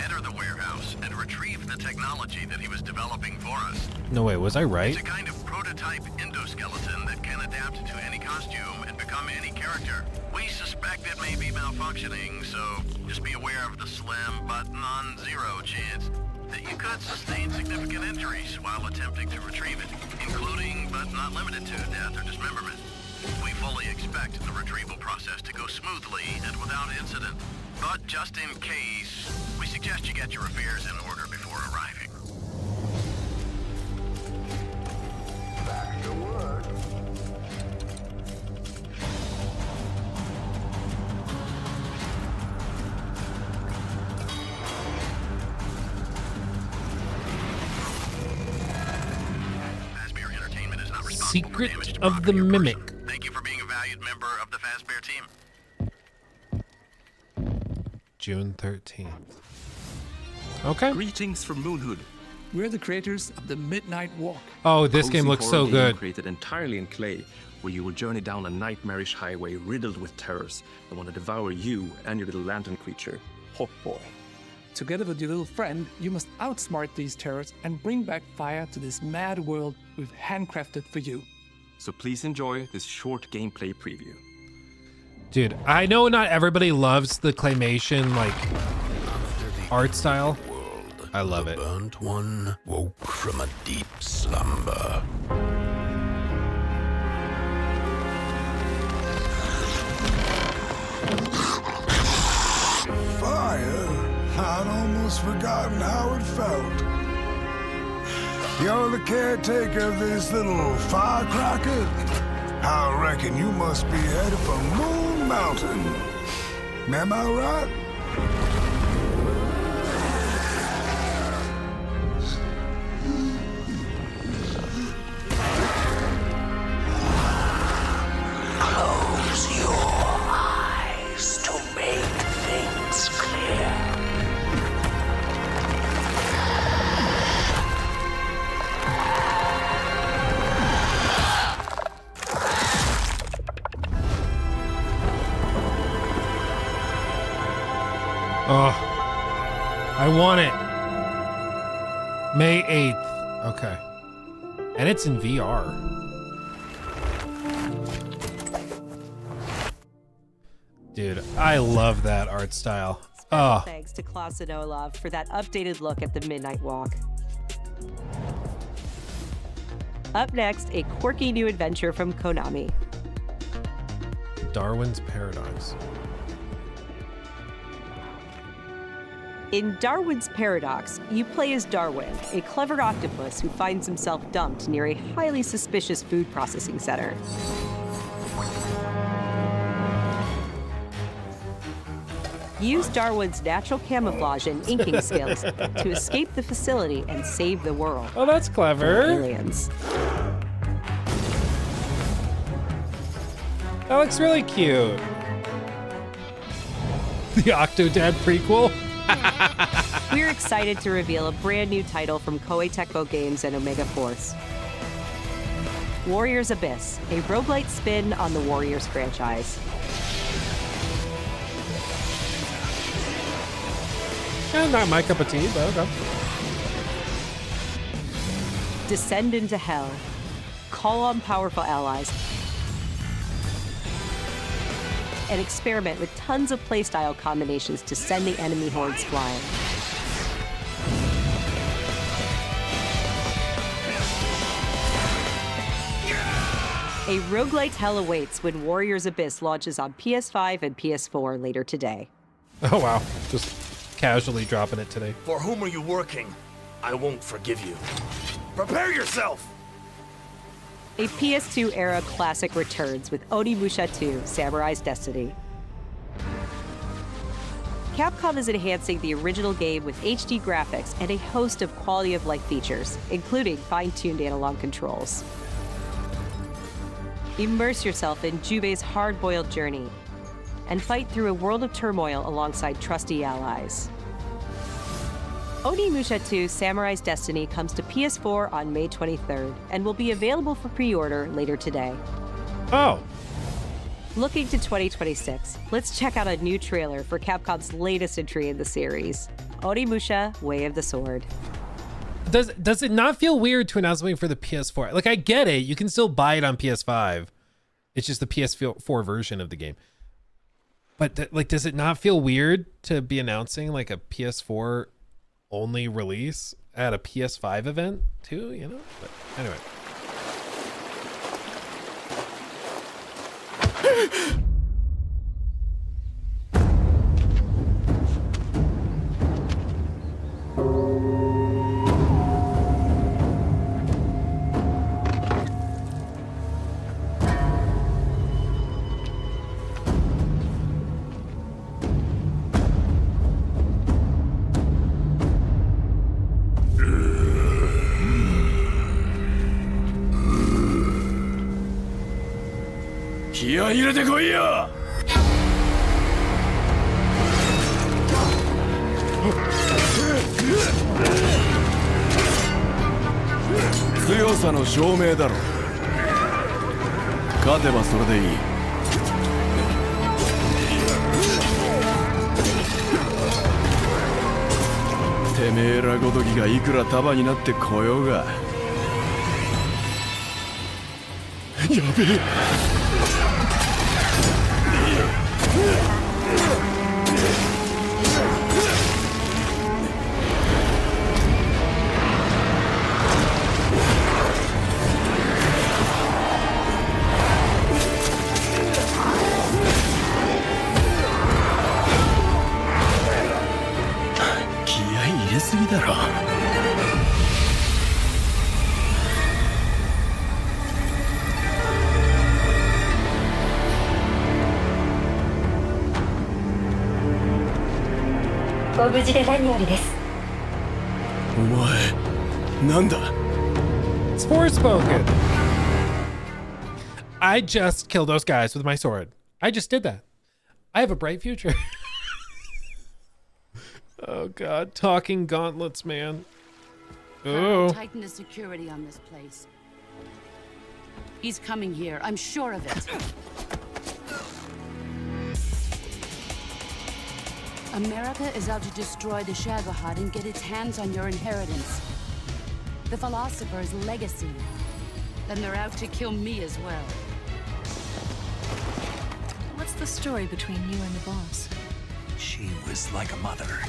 Speaker 20: Enter the warehouse and retrieve the technology that he was developing for us.
Speaker 3: No way, was I right?
Speaker 20: It's a kind of prototype endoskeleton that can adapt to any costume and become any character. We suspect it may be malfunctioning, so just be aware of the slim but non-zero chance that you could sustain significant injuries while attempting to retrieve it, including but not limited to death or dismemberment. We fully expect the retrieval process to go smoothly and without incident. But just in case, we suggest you get your affairs in order before arriving.
Speaker 9: Back to
Speaker 3: Secret of the Mimic.
Speaker 20: Thank you for being a valued member of the Fazbear team.
Speaker 3: June 13th. Okay.
Speaker 18: Greetings from Moonhood. We're the creators of the Midnight Walk.
Speaker 3: Oh, this
Speaker 18: Cozy
Speaker 3: game looks
Speaker 18: horror
Speaker 3: so
Speaker 18: game
Speaker 3: good.
Speaker 18: Created entirely in clay, where you will journey down a nightmarish highway riddled with terrors that want to devour you and your little lantern creature, Hawk Boy. Together with your little friend, you must outsmart these terrors and bring back fire to this mad world we've handcrafted for you. So please enjoy this short gameplay preview.
Speaker 3: Dude, I know not everybody loves the claymation, like, art style. I love it.
Speaker 9: Burnt one woke from a deep slumber.
Speaker 21: Fire? I'd almost forgotten how it felt. You're the caretaker of this little firecracker? I reckon you must be headed for Moon Mountain. Am I right?
Speaker 9: Close your eyes to make things clear.
Speaker 3: Oh, I want it. May 8th. Okay. And it's in VR. Dude, I love that art style. Oh,
Speaker 13: Thanks to Klaus and Olaf for that updated look at the Midnight Walk. Up next, a quirky new adventure from Konami.
Speaker 3: Darwin's Paradox.
Speaker 13: In Darwin's Paradox, you play as Darwin, a clever octopus who finds himself dumped near a highly suspicious food processing center. Use Darwin's natural camouflage and inking skills to escape the facility and save the world.
Speaker 3: Oh, that's clever.
Speaker 13: From aliens.
Speaker 3: That looks really cute. The Octodad prequel?
Speaker 13: We're excited to reveal a brand new title from Koei Tecmo Games and Omega Force. Warriors Abyss, a roguelite spin on the Warriors franchise.
Speaker 3: Not my cup of tea, but okay.
Speaker 13: Descend into hell. Call on powerful allies. And experiment with tons of playstyle combinations to send the enemy hordes flying. A roguelite hell awaits when Warriors Abyss launches on PS5 and PS4 later today.
Speaker 3: Oh, wow. Just casually dropping it today.
Speaker 22: For whom are you working? I won't forgive you. Prepare yourself!
Speaker 13: A PS2-era classic returns with Onimusha 2: Samurai's Destiny. Capcom is enhancing the original game with HD graphics and a host of quality-of-life features, including fine-tuned analog controls. Immerse yourself in Jubei's hard-boiled journey and fight through a world of turmoil alongside trusty allies. Onimusha 2: Samurai's Destiny comes to PS4 on May 23rd and will be available for pre-order later today.
Speaker 3: Oh.
Speaker 13: Looking to 2026, let's check out a new trailer for Capcom's latest entry in the series, Onimusha: Way of the Sword.
Speaker 3: Does it not feel weird to announce something for the PS4? Like, I get it. You can still buy it on PS5. It's just the PS4 version of the game. But, like, does it not feel weird to be announcing, like, a PS4 only release at a PS5 event, too, you know? But anyway.
Speaker 22: 気合い入れてこいよ。強さの証明だろ。勝てばそれでいい。てめえらごときがいくら束になってこようが。やべえ。気合い入れすぎだろ。
Speaker 10: ご無事で何よりです。
Speaker 22: お前、なんだ?
Speaker 3: It's Forspoken. I just killed those guys with my sword. I just did that. I have a bright future. Oh god, talking gauntlets, man. Oh.
Speaker 1: Tighten the security on this place. He's coming here, I'm sure of it. America is out to destroy the Shagohod and get its hands on your inheritance. The philosopher's legacy. Then they're out to kill me as well.
Speaker 19: What's the story between you and the boss?
Speaker 2: She was like a mother,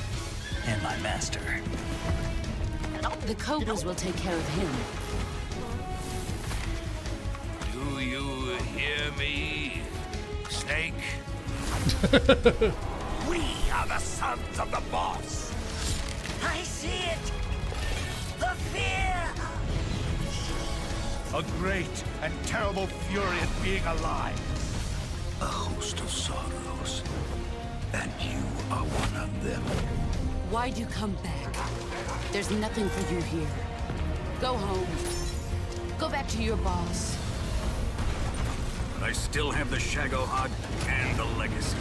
Speaker 2: and my master.
Speaker 1: The Cobras will take care of him.
Speaker 9: Do you hear me, Snake? We are the sons of the boss.
Speaker 16: I see it! The fear!
Speaker 9: A great and terrible fury at being alive. A host of sorrows. And you are one of them.
Speaker 1: Why'd you come back? There's nothing for you here. Go home. Go back to your boss.
Speaker 9: I still have the Shagohod and the legacy.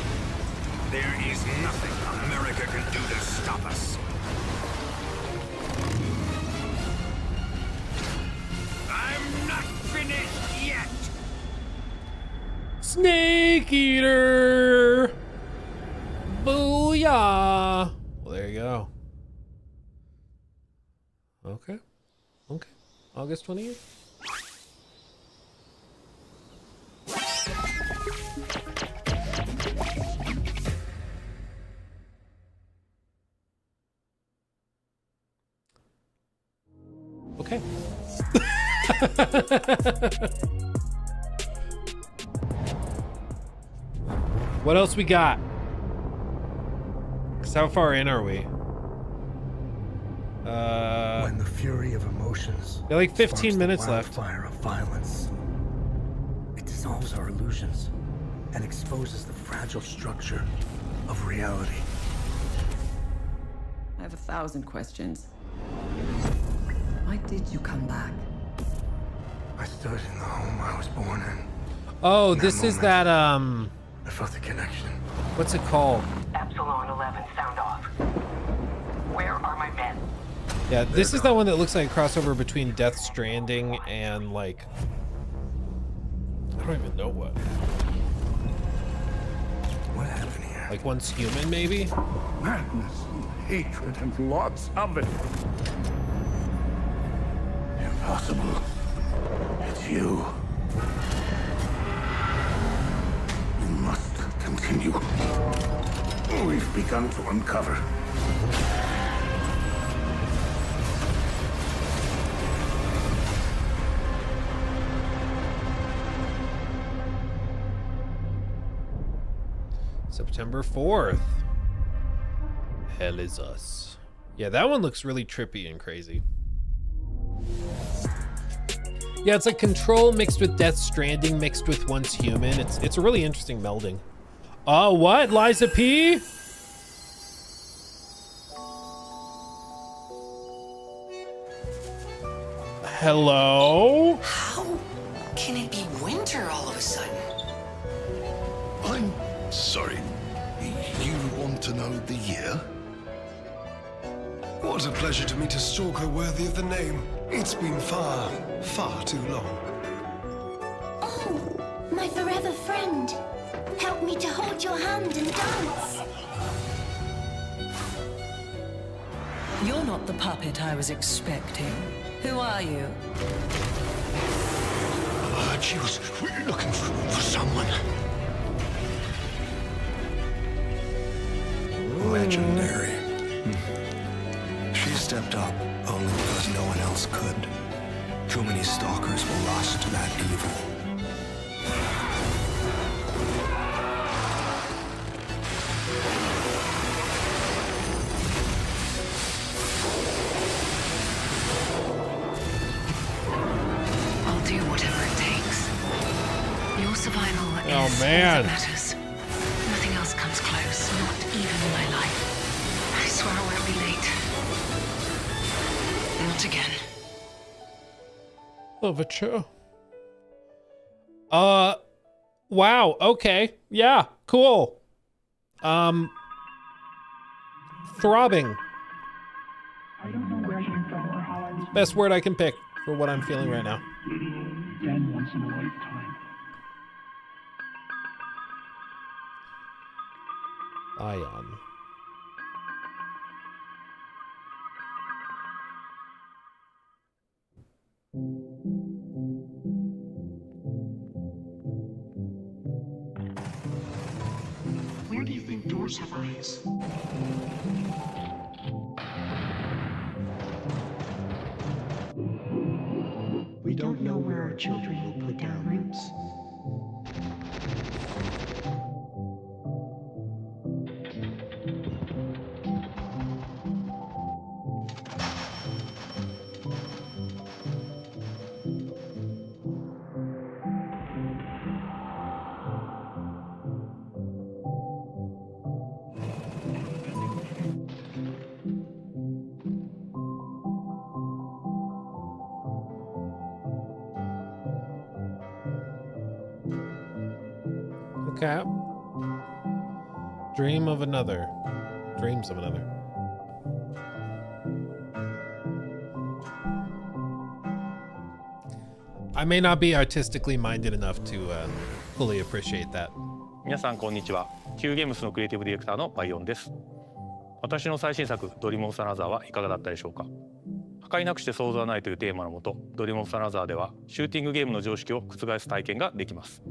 Speaker 9: There is nothing America can do to stop us. I'm not finished yet!
Speaker 3: Snake Eater! Booyah! Well, there you go. Okay. Okay. August 28th. Okay. What else we got? 'Cause how far in are we?
Speaker 23: When the fury of emotions,
Speaker 3: got like 15 minutes left.
Speaker 23: Fire of violence. It dissolves our illusions and exposes the fragile structure of reality.
Speaker 24: I have 1,000 questions. Why did you come back?
Speaker 23: I stood in the home I was born in.
Speaker 3: Oh,
Speaker 23: In that
Speaker 3: this is
Speaker 23: moment,
Speaker 3: that
Speaker 23: I felt the connection.
Speaker 3: what's it called?
Speaker 25: Epsilon 11, sound off. Where are my men?
Speaker 3: Yeah, this is the one that looks like a crossover between Death Stranding and like I don't even know what.
Speaker 23: What happened here?
Speaker 3: Like Once Human, maybe?
Speaker 14: Madness and hatred and lots of it.
Speaker 9: Impossible. It's you.
Speaker 14: We must continue. We've begun to uncover.
Speaker 3: September 4th. Hell is Us. Yeah, that one looks really trippy and crazy. Yeah, it's like Control mixed with Death Stranding mixed with Once Human. It's a really interesting melding. Oh, what? Liza P? Hello?
Speaker 2: How can it be winter all of a sudden?
Speaker 21: Sorry. You want to know the year?
Speaker 4: What a pleasure to meet a stalker worthy of the name. It's been far, far too long.
Speaker 5: Oh, my forever friend. Help me to hold your hand and dance.
Speaker 7: You're not the puppet I was expecting. Who are you?
Speaker 21: She was looking for someone. Legendary. She stepped up only because no one else could. Too many stalkers were lost to that evil.
Speaker 19: I'll do whatever it takes. Your survival is
Speaker 3: Oh,
Speaker 19: all
Speaker 3: man.
Speaker 19: that matters. Nothing else comes close, not even my life. I swear I won't be late. Not again.
Speaker 3: Overture. Wow. Okay. Yeah. Cool. Throbbing. Best word I can pick for what I'm feeling right now.
Speaker 8: Then once in a lifetime.
Speaker 3: Ion.
Speaker 8: Where do you think doors have eyes? We don't know where our children will put down roots.
Speaker 3: Okay. Dream of another. Dreams of another. I may not be artistically minded enough to fully appreciate that.
Speaker 11: 皆さんこんにちは。Qゲームスのクリエイティブディレクターのバイオンです。私の最新作ドリームオブサナザーはいかがだったでしょうか。破壊なくして想像はないというテーマのもと、ドリームオブサナザーではシューティングゲームの常識を覆す体験ができます。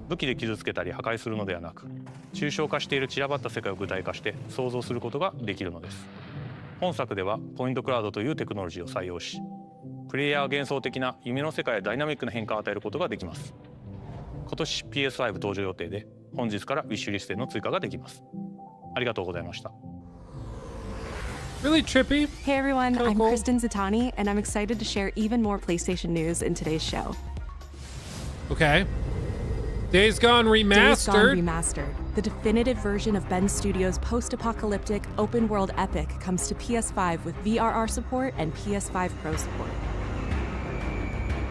Speaker 11: 武器で傷つけたり破壊するのではなく、抽象化している散らばった世界を具体化して想像することができるのです。本作ではポイントクラウドというテクノロジーを採用し、プレイヤーは幻想的な夢の世界へダイナミックな変化を与えることができます。今年 PS5 登場予定で、本日からウィッシュリストへの追加ができます。ありがとうございました。
Speaker 3: Really trippy.
Speaker 26: Hey everyone, I'm Kristen Zatani, and I'm excited to share even more PlayStation news in today's show.
Speaker 3: Okay. Days Gone Remastered.
Speaker 26: Days Gone Remastered. The definitive version of Ben Studios' post-apocalyptic open-world epic comes to PS5 with VRR support and PS5 Pro support.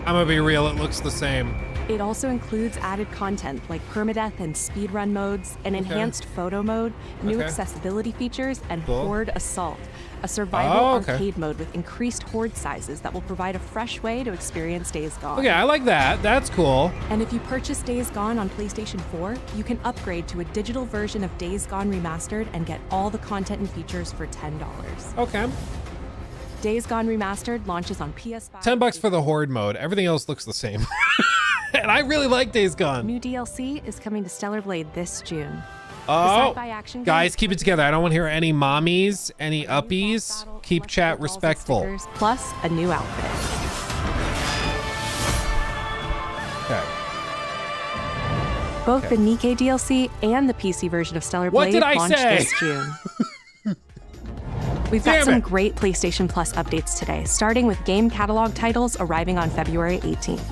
Speaker 3: I'm gonna be real, it looks the same.
Speaker 26: It also includes added content like permadeath and speedrun modes, an enhanced photo mode, new accessibility features, and Horde Assault, a survival arcade mode with increased horde sizes that will provide a fresh way to experience Days Gone.
Speaker 3: Okay, I like that. That's cool.
Speaker 26: And if you purchase Days Gone on PlayStation 4, you can upgrade to a digital version of Days Gone Remastered and get all the content and features for $10.
Speaker 3: Okay.
Speaker 26: Days Gone Remastered launches on PS5.
Speaker 3: $10 for the Horde mode. Everything else looks the same. And I really like Days Gone.
Speaker 26: New DLC is coming to Stellar Blade this June.
Speaker 3: Oh, guys, keep it together. I don't want to hear any mommies, any uppies. Keep chat respectful.
Speaker 26: Plus a new outfit.
Speaker 3: Okay.
Speaker 26: Both the Nikkei DLC and the PC version of Stellar Blade launch this June. We've got some great PlayStation Plus updates today, starting with game catalog titles arriving on February 18th.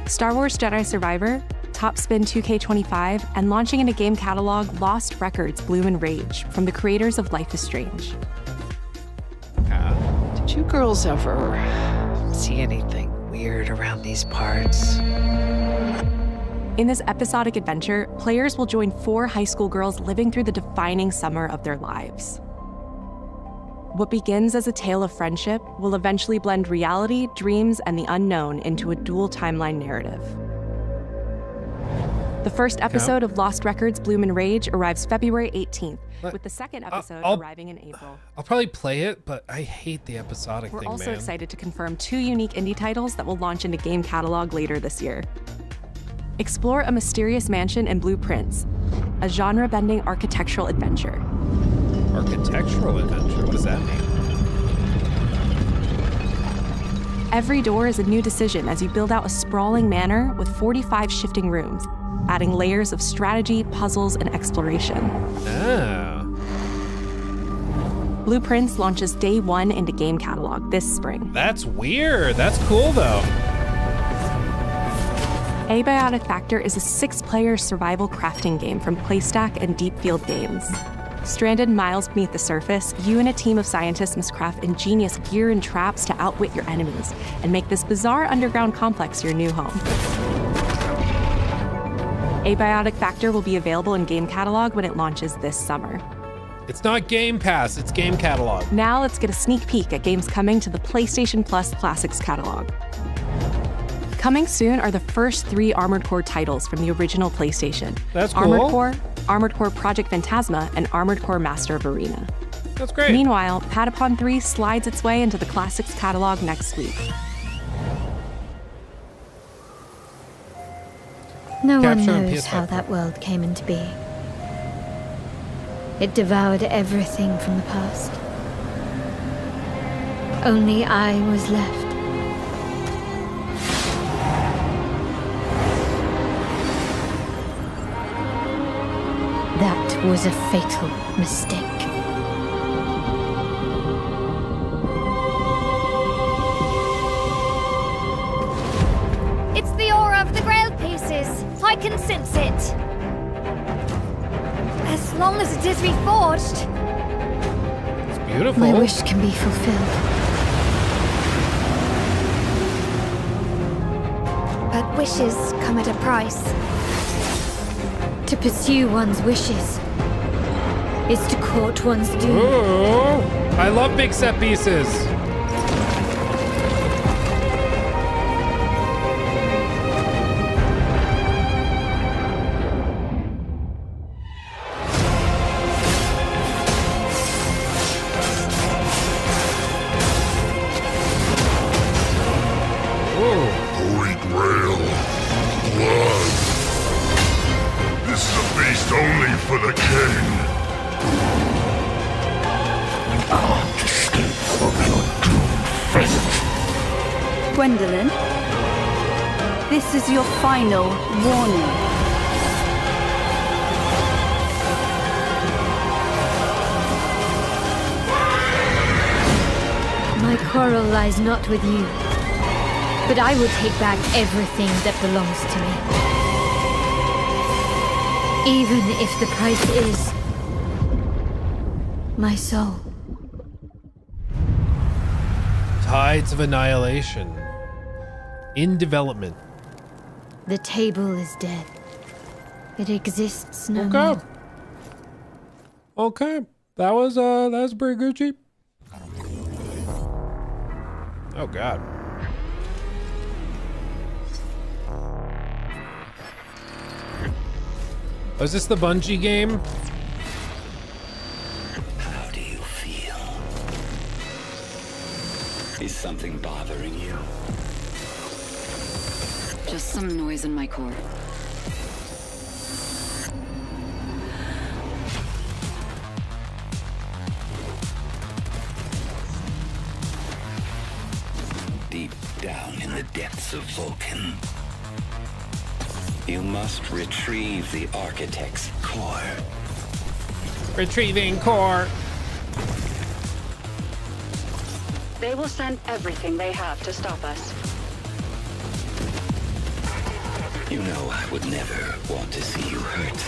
Speaker 26: Star Wars Jedi Survivor, Top Spin 2K25, and launching in a game catalog, Lost Records Bloom and Rage, from the creators of Life is Strange.
Speaker 27: Did you girls ever see anything weird around these parts?
Speaker 26: In this episodic adventure, players will join 4 high school girls living through the defining summer of their lives. What begins as a tale of friendship will eventually blend reality, dreams, and the unknown into a dual timeline narrative. The first episode of Lost Records Bloom and Rage arrives February 18th, with the second episode arriving in April.
Speaker 3: I'll probably play it, but I hate the episodic thing, man.
Speaker 26: We're also excited to confirm 2 unique indie titles that will launch into game catalog later this year. Explore a mysterious mansion and blueprints, a genre-bending architectural adventure.
Speaker 3: Architectural adventure? What does that mean?
Speaker 26: Every door is a new decision as you build out a sprawling manor with 45 shifting rooms, adding layers of strategy, puzzles, and exploration.
Speaker 3: Ah.
Speaker 26: Blueprints launches day 1 into game catalog this spring.
Speaker 3: That's weird. That's cool, though.
Speaker 26: Abiotic Factor is a 6-player survival crafting game from Playstack and Deep Field Games. Stranded miles beneath the surface, you and a team of scientists must craft ingenious gear and traps to outwit your enemies and make this bizarre underground complex your new home. Abiotic Factor will be available in game catalog when it launches this summer.
Speaker 3: It's not Game Pass, it's game catalog.
Speaker 26: Now let's get a sneak peek at games coming to the PlayStation Plus Classics catalog. Coming soon are the first 3 Armored Core titles from the original PlayStation.
Speaker 3: That's cool.
Speaker 26: Armored Core Project Phantasma, and Armored Core Master of Arena.
Speaker 3: That's great.
Speaker 26: Meanwhile, Patapon 3 slides its way into the Classics catalog next week.
Speaker 6: No one knows how that world came into being. It devoured everything from the past. Only I was left. That was a fatal mistake.
Speaker 12: It's the aura of the Grail pieces. I can sense it. As long as it is reforged.
Speaker 3: It's beautiful.
Speaker 6: My wish can be fulfilled.
Speaker 12: But wishes come at a price.
Speaker 6: To pursue one's wishes is to court one's doom.
Speaker 3: Ooh, I love big set pieces.
Speaker 21: Holy Grail. Blood. This is a feast only for the king. You can't escape from your doomed fate.
Speaker 15: Gwendolyn, this is your final warning.
Speaker 6: My quarrel lies not with you, but I will take back everything that belongs to me. Even if the price is my soul.
Speaker 3: Tides of Annihilation. In development.
Speaker 6: The table is dead. It exists no more.
Speaker 3: Okay. That was pretty good, cheap. Oh god. Was this the Bungie game?
Speaker 17: How do you feel? Is something bothering you?
Speaker 18: Just some noise in my core.
Speaker 17: Deep down in the depths of Vulcan, you must retrieve the Architect's core.
Speaker 3: Retrieving core.
Speaker 18: They will send everything they have to stop us.
Speaker 17: You know I would never want to see you hurt.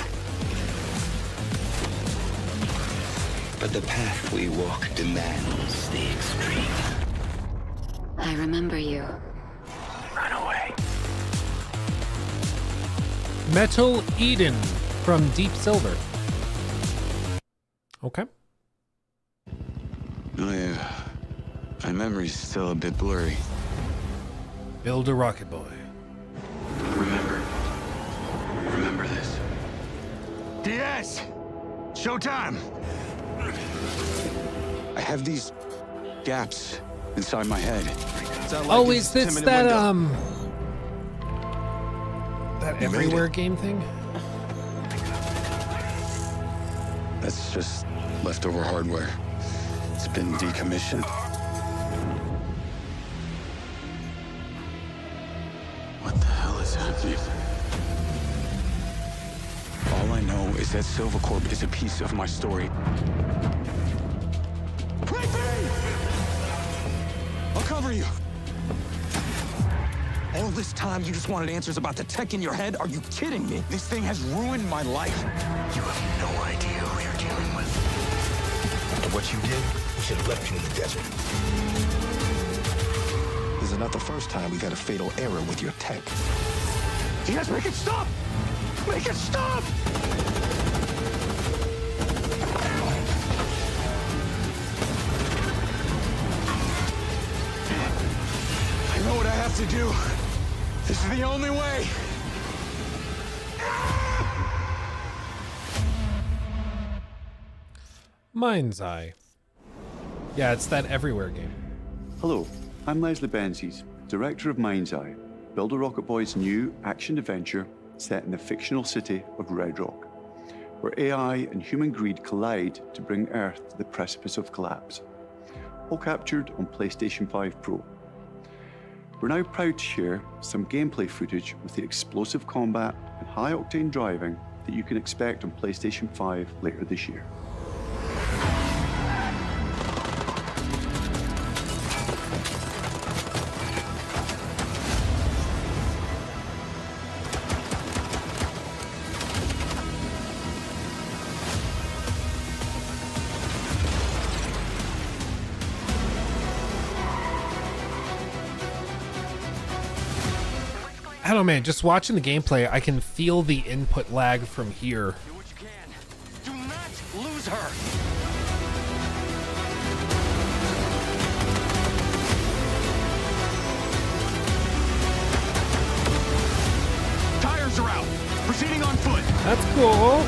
Speaker 17: But the path we walk demands the extreme.
Speaker 18: I remember you.
Speaker 17: Run away.
Speaker 3: Metal Eden from Deep Silver. Okay.
Speaker 1: My memory's still a bit blurry.
Speaker 3: Build a rocket boy.
Speaker 1: Remember this.
Speaker 21: Diaz! Showtime!
Speaker 1: I have these gaps inside my head.
Speaker 3: Oh, is this that that everywhere game thing?
Speaker 1: That's just leftover hardware. It's been decommissioned. What the hell is happening? All I know is that Silvercorp is a piece of my story. I'll cover you. All this time, you just wanted answers about the tech in your head? Are you kidding me? This thing has ruined my life.
Speaker 21: You have no idea who you're dealing with. After what you did, we should have left you in the desert.
Speaker 4: This is not the first time we've had a fatal error with your tech.
Speaker 21: Diaz, make it stop! Make it stop!
Speaker 1: I know what I have to do. This is the only way.
Speaker 3: Mind's Eye. Yeah, it's that everywhere game.
Speaker 10: Hello, I'm Leslie Benzies, director of Mind's Eye, Build a Rocket Boy's new action-adventure set in the fictional city of Red Rock, where AI and human greed collide to bring Earth to the precipice of collapse. All captured on PlayStation 5 Pro. We're now proud to share some gameplay footage with the explosive combat and high-octane driving that you can expect on PlayStation 5 later this year.
Speaker 3: I don't know, man. Just watching the gameplay, I can feel the input lag from here.
Speaker 21: Do what you can. Do not lose her.
Speaker 9: Tires are out. Proceeding on foot.
Speaker 3: That's cool.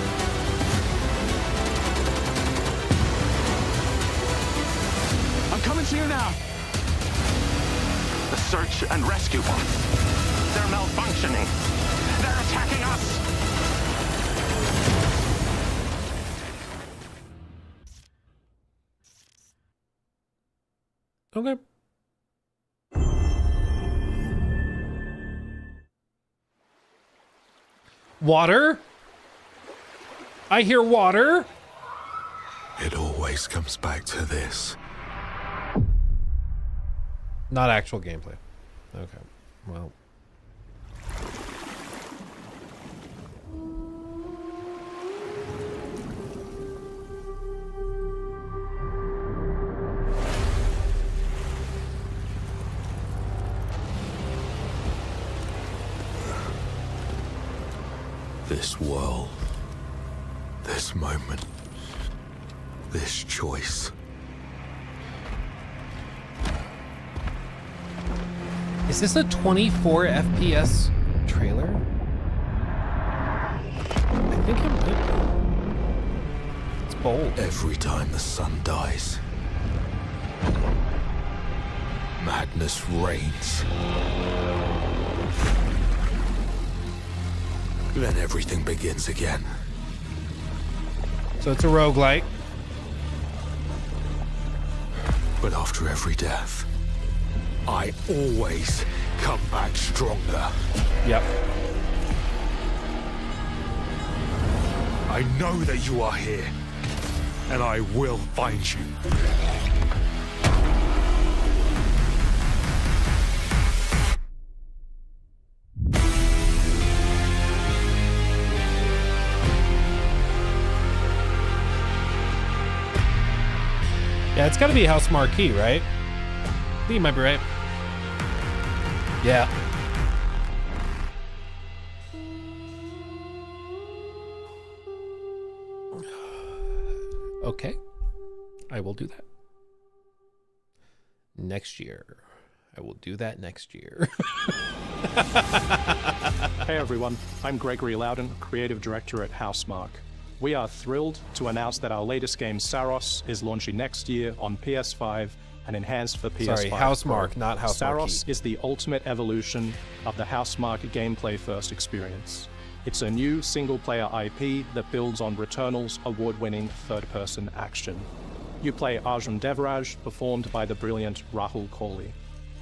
Speaker 9: I'm coming to you now. The search and rescue bots. They're malfunctioning. They're attacking us.
Speaker 3: Okay. Water? I hear water.
Speaker 21: It always comes back to this.
Speaker 3: Not actual gameplay. Okay. Well.
Speaker 21: This world, this moment, this choice.
Speaker 3: Is this a 24 FPS trailer? I think it might be. It's bold.
Speaker 21: Every time the sun dies, madness reigns. Then everything begins again.
Speaker 3: So it's a roguelike.
Speaker 21: But after every death, I always come back stronger.
Speaker 3: Yep.
Speaker 21: I know that you are here, and I will find you.
Speaker 3: Yeah, it's got to be House Marquee, right? I think you might be right. Yeah. Okay. I will do that. Next year. I will do that next year.
Speaker 13: Hey everyone, I'm Gregory Loudon, Creative Director at Housemarque. We are thrilled to announce that our latest game, Saros, is launching next year on PS5 and enhanced for PS5.
Speaker 3: Sorry, Housemarque, not Housemarque.
Speaker 13: Saros is the ultimate evolution of the Housemarque gameplay-first experience. It's a new single-player IP that builds on Returnal's award-winning third-person action. You play Arjun Devraj, performed by the brilliant Rahul Kohli.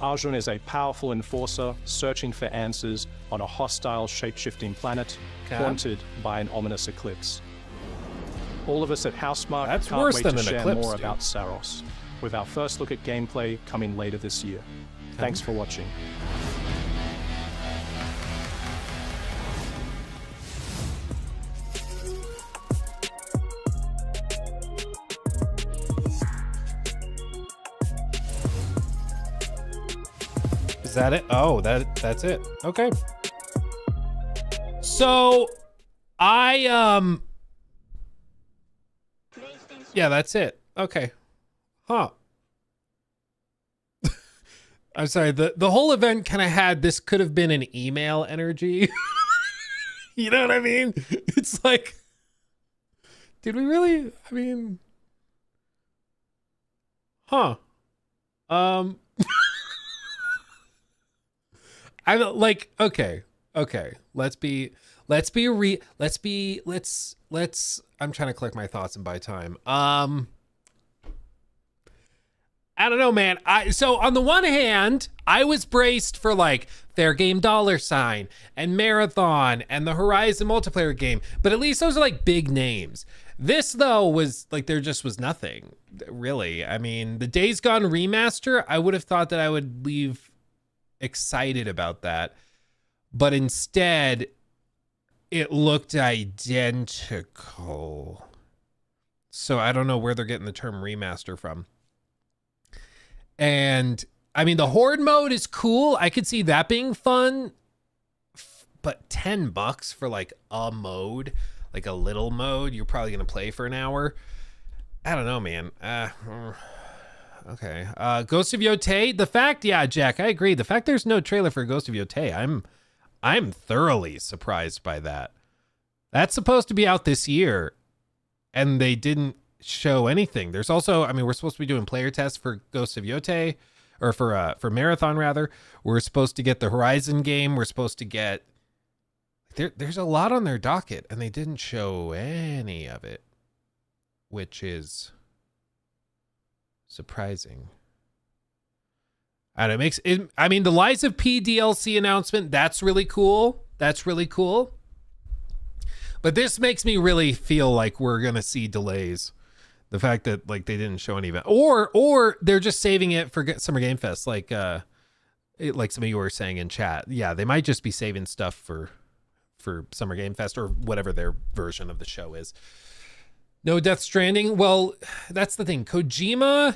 Speaker 13: Arjun is a powerful enforcer searching for answers on a hostile, shape-shifting planet haunted by an ominous eclipse. All of us at Housemarque can't wait to share more about Saros, with our first look at gameplay coming later this year. Thanks for watching.
Speaker 3: Is that it? Oh, that's it. Okay. So yeah, that's it. Okay. Huh. I'm sorry, the whole event kind of had, this could have been an email energy. You know what I mean? It's like, did we really? I mean, huh. I like, okay. Let's I'm trying to collect my thoughts and buy time. I don't know, man. So on the one hand, I was braced for like Fair Game $, and Marathon and the Horizon multiplayer game, but at least those are like big names. This though was like, there just was nothing really. I mean, the Days Gone remaster, I would have thought that I would leave excited about that, but instead it looked identical. So I don't know where they're getting the term remaster from. And I mean, the Horde mode is cool. I could see that being fun, but $10 for like a mode, like a little mode, you're probably going to play for an hour. I don't know, man. Okay. Ghost of Yotei. The fact, yeah, Jack, I agree. The fact there's no trailer for Ghost of Yotei, I'm thoroughly surprised by that. That's supposed to be out this year, and they didn't show anything. There's also, I mean, we're supposed to be doing player tests for Ghost of Yotei, or for Marathon rather. We're supposed to get the Horizon game. We're supposed to get, there's a lot on their docket, and they didn't show any of it, which is surprising. And it makes it, I mean, the Lies of P DLC announcement, that's really cool. That's really cool. But this makes me really feel like we're going to see delays. The fact that like they didn't show any event, or they're just saving it for Summer Game Fest, like like some of you were saying in chat. Yeah, they might just be saving stuff for Summer Game Fest or whatever their version of the show is. No Death Stranding. Well, that's the thing. Kojima,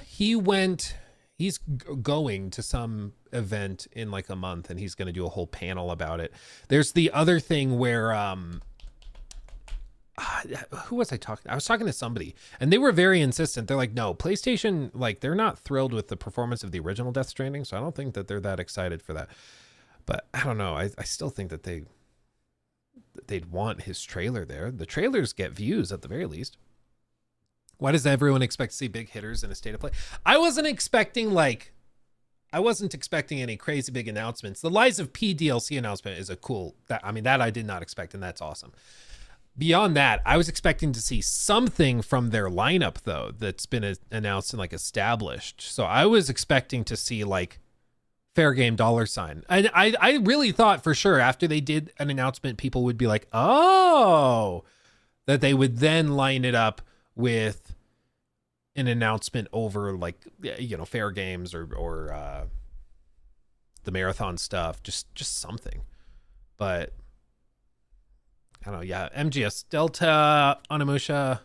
Speaker 3: he's going to some event in like a month, and he's going to do a whole panel about it. There's the other thing where who was I talking to? I was talking to somebody, and they were very insistent. They're like, no, PlayStation, like, they're not thrilled with the performance of the original Death Stranding, so I don't think that they're that excited for that. But I don't know. I still think that they'd want his trailer there. The trailers get views at the very least. Why does everyone expect to see big hitters in a state of play? I wasn't expecting any crazy big announcements. The Lies of P DLC announcement is a cool, that I did not expect, and that's awesome. Beyond that, I was expecting to see something from their lineup, though, that's been announced and like established. So I was expecting to see like Fair Game $. And I really thought for sure after they did an announcement, people would be like, oh, that they would then line it up with an announcement over like, you know, Fair Games or the Marathon stuff, just something. But I don't know. Yeah, MGS Delta, Onimusha,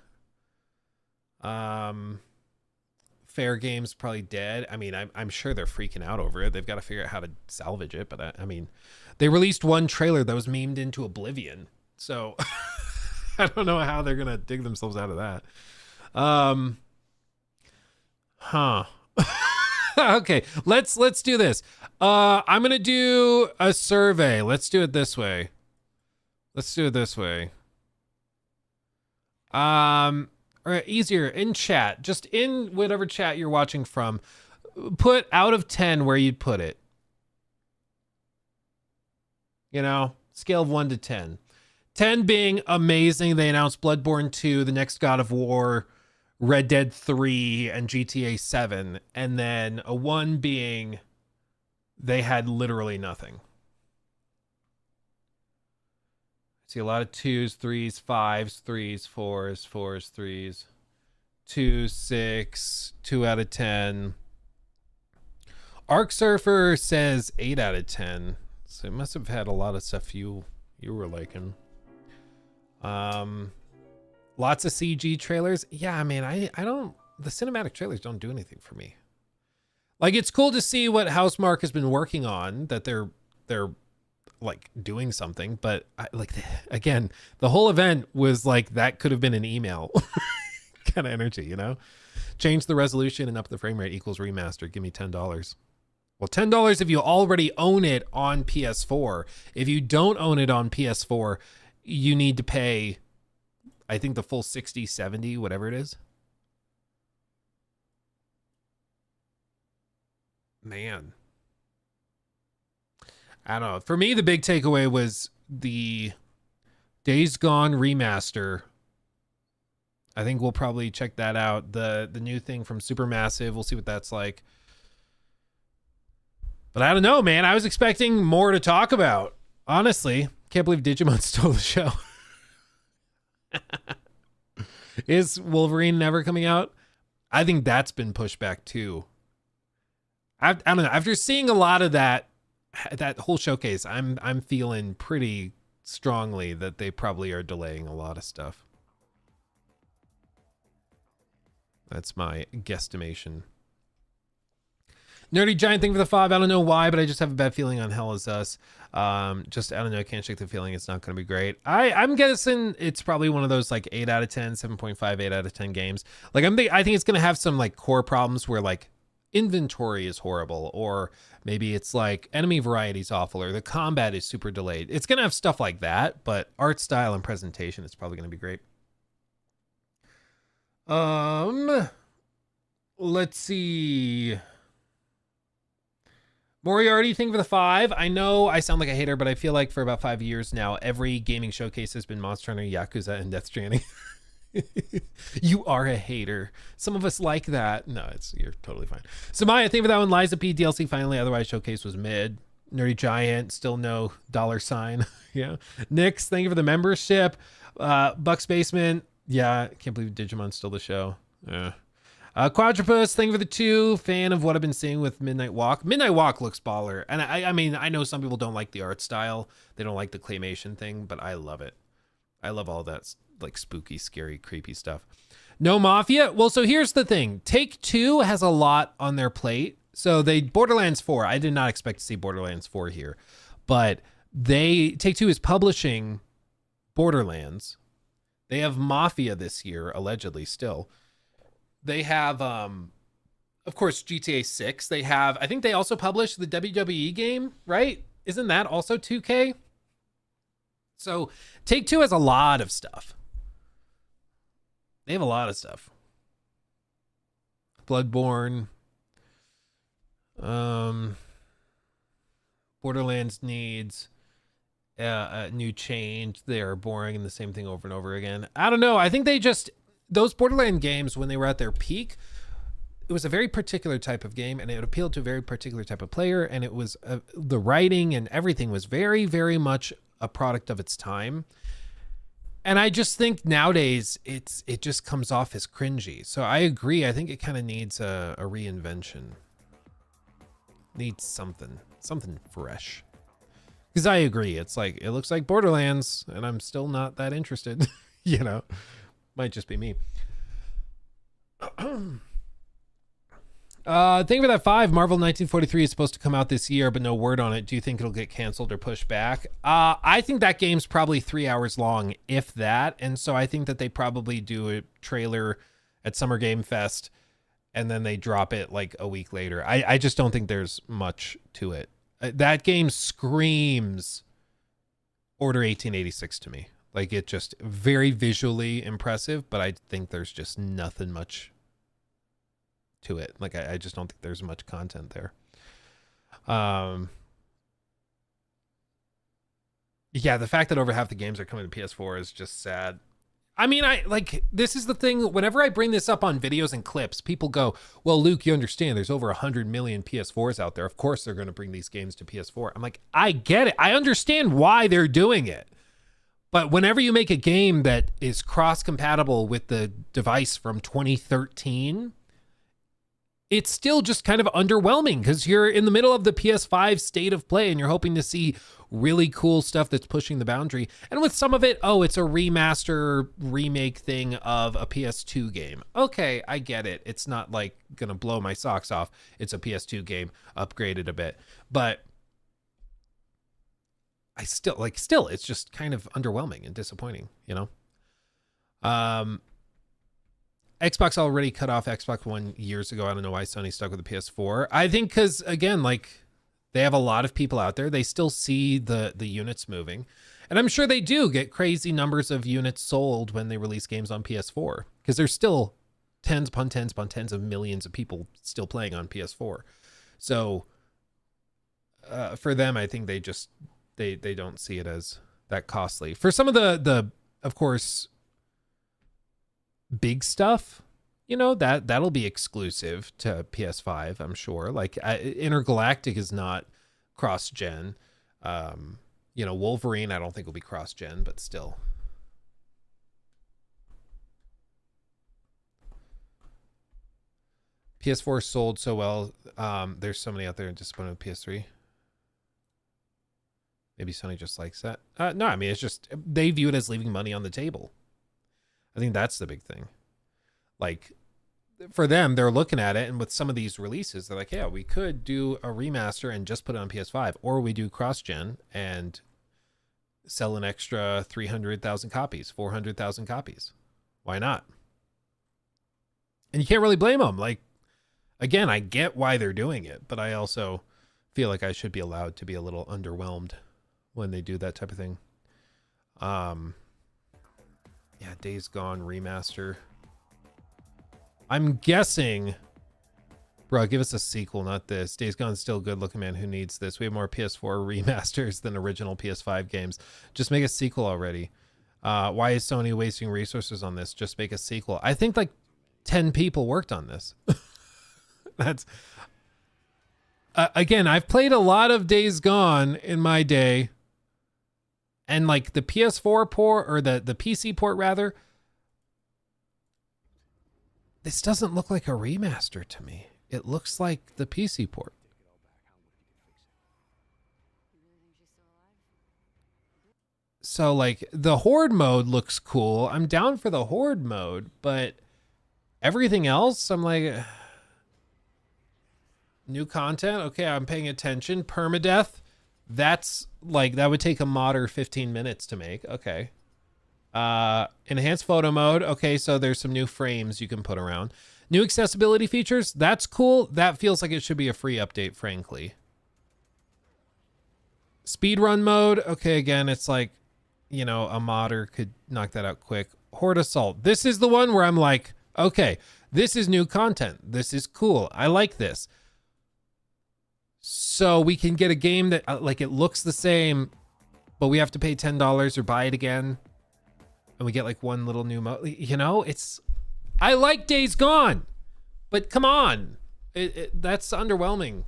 Speaker 3: Fair Games probably dead. I mean, I'm sure they're freaking out over it. They've got to figure out how to salvage it. But I mean, they released one trailer that was memed into oblivion, so I don't know how they're gonna dig themselves out of that. Okay, let's do this. I'm gonna do a survey. Let's do it this way. Or easier in chat, just in whatever chat you're watching from, put out of 10 where you'd put it. You know, scale of 1 to 10. 10 being amazing. They announced Bloodborne 2, the next God of War, Red Dead 3, and GTA 7. And then a 1 being they had literally nothing. See a lot of 2s, 3s, 5s, 3s, 4s, 4s, 3s, 2, 6, 2 out of 10. Arc Surfer says 8 out of 10. So it must have had a lot of stuff you were liking. Lots of CG trailers. Yeah, I mean, I don't, the cinematic trailers don't do anything for me. Like, it's cool to see what Housemarque has been working on, that they're like doing something, but again, the whole event was like, that could have been an email kind of energy, you know? Change the resolution and up the frame rate equals remaster. Give me $10. Well, $10 if you already own it on PS4. If you don't own it on PS4, you need to pay, I think, the full 60, 70, whatever it is. Man. I don't know. For me, the big takeaway was the Days Gone remaster. I think we'll probably check that out. The new thing from Supermassive. We'll see what that's like. But I don't know, man. I was expecting more to talk about. Honestly, can't believe Digimon stole the show. Is Wolverine never coming out? I think that's been pushed back too. I don't know. After seeing a lot of that whole showcase, I'm feeling pretty strongly that they probably are delaying a lot of stuff. That's my guesstimation. Nerdy Giant, thing for the 5. I don't know why, but I just have a bad feeling on Hell Is Us. Just, I don't know. I can't shake the feeling it's not going to be great. I'm guessing it's probably one of those like 8 out of 10, 7.5, 8 out of 10 games. Like, I think it's going to have some like core problems where like inventory is horrible, or maybe it's like enemy variety is awful, or the combat is super delayed. It's going to have stuff like that, but art style and presentation is probably going to be great. Let's see. Moriarty, thing for the 5. I know I sound like a hater, but I feel like for about 5 years now, every gaming showcase has been Monster Hunter, Yakuza, and Death Stranding. You are a hater. Some of us like that. No, you're totally fine. Samaya, thing for that one. Liza P, DLC finally. Otherwise, showcase was mid. Nerdy Giant, still no $sign. Yeah. Nix, thank you for the membership. Buck's Basement. Yeah, can't believe Digimon stole the show. Yeah. Quadrupus, thank you for the 2. Fan of what I've been seeing with Midnight Walk. Midnight Walk looks baller. And I mean, I know some people don't like the art style. They don't like the claymation thing, but I love it. I love all that like spooky, scary, creepy stuff. No Mafia. Well, so here's the thing. Take-Two has a lot on their plate. So Borderlands 4. I did not expect to see Borderlands 4 here, but Take-Two is publishing Borderlands. They have Mafia this year, allegedly still. They have, of course, GTA 6. They have, I think they also published the WWE game, right? Isn't that also 2K? So Take-Two has a lot of stuff. They have a lot of stuff. Bloodborne. Borderlands needs a new change. They are boring and the same thing over and over again. I don't know. I think those Borderlands games, when they were at their peak, it was a very particular type of game, and it appealed to a very particular type of player, and it was the writing and everything was very, very much a product of its time. And I just think nowadays it just comes off as cringy. So I agree. I think it kind of needs a reinvention. Needs something fresh. Because I agree. It's like, it looks like Borderlands, and I'm still not that interested. You know, might just be me. Thank you for that 5. Marvel 1943 is supposed to come out this year, but no word on it. Do you think it'll get canceled or pushed back? I think that game's probably 3 hours long, if that. And so I think that they probably do a trailer at Summer Game Fest, and then they drop it like a week later. I just don't think there's much to it. That game screams Order 1886 to me. Like, it just very visually impressive, but I think there's just nothing much to it. Like, I just don't think there's much content there. Yeah, the fact that over half the games are coming to PS4 is just sad. I mean, this is the thing. Whenever I bring this up on videos and clips, people go, well, Luke, you understand there's over 100 million PS4s out there. Of course they're going to bring these games to PS4. I'm like, I get it. I understand why they're doing it. But whenever you make a game that is cross-compatible with the device from 2013, it's still just kind of underwhelming because you're in the middle of the PS5 state of play and you're hoping to see really cool stuff that's pushing the boundary. And with some of it, it's a remaster remake thing of a PS2 game. Okay, I get it. It's not like gonna blow my socks off. It's a PS2 game upgraded a bit, but I still it's just kind of underwhelming and disappointing, you know? Xbox already cut off Xbox One years ago. I don't know why Sony stuck with the PS4. I think because, again, like, they have a lot of people out there. They still see the units moving. And I'm sure they do get crazy numbers of units sold when they release games on PS4. Because there's still tens upon tens upon tens of millions of people still playing on PS4. So for them, I think they just, they don't see it as that costly. For some of the of course, big stuff, you know, that'll be exclusive to PS5, I'm sure. Like Intergalactic is not cross-gen. You know, Wolverine I don't think will be cross-gen, but still. PS4 sold so well. There's so many out there disappointed with PS3. Maybe Sony just likes that. No, I mean, it's just they view it as leaving money on the table. I think that's the big thing. Like, for them, they're looking at it, and with some of these releases, they're like, yeah, we could do a remaster and just put it on PS5, or we do cross-gen and sell an extra 300,000 copies, 400,000 copies. Why not? And you can't really blame them. Like, again, I get why they're doing it, but I also feel like I should be allowed to be a little underwhelmed when they do that type of thing. Yeah, Days Gone remaster. I'm guessing, bro, give us a sequel, not this. Days Gone's still good looking, man. Who needs this? We have more PS4 remasters than original PS5 games. Just make a sequel already. Why is Sony wasting resources on this? Just make a sequel. I think like 10 people worked on this. That's again, I've played a lot of Days Gone in my day. And like the PS4 port, or the PC port rather, this doesn't look like a remaster to me. It looks like the PC port. So like the Horde mode looks cool. I'm down for the Horde mode, but everything else, I'm like, new content. Okay, I'm paying attention. Permadeath. That's like, that would take a modder 15 minutes to make. Okay. Enhanced photo mode. Okay, so there's some new frames you can put around. New accessibility features. That's cool. That feels like it should be a free update, frankly. Speedrun mode. Okay, again, it's like, you know, a modder could knock that out quick. Horde Assault. This is the one where I'm like, okay, this is new content. This is cool. I like this. So we can get a game that like it looks the same, but we have to pay $10 or buy it again. And we get like one little new mode. You know, I like Days Gone, but come on. That's underwhelming.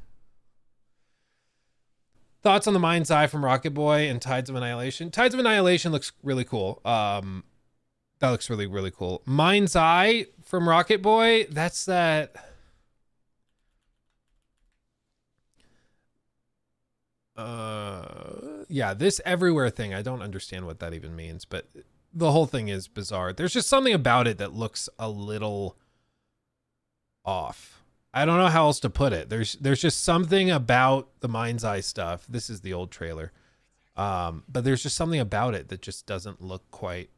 Speaker 3: Thoughts on the Mind's Eye from Rocket Boy and Tides of Annihilation? Tides of Annihilation looks really cool. That looks really, really cool. Mind's Eye from Rocket Boy, that's that. Yeah, this everywhere thing, I don't understand what that even means, but the whole thing is bizarre. There's just something about it that looks a little off. I don't know how else to put it. There's just something about the Mind's Eye stuff. This is the old trailer. But there's just something about it that just doesn't look quite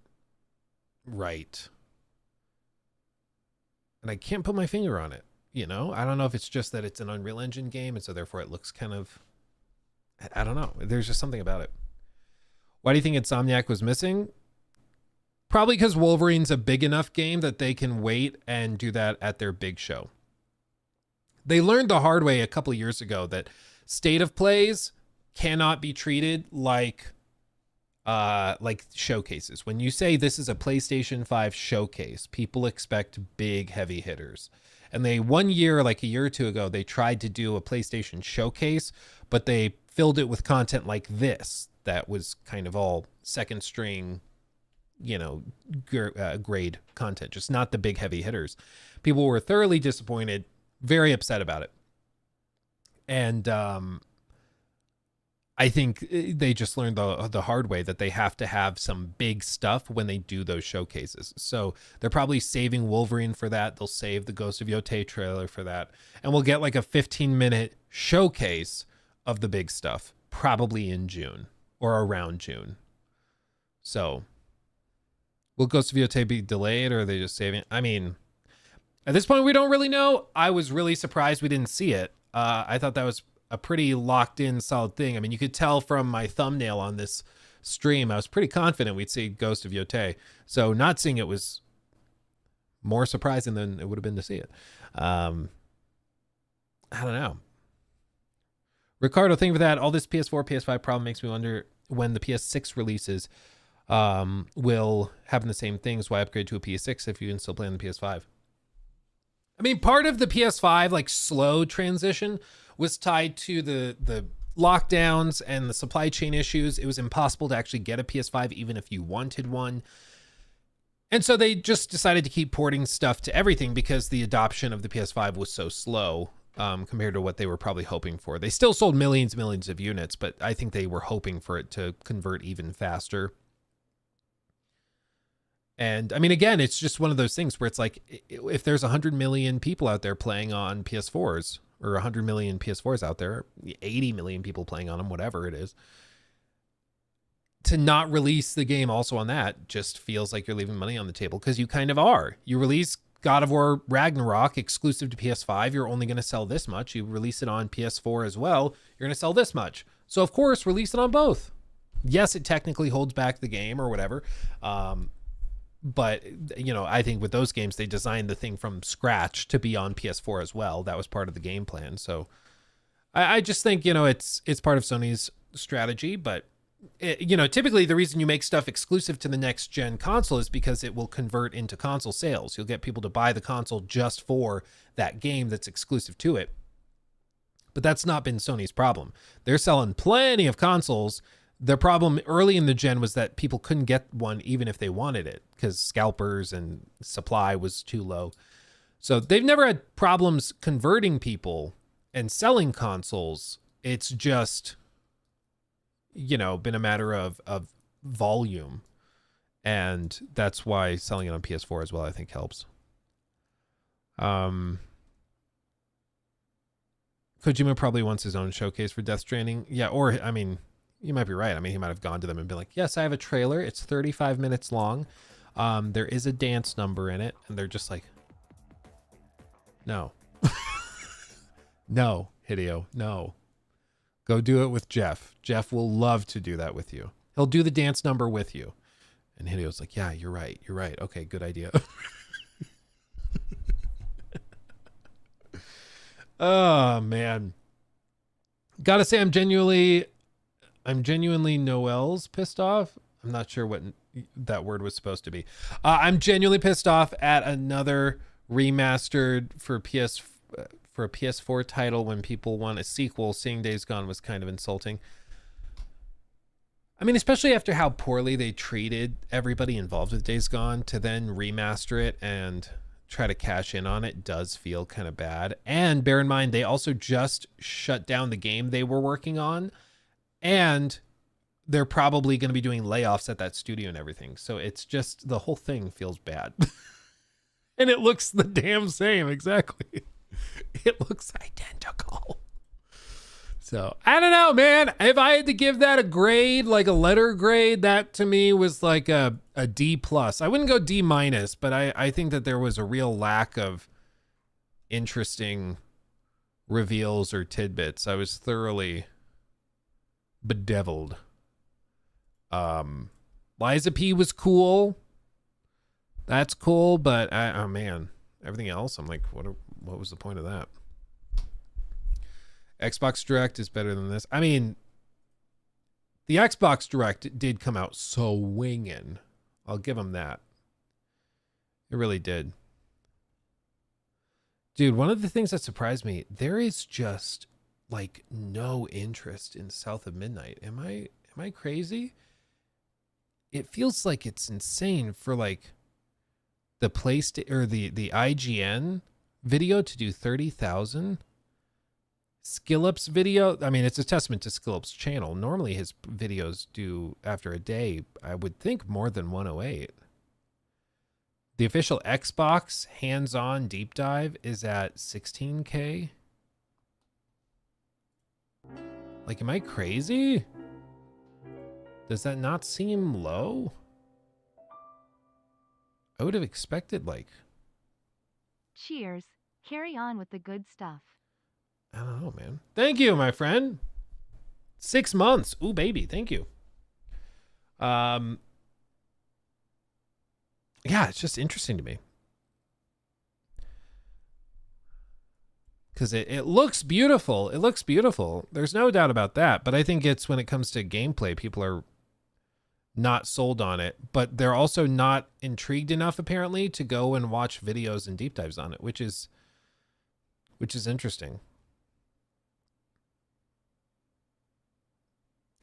Speaker 3: right. And I can't put my finger on it. You know, I don't know if it's just that it's an Unreal Engine game, and so therefore it looks kind of, I don't know. There's just something about it. Why do you think Insomniac was missing? Probably because Wolverine's a big enough game that they can wait and do that at their big show. They learned the hard way a couple of years ago that state of plays cannot be treated like showcases. When you say this is a PlayStation 5 showcase, people expect big heavy hitters. And they 1 year, like a year or two ago, they tried to do a PlayStation showcase, but they filled it with content like this that was kind of all second string, you know, grade content, just not the big heavy hitters. People were thoroughly disappointed, very upset about it. And I think they just learned the hard way that they have to have some big stuff when they do those showcases. So they're probably saving Wolverine for that. They'll save the Ghost of Yotei trailer for that. And we'll get like a 15-minute showcase of the big stuff, probably in June or around June. So will Ghost of Yotei be delayed, or are they just saving it? I mean, at this point, we don't really know. I was really surprised we didn't see it. I thought that was a pretty locked in solid thing. I mean, you could tell from my thumbnail on this stream, I was pretty confident we'd see Ghost of Yotei. So not seeing it was more surprising than it would have been to see it. I don't know. Ricardo, thank you for that. All this PS4, PS5 problem makes me wonder when the PS6 releases will happen the same things. Why upgrade to a PS6 if you can still play on the PS5? I mean, part of the PS5 like slow transition was tied to the lockdowns and the supply chain issues. It was impossible to actually get a PS5 even if you wanted one. And so they just decided to keep porting stuff to everything because the adoption of the PS5 was so slow compared to what they were probably hoping for. They still sold millions of units, but I think they were hoping for it to convert even faster. And I mean, again, it's just one of those things where it's like, if there's 100 million people out there playing on PS4s, or 100 million PS4s out there, 80 million people playing on them, whatever it is, to not release the game also on that just feels like you're leaving money on the table, because you kind of are. You release God of War Ragnarok exclusive to PS5, you're only going to sell this much. You release it on PS4 as well, you're going to sell this much. So of course, release it on both. Yes, it technically holds back the game or whatever. But, you know, I think with those games, they designed the thing from scratch to be on PS4 as well. That was part of the game plan. So I just think, you know, it's part of Sony's strategy. But, you know, typically the reason you make stuff exclusive to the next gen console is because it will convert into console sales. You'll get people to buy the console just for that game that's exclusive to it. But that's not been Sony's problem. They're selling plenty of consoles. The problem early in the gen was that people couldn't get one even if they wanted it, because scalpers and supply was too low. So they've never had problems converting people and selling consoles. It's just, you know, been a matter of volume. And that's why selling it on PS4 as well, I think, helps. Kojima probably wants his own showcase for Death Stranding. Yeah, or, I mean, you might be right. I mean, he might have gone to them and been like, yes, I have a trailer. It's 35 minutes long. There is a dance number in it. And they're just like, no. No, Hideo, no. Go do it with Jeff. Jeff will love to do that with you. He'll do the dance number with you. And Hideo's like, yeah, you're right. You're right. Okay, good idea. Oh, man. Gotta say, I'm genuinely Noel's pissed off. I'm not sure what that word was supposed to be. I'm genuinely pissed off at another remastered for a PS4 title when people want a sequel. Seeing Days Gone was kind of insulting. I mean, especially after how poorly they treated everybody involved with Days Gone, to then remaster it and try to cash in on it does feel kind of bad. And bear in mind, they also just shut down the game they were working on. And they're probably going to be doing layoffs at that studio and everything. So it's just, the whole thing feels bad. And it looks the damn same. Exactly. It looks identical. So I don't know, man. If I had to give that a grade, like a letter grade, that to me was like a D plus. I wouldn't go D minus, but I think that there was a real lack of interesting reveals or tidbits. I was thoroughly bedeviled. Liza P was cool. That's cool, but oh man, everything else, I'm like, what was the point of that? Xbox Direct is better than this. I mean, the Xbox Direct did come out so winging. I'll give them that. It really did. Dude, one of the things that surprised me, there is just like no interest in South of Midnight. Am I crazy? It feels like it's insane for like the PlayStation or the IGN video to do 30,000. Skillup's video, I mean, it's a testament to Skillup's channel. Normally his videos do, after a day, I would think more than 108. The official Xbox hands-on deep dive is at 16K. Like, am I crazy? Does that not seem low? I would have expected, like...
Speaker 16: Cheers. Carry on with the good stuff.
Speaker 3: I don't know, man. Thank you, my friend. 6 months. Ooh, baby. Thank you. Yeah, it's just interesting to me. Because it looks beautiful. It looks beautiful. There's no doubt about that. But I think it's when it comes to gameplay, people are not sold on it. But they're also not intrigued enough, apparently, to go and watch videos and deep dives on it, which is interesting.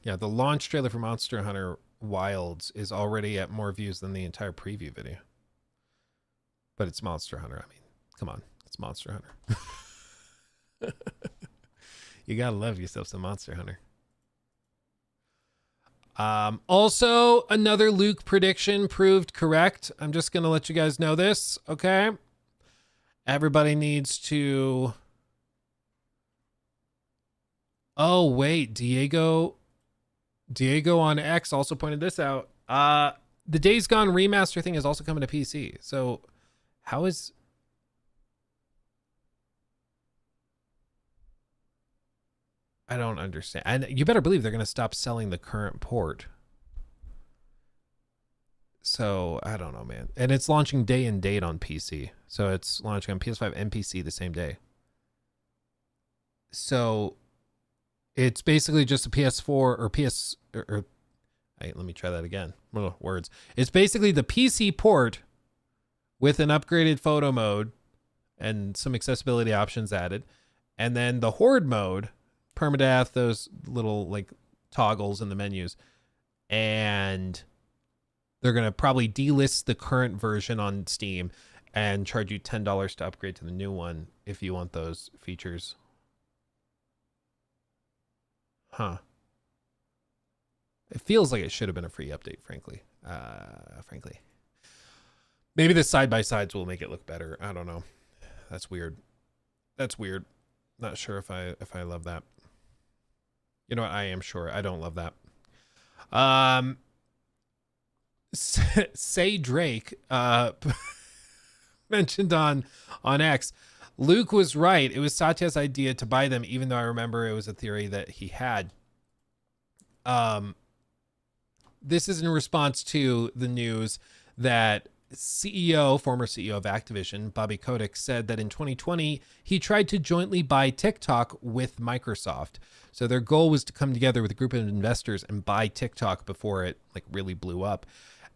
Speaker 3: Yeah, the launch trailer for Monster Hunter Wilds is already at more views than the entire preview video. But it's Monster Hunter. I mean, come on. It's Monster Hunter. You gotta love yourself some Monster Hunter. Also, another Luke prediction proved correct. I'm just gonna let you guys know this, okay? Everybody needs to... Oh, wait. Diego on X also pointed this out. The Days Gone remaster thing is also coming to PC. So how is... I don't understand. And you better believe they're going to stop selling the current port. So I don't know, man. And it's launching day and date on PC. So it's launching on PS5 and PC the same day. So it's basically just a PS4 or PS... let me try that again. Words. It's basically the PC port with an upgraded photo mode and some accessibility options added. And then the Horde mode, permadeath, those little like toggles in the menus. And they're going to probably delist the current version on Steam and charge you $10 to upgrade to the new one if you want those features. Huh. It feels like it should have been a free update, frankly. Maybe the side-by-sides will make it look better. I don't know. That's weird. That's weird. Not sure if I love that. You know what? I am sure. I don't love that. Say Drake mentioned on X. Luke was right. It was Satya's idea to buy them, even though I remember it was a theory that he had. This is in response to the news that former CEO of Activision, Bobby Kotick, said that in 2020, he tried to jointly buy TikTok with Microsoft. So their goal was to come together with a group of investors and buy TikTok before it like really blew up.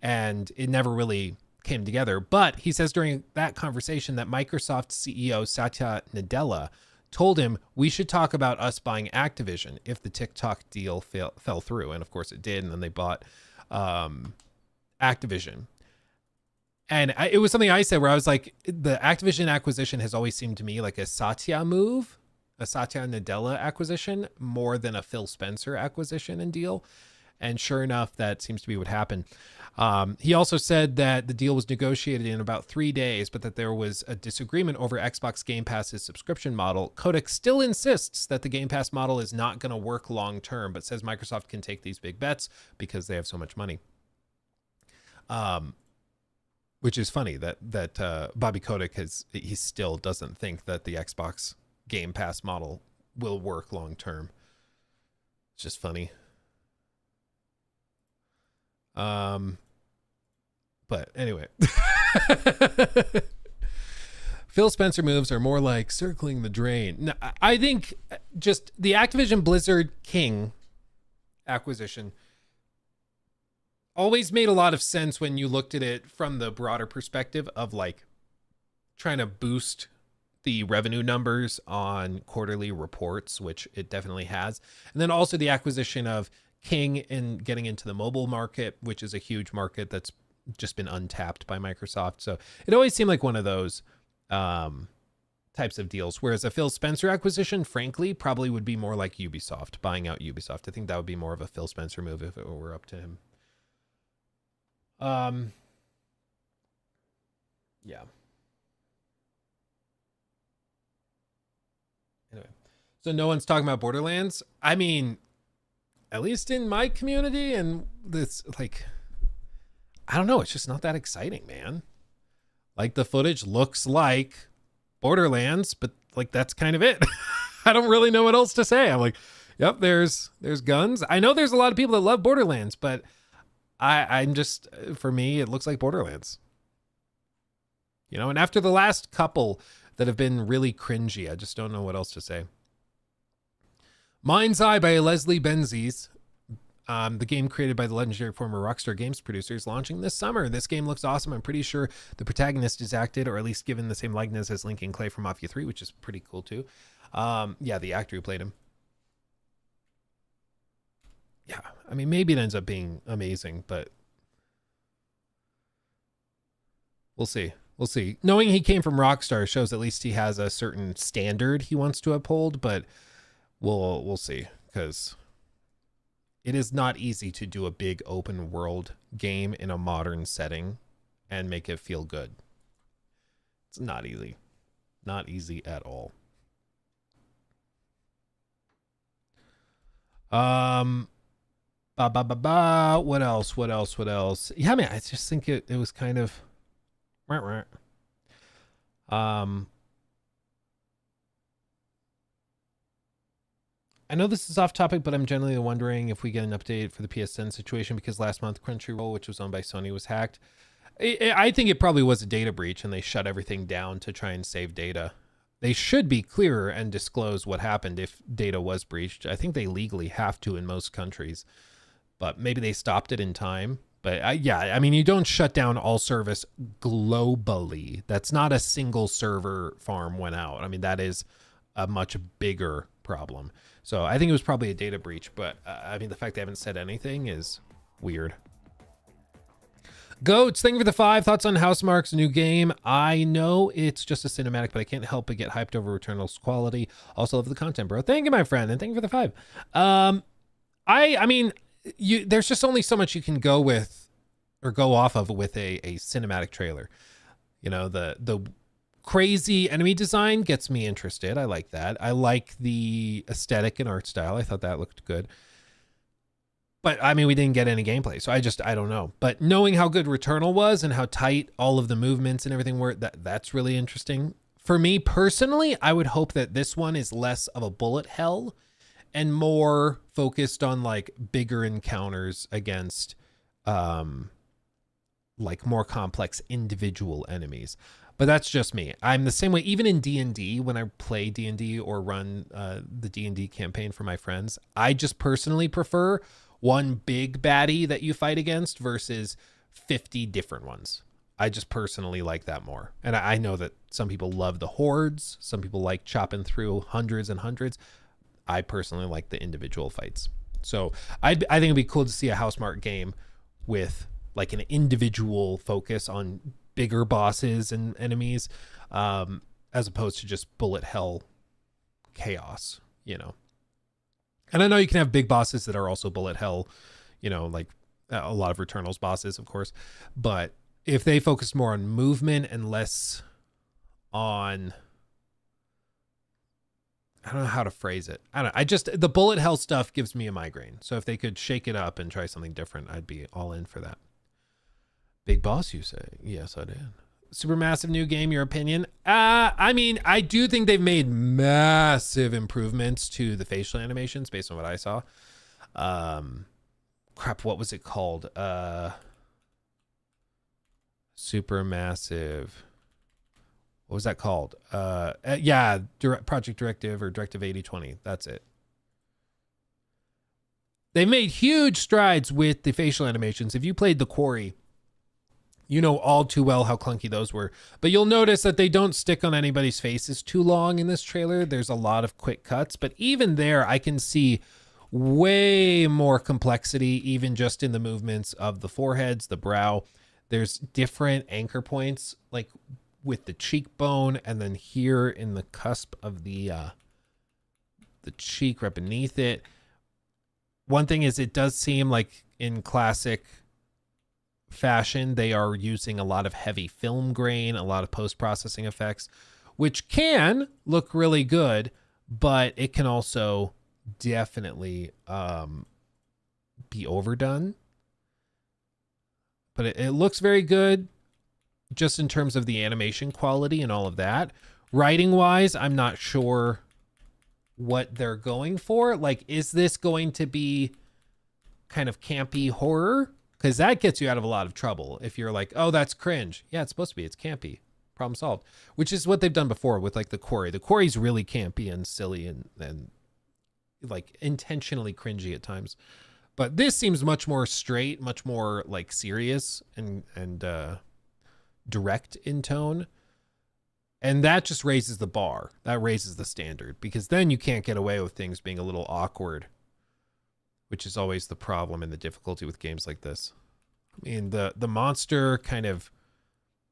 Speaker 3: And it never really came together. But he says during that conversation that Microsoft CEO Satya Nadella told him we should talk about us buying Activision if the TikTok deal fell through. And of course it did. And then they bought Activision. And it was something I said where I was like, the Activision acquisition has always seemed to me like a Satya move, a Satya Nadella acquisition more than a Phil Spencer acquisition and deal. And sure enough, that seems to be what happened. He also said that the deal was negotiated in about 3 days, but that there was a disagreement over Xbox Game Pass's subscription model. Kotick still insists that the Game Pass model is not going to work long term, but says Microsoft can take these big bets because they have so much money. Which is funny that Bobby Kotick he still doesn't think that the Xbox Game Pass model will work long term. It's just funny. But anyway, Phil Spencer moves are more like circling the drain. No, I think just the Activision Blizzard King acquisition always made a lot of sense when you looked at it from the broader perspective of like trying to boost the revenue numbers on quarterly reports, which it definitely has. And then also the acquisition of King and getting into the mobile market, which is a huge market that's just been untapped by Microsoft. So it always seemed like one of those types of deals. Whereas a Phil Spencer acquisition, frankly, probably would be more like Ubisoft, buying out Ubisoft. I think that would be more of a Phil Spencer move if it were up to him. Yeah. Anyway, so no one's talking about Borderlands. I mean, at least in my community, and this, like, I don't know, it's just not that exciting, man. Like, the footage looks like Borderlands, but like that's kind of it. I don't really know what else to say. I'm like, yep, there's guns. I know there's a lot of people that love Borderlands, but I'm just, for me, it looks like Borderlands. You know, and after the last couple that have been really cringy, I just don't know what else to say. Mind's Eye by Leslie Benzies, the game created by the legendary former Rockstar Games producers, launching this summer. This game looks awesome. I'm pretty sure the protagonist is acted, or at least given the same likeness as Lincoln Clay from Mafia 3, which is pretty cool too. Yeah, the actor who played him. Yeah, I mean, maybe it ends up being amazing, but we'll see. We'll see. Knowing he came from Rockstar shows at least he has a certain standard he wants to uphold, but we'll see, because it is not easy to do a big open world game in a modern setting and make it feel good. It's not easy. Not easy at all. What else? Yeah, I mean, I just think it was kind of I know this is off topic, but I'm generally wondering if we get an update for the PSN situation, because last month Crunchyroll, which was owned by Sony, was hacked. I think it probably was a data breach and they shut everything down to try and save data. They should be clearer and disclose what happened if data was breached. I think they legally have to in most countries, but maybe they stopped it in time. But yeah, I mean, you don't shut down all service globally. That's not a single server farm went out. I mean, that is a much bigger problem. So I think it was probably a data breach, but I mean, the fact they haven't said anything is weird. Goats, thank you for the 5. Thoughts on Housemarque's new game? I know it's just a cinematic, but I can't help but get hyped over Returnal's quality. Also love the content, bro. Thank you, my friend, and thank you for the 5. I mean, there's just only so much you can go with or go off of with a cinematic trailer. You know, the crazy enemy design gets me interested. I like that. I like the aesthetic and art style. I thought that looked good. But I mean, we didn't get any gameplay, so I don't know. But knowing how good Returnal was and how tight all of the movements and everything were, that's really interesting. For me personally, I would hope that this one is less of a bullet hell and more focused on like bigger encounters against like more complex individual enemies. But that's just me. I'm the same way, even in D&D, when I play D&D or run the D&D campaign for my friends, I just personally prefer one big baddie that you fight against versus 50 different ones. I just personally like that more. And I know that some people love the hordes. Some people like chopping through hundreds and hundreds. I personally like the individual fights. So I think it'd be cool to see a Housemarque game with like an individual focus on bigger bosses and enemies, as opposed to just bullet hell chaos, you know. And I know you can have big bosses that are also bullet hell, you know, like a lot of Returnal's bosses, of course. But if they focused more on movement and less on, I don't know how to phrase it. The bullet hell stuff gives me a migraine. So if they could shake it up and try something different, I'd be all in for that. Big Boss, you say? Yes, I did. Supermassive new game, your opinion? I mean, I do think they've made massive improvements to the facial animations based on what I saw. Crap, what was it called? Supermassive. What was that called? Yeah, Project Directive or Directive 8020. That's it. They made huge strides with the facial animations. If you played The Quarry, you know all too well how clunky those were. But you'll notice that they don't stick on anybody's faces too long in this trailer. There's a lot of quick cuts. But even there, I can see way more complexity, even just in the movements of the foreheads, the brow. There's different anchor points, like with the cheekbone, and then here in the cusp of the cheek right beneath it. One thing is, it does seem like in classic fashion, they are using a lot of heavy film grain, a lot of post-processing effects, which can look really good, but it can also definitely be overdone. But it looks very good just in terms of the animation quality and all of that. Writing wise, I'm not sure what they're going for. Like, is this going to be kind of campy horror? Because that gets you out of a lot of trouble. If you're like, oh, that's cringe. Yeah, it's supposed to be. It's campy. Problem solved. Which is what they've done before with like The Quarry. The Quarry's really campy and silly and like intentionally cringy at times. But this seems much more straight, much more like serious and direct in tone. And that just raises the bar. That raises the standard, because then you can't get away with things being a little awkward, which is always the problem and the difficulty with games like this. I mean, the monster kind of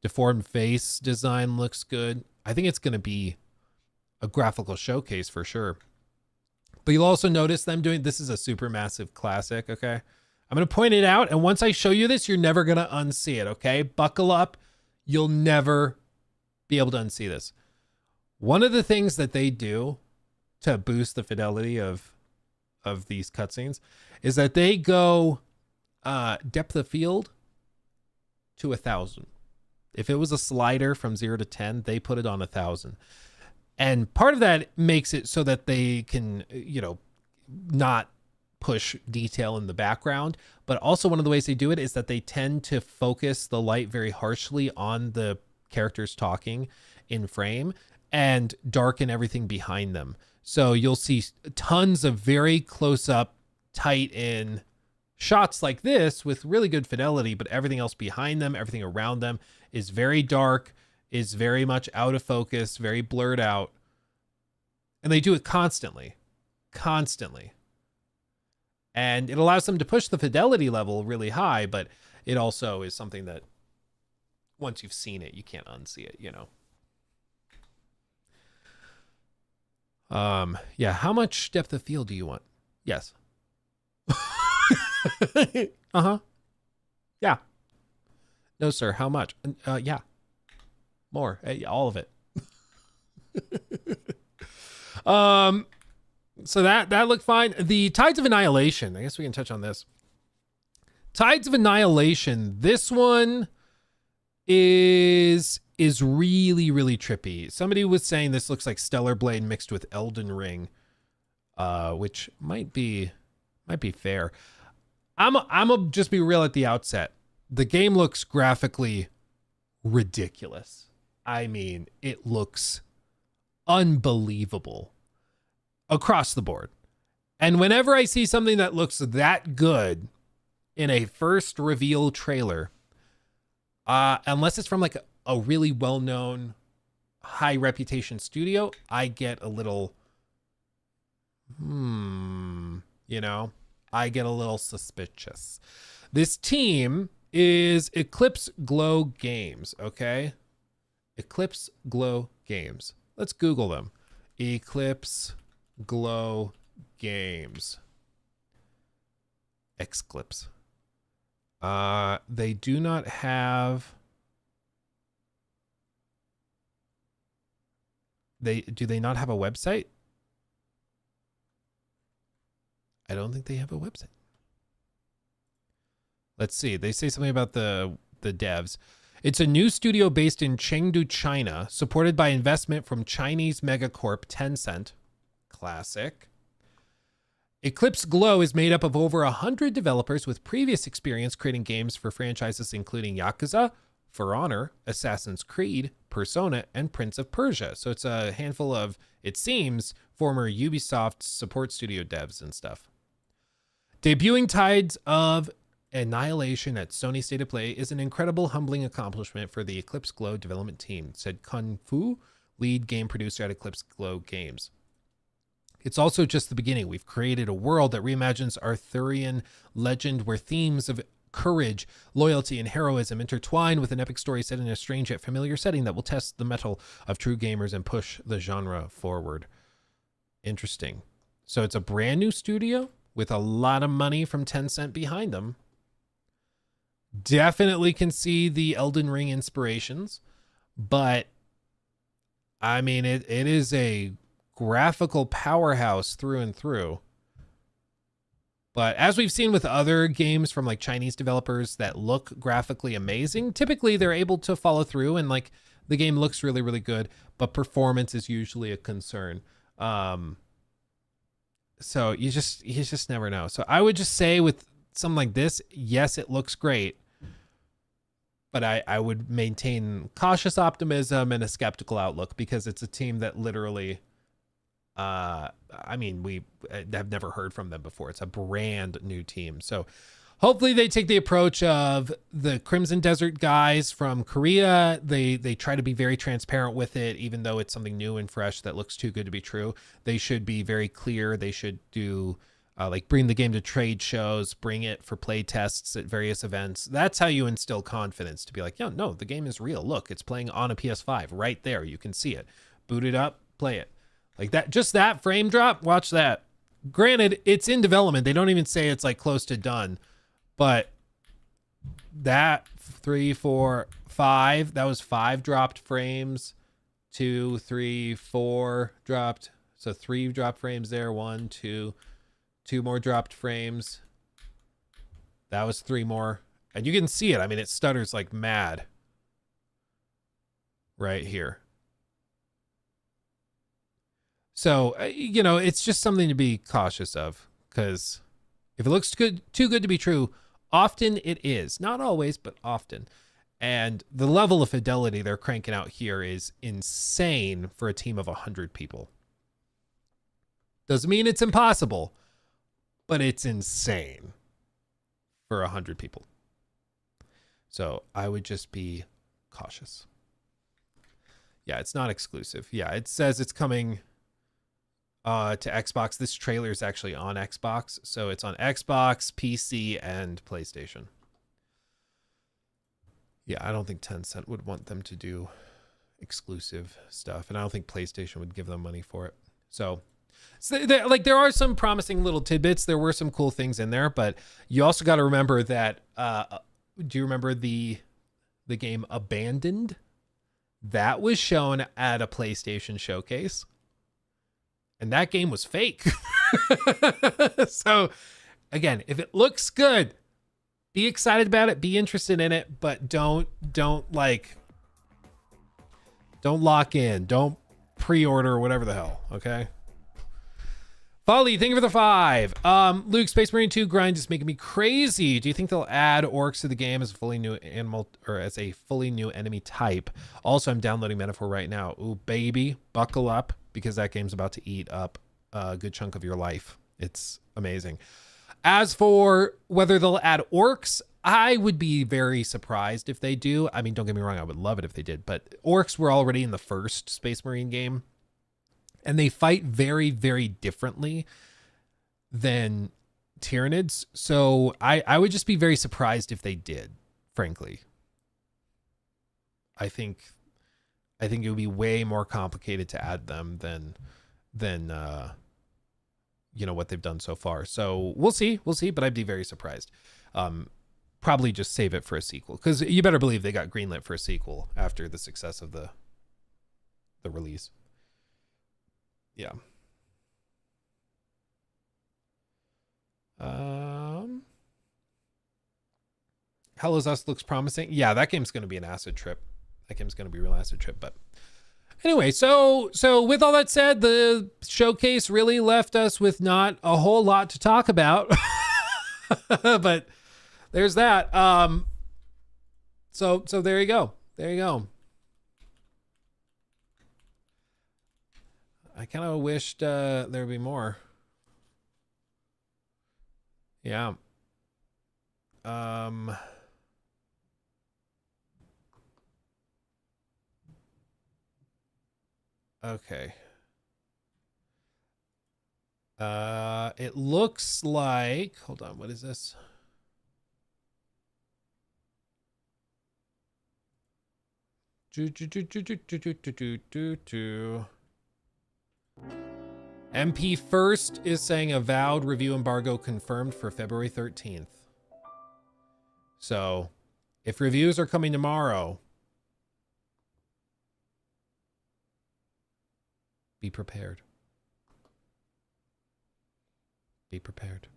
Speaker 3: deformed face design looks good. I think it's going to be a graphical showcase for sure. But you'll also notice them doing, this is a super massive classic, okay? I'm going to point it out, and once I show you this, you're never going to unsee it, okay? Buckle up. You'll never be able to unsee this. One of the things that they do to boost the fidelity of these cutscenes is that they go depth of field to 1,000. If it was a slider from 0 to 10, they put it on 1,000. And part of that makes it so that they can, you know, not push detail in the background. But also one of the ways they do it is that they tend to focus the light very harshly on the characters talking in frame and darken everything behind them. So you'll see tons of very close up, tight in shots like this with really good fidelity, but everything else behind them, everything around them is very dark, is very much out of focus, very blurred out. And they do it constantly. And it allows them to push the fidelity level really high, but it also is something that once you've seen it, you can't unsee it, you know. Yeah, how much depth of field do you want? Yes. Uh-huh. Yeah. No, sir, how much? Yeah. More. All of it. So that looked fine. The Tides of Annihilation, I guess we can touch on this. Tides of Annihilation, this one is really, really trippy. Somebody was saying this looks like Stellar Blade mixed with Elden Ring, which might be fair. I'm just be real at the outset. The game looks graphically ridiculous. I mean, it looks unbelievable across the board. And whenever I see something that looks that good in a first reveal trailer, unless it's from like a really well-known, high reputation studio, I get a little, you know, I get a little suspicious. This team is Eclipse Glow Games, okay? Eclipse Glow Games. Let's Google them. Eclipse Glow Games. Xclips. They do not have... Do they not have a website? I don't think they have a website. Let's see. They say something about the devs. It's a new studio based in Chengdu, China, supported by investment from Chinese megacorp Tencent. Classic. Eclipse Glow is made up of over 100 developers with previous experience creating games for franchises including Yakuza, For Honor, Assassin's Creed, Persona, and Prince of Persia. So it's a handful of, it seems, former Ubisoft support studio devs and stuff. Debuting Tides of Annihilation at Sony State of Play is an incredible, humbling accomplishment for the Eclipse Glow development team, said Kun Fu, lead game producer at Eclipse Glow Games. It's also just the beginning. We've created a world that reimagines Arthurian legend where themes of courage, loyalty, and heroism intertwine with an epic story set in a strange yet familiar setting that will test the mettle of true gamers and push the genre forward. Interesting. So it's a brand new studio with a lot of money from Tencent behind them. Definitely can see the Elden Ring inspirations, but I mean, it is a graphical powerhouse through and through. But as we've seen with other games from like Chinese developers that look graphically amazing, typically they're able to follow through and like the game looks really, really good, but performance is usually a concern. So you just never know. So I would just say with something like this, yes, it looks great, but I would maintain cautious optimism and a skeptical outlook because it's a team that literally, I mean, we have never heard from them before. It's a brand new team. So hopefully they take the approach of the Crimson Desert guys from Korea. They try to be very transparent with it, even though it's something new and fresh that looks too good to be true. They should be very clear. They should do like bring the game to trade shows, bring it for play tests at various events. That's how you instill confidence to be like, yeah, no, the game is real. Look, it's playing on a PS5 right there. You can see it. Boot it up, play it. Like that, just that frame drop, watch that. Granted, it's in development. They don't even say it's like close to done, but that 3, 4, 5, that was 5 dropped frames, 2, 3, 4 dropped. So 3 dropped frames there, 1, 2, 2 more dropped frames. That was 3 more. And you can see it. I mean, it stutters like mad right here. So, you know, it's just something to be cautious of because if it looks good, too good to be true, often it is. Not always, but often. And the level of fidelity they're cranking out here is insane for a team of 100 people. Doesn't mean it's impossible, but it's insane for 100 people. So I would just be cautious. Yeah, it's not exclusive. Yeah, it says it's coming to Xbox. This trailer is actually on Xbox. So it's on Xbox, PC, and PlayStation. Yeah, I don't think Tencent would want them to do exclusive stuff. And I don't think PlayStation would give them money for it. So like there are some promising little tidbits. There were some cool things in there, but you also got to remember that, do you remember the game Abandoned? That was shown at a PlayStation showcase. And that game was fake. So again, if it looks good, be excited about it, be interested in it, but don't lock in. Don't pre-order or whatever the hell, okay? Folly, thank you for the 5. Luke, Space Marine 2 grind is making me crazy. Do you think they'll add orcs to the game as a fully new animal or as a fully new enemy type? Also, I'm downloading Metaphor right now. Ooh, baby, buckle up because that game's about to eat up a good chunk of your life. It's amazing. As for whether they'll add orcs, I would be very surprised if they do. I mean, don't get me wrong, I would love it if they did, but orcs were already in the first Space Marine game. And they fight very, very differently than Tyranids. So I would just be very surprised if they did, frankly. I think it would be way more complicated to add them than you know, what they've done so far. So we'll see, but I'd be very surprised. Probably just save it for a sequel, because you better believe they got greenlit for a sequel after the success of the release. Yeah. Hell Is Us looks promising. Yeah, that game's going to be an acid trip. That game's going to be a real acid trip. But anyway, so with all that said, the showcase really left us with not a whole lot to talk about. But there's that. So there you go. There you go. I kind of wished there'd be more. Yeah. Okay. It looks like, hold on, what is this? MP First is saying avowed review embargo confirmed for February 13th. So if reviews are coming tomorrow, be prepared. Be prepared.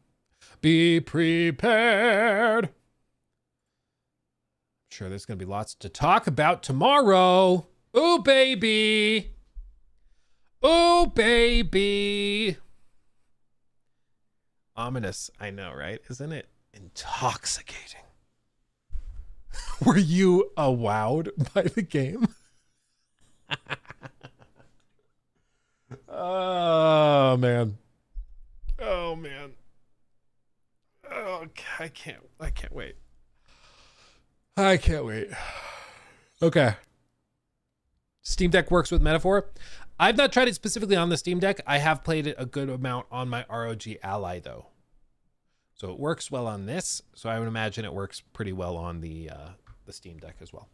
Speaker 3: Be prepared. I'm sure there's going to be lots to talk about tomorrow. Ooh, baby. Ooh, baby. Ominous. I know, right? Isn't it intoxicating? Were you wowed by the game? Oh, man. Oh, man. Oh, I can't wait. I can't wait. Okay. Steam Deck works with Metaphor. I've not tried it specifically on the Steam Deck. I have played it a good amount on my ROG Ally, though. So it works well on this. So I would imagine it works pretty well on the Steam Deck as well.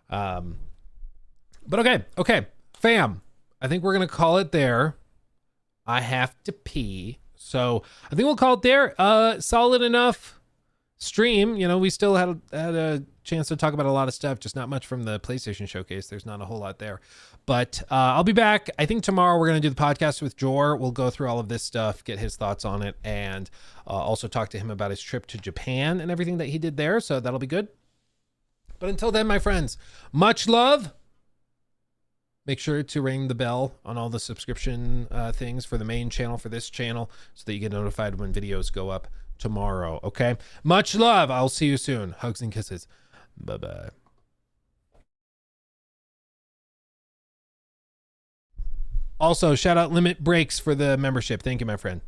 Speaker 3: But okay, fam. I think we're gonna call it there. I have to pee, so I think we'll call it there. Solid enough stream. You know, we still had a chance to talk about a lot of stuff, just not much from the PlayStation showcase. There's not a whole lot there, but I'll be back. I think tomorrow we're gonna do the podcast with Jor. We'll go through all of this stuff, get his thoughts on it, and also talk to him about his trip to Japan and everything that he did there. So that'll be good. But until then, my friends, much love. Make sure to ring the bell on all the subscription things for the main channel, for this channel, so that you get notified when videos go up tomorrow, okay? Much love. I'll see you soon. Hugs and kisses. Bye-bye. Also, shout out Limit Breaks for the membership. Thank you, my friend.